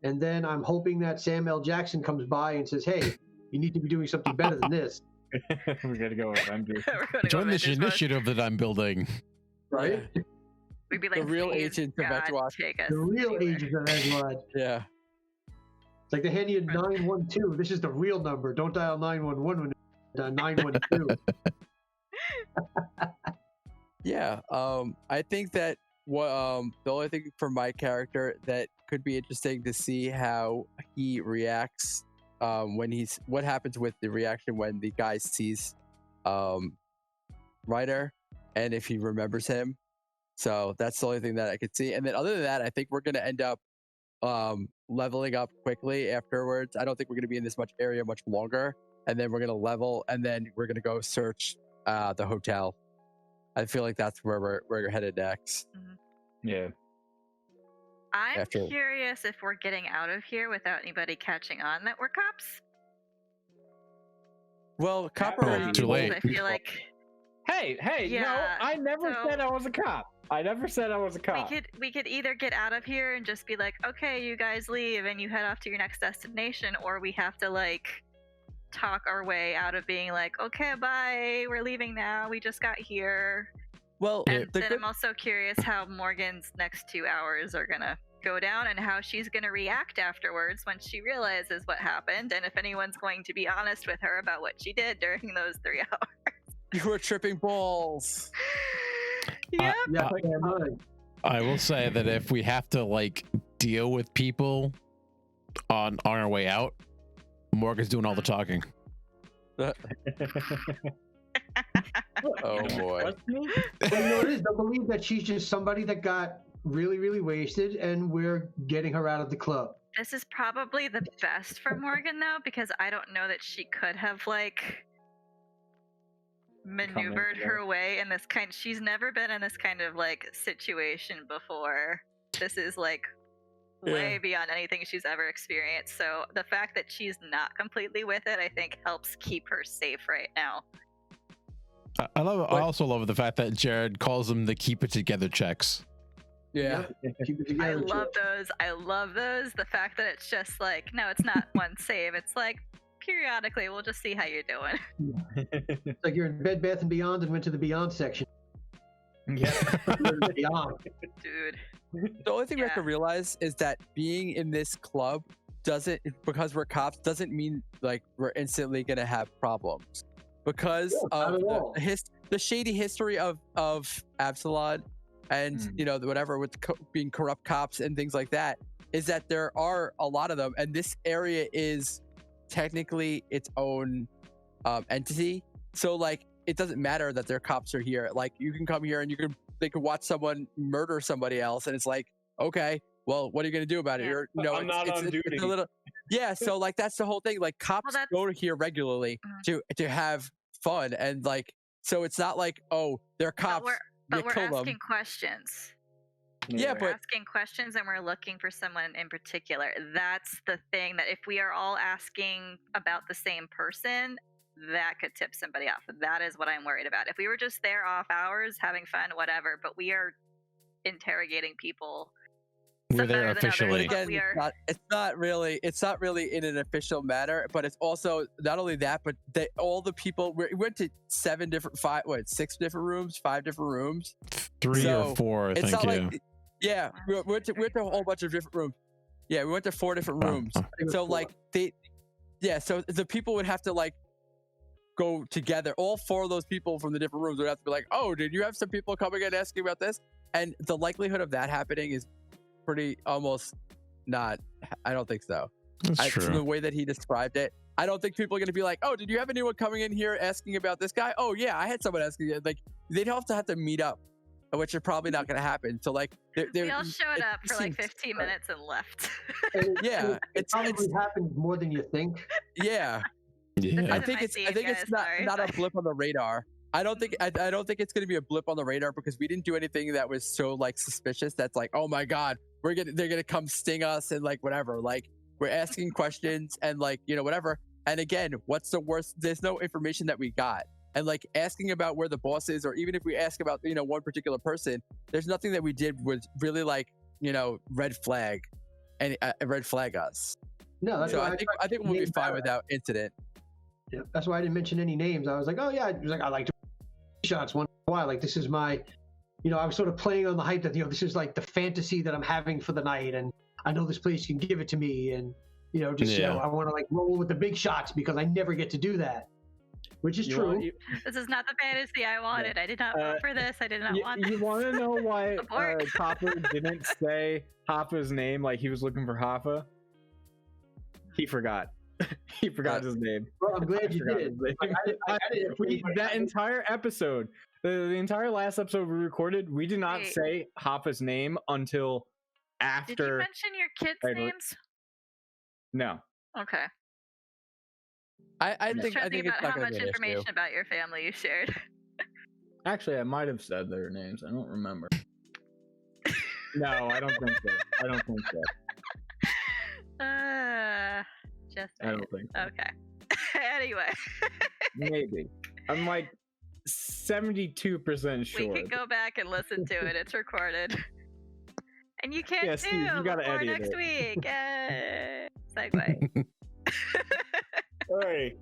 And then I'm hoping that Sam L. Jackson comes by and says, "Hey, you need to be doing something better than this." We're gonna go with Andrew. Join this initiative that I'm building. Right? We'd be like The real "Please, Agents of God, Edgewatch." take us The real anywhere." Agents of Edgewatch. Yeah. It's like they hand you 912. This is the real number. Don't dial 911 when 912. Yeah. I think that the only thing for my character that could be interesting to see how he reacts what happens with the reaction when the guy sees Ryder and if he remembers him. So that's the only thing that I could see. And then other than that, I think we're gonna end up leveling up quickly afterwards. I don't think we're gonna be in this much area much longer. And then we're gonna level and then we're gonna go search the hotel. I feel like that's where we're headed next. Yeah. I'm curious if we're getting out of here without anybody catching on that we're cops. Well, Copper already too late. I feel like Hey, no, Yeah, I never so- said I was a cop. we could either get out of here and just be like, okay, you guys leave and you head off to your next destination, or we have to like talk our way out of being like, okay, bye, we're leaving now. We just got here. Well, And then I'm also curious how Morgan's next 2 hours are gonna go down and how she's gonna react afterwards when she realizes what happened, and if anyone's going to be honest with her about what she did during those 3 hours. you were tripping balls. Yep. Yeah, I will say that if we have to like deal with people on our way out. Morgan's doing all the talking. Oh boy. Well, you know what it is? They'll believe that she's just somebody that got really, really wasted, and we're getting her out of the club. This is probably the best for Morgan though, because I don't know that she could have like maneuvered her way in this kind. She's never been in this kind of like situation before. This is like way beyond anything she's ever experienced. So the fact that she's not completely with it, I think, helps keep her safe right now. I also love the fact that Jared calls them the keep it together checks. Yeah. Keep it I together, love those. I love those. The fact that it's just like, no, it's not one save. It's like periodically we'll just see how you're doing. It's like you're in Bed Bath and Beyond and went to the Beyond section. Yeah. Beyond. Dude. The only thing we have Yeah. to realize is that being in this club doesn't, because we're cops, doesn't mean like we're instantly gonna have problems. Because not of at all. the shady history of Absalon and you know whatever with being corrupt cops and things like that, is that there are a lot of them, and this area is technically its own entity. So like it doesn't matter that their cops are here. Like you can come here and they could watch someone murder somebody else, and it's like, okay, well, what are you gonna do about it? Yeah. You're, you know, I'm not on duty. It's a little, yeah. So like that's the whole thing. Like cops that's- go here regularly to have fun, and like so it's not like, oh, they're cops. But we're kill asking them. questions. Yeah, We're but asking questions and we're looking for someone in particular. That's the thing, that if we are all asking about the same person, that could tip somebody off. That is what I'm worried about. If we were just there off hours, having fun, whatever, but we are interrogating people. We're some there better than others, officially. but again, we are- it's not really in an official manner, but it's also not only that, but all the people we went to 6 different rooms, 5 different rooms. 3 So, or 4, I It's think. not Yeah. like, yeah, we went to a whole bunch of different rooms. Yeah, we went to 4 different rooms. So like so the people would have to like go together. All 4 of those people from the different rooms would have to be like, oh, did you have some people coming and asking about this? And the likelihood of that happening is pretty almost not. I don't think so. That's From true. the way that he described it, I don't think people are going to be like, oh, did you have anyone coming in here asking about this guy? Oh yeah, I had someone asking. Like they'd have to meet up, which is probably not going to happen. So like we all showed up for like 15 minutes and left. Yeah, It it's probably happens more than you think. yeah. Yeah. I Isn't think my it's scene, guys, not sorry. a blip on the radar. I don't think it's going to be a blip on the radar because we didn't do anything that was so like suspicious. That's like, oh my god, they're gonna come sting us and like whatever. Like we're asking questions and like whatever. And again, what's the worst? There's no information that we got. And like asking about where the boss is, or even if we ask about one particular person, there's nothing that we did was really like red flag us. No, that's So why I think we'll be fine without incident. Yeah, that's why I didn't mention any names. I was like, oh yeah, I was like, I like to shots one in a while. Like this is my, I was sort of playing on the hype that this is like the fantasy that I'm having for the night, and I know this place can give it to me, and I want to like roll with the big shots because I never get to do that, which is true. This is not the fantasy I wanted. I did not vote for this. I did not want this. You want to know why Abort. Hopper didn't say Hoffa's name like he was looking for Hoffa? He forgot. He forgot his name. Well, I'm glad you did. That entire episode, the entire last episode we recorded, we did not Wait. say Hoffa's name until after. Did you mention your kids' I don't- names? No. Okay. I Just think trying to think it's about not how going much to be an information issue. about your family you shared. Actually, I might have said their names. I don't remember. No, I don't think so. I don't think so. Just I don't think so. okay. Anyway, Maybe. I'm like 72% sure. we can go back and listen to it. It's recorded. And you can Yeah, too Steve, you gotta before edit next it. week. Yay. Segue. Alright.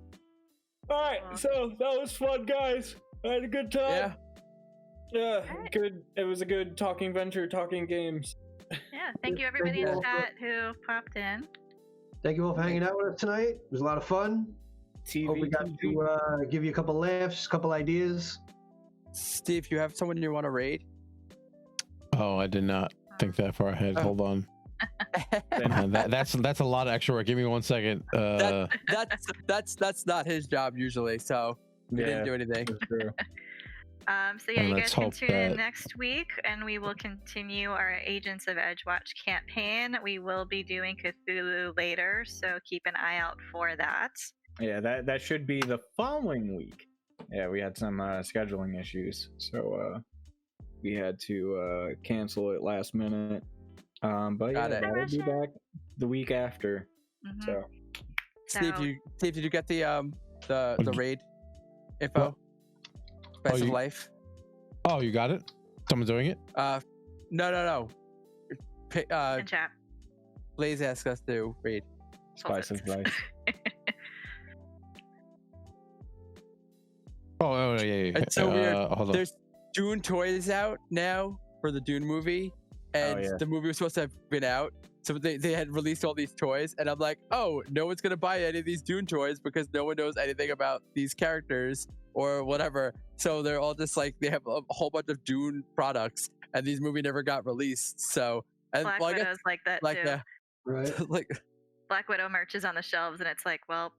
Alright, so that was fun, guys. I had a good time. Yeah. Yeah, good. It was a good talking venture, talking games. Yeah, thank you everybody in chat who popped in. Thank you all for hanging out with us tonight. It was a lot of fun. Hope we got to give you a couple laughs, a couple ideas. Steve, you have someone you want to raid? Oh, I did not think that far ahead. Oh. Hold on. That's a lot of extra work. Give me 1 second. That's not his job usually, so he didn't do anything. That's true. So yeah, And you let's guys can hope tune in that- next week, and we will continue our Agents of Edgewatch campaign. We will be doing Cthulhu later, so keep an eye out for that. Yeah, that should be the following week. Yeah, we had some scheduling issues, so we had to cancel it last minute. But yeah, Got it. that'll be back the week after. Mhm. So Steve, did you get the raid info? Oh, Best of you- life. Oh, you got it? Someone doing it? No. In chat. Blaze asked us to raid. Spice of life. Oh, yeah. It's so weird. Hold on. There's Dune toys out now for the Dune movie, and yeah. the movie was supposed to have been out. So they had released all these toys, and I'm like, oh, no one's gonna buy any of these Dune toys because no one knows anything about these characters or whatever. So they're all just like, they have a whole bunch of Dune products, and these movie never got released. So and Black well, I guess, Widow's like that like too. Right. like Black Widow merch is on the shelves, and it's like, well,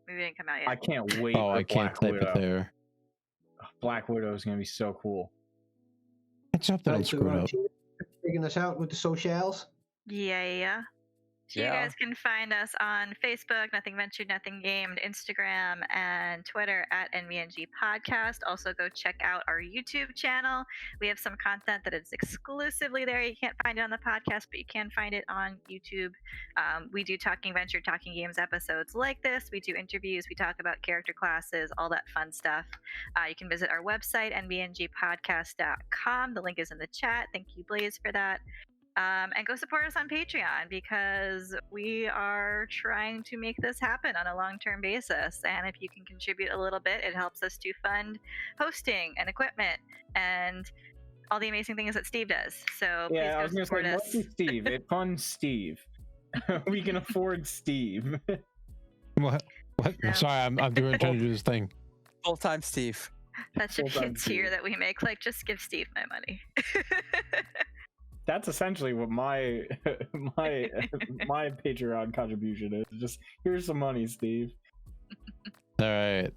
movie didn't come out yet. I can't wait. Oh, for I can't Black type Widow. it there. Black Widow is gonna be so cool. It's up that I'm Right, so screwed up. taking us out with the socials. Yeah. So Yeah. you guys can find us on Facebook, Nothing Ventured, Nothing Gamed, Instagram, and Twitter at NVNG Podcast. Also, go check out our YouTube channel. We have some content that is exclusively there. You can't find it on the podcast, but you can find it on YouTube. We do Talking Venture, Talking Games episodes like this. We do interviews. We talk about character classes, all that fun stuff. You can visit our website, nvngpodcast.com. The link is in the chat. Thank you, Blaze, for that. And go support us on Patreon because we are trying to make this happen on a long-term basis. And if you can contribute a little bit, it helps us to fund hosting and equipment and all the amazing things that Steve does. So please Yeah, I go was gonna support say, us. mostly Steve. It funds Steve. We can afford Steve. What? No. Sorry, I'm trying to do this thing. full-time Steve. That should be a Full-time tier Steve. that we make. Like, just give Steve my money. That's essentially what my Patreon contribution is. Just here's some money, Steve. All right,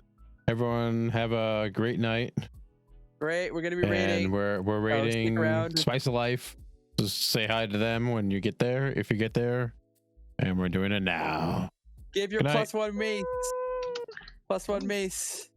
everyone, have a great night. Great, we're gonna be And raiding. we're stick rating around. Spice of Life. Just say hi to them when you get there, if you get there. And we're doing it now. Give your Good night. +1 mace. +1 mace.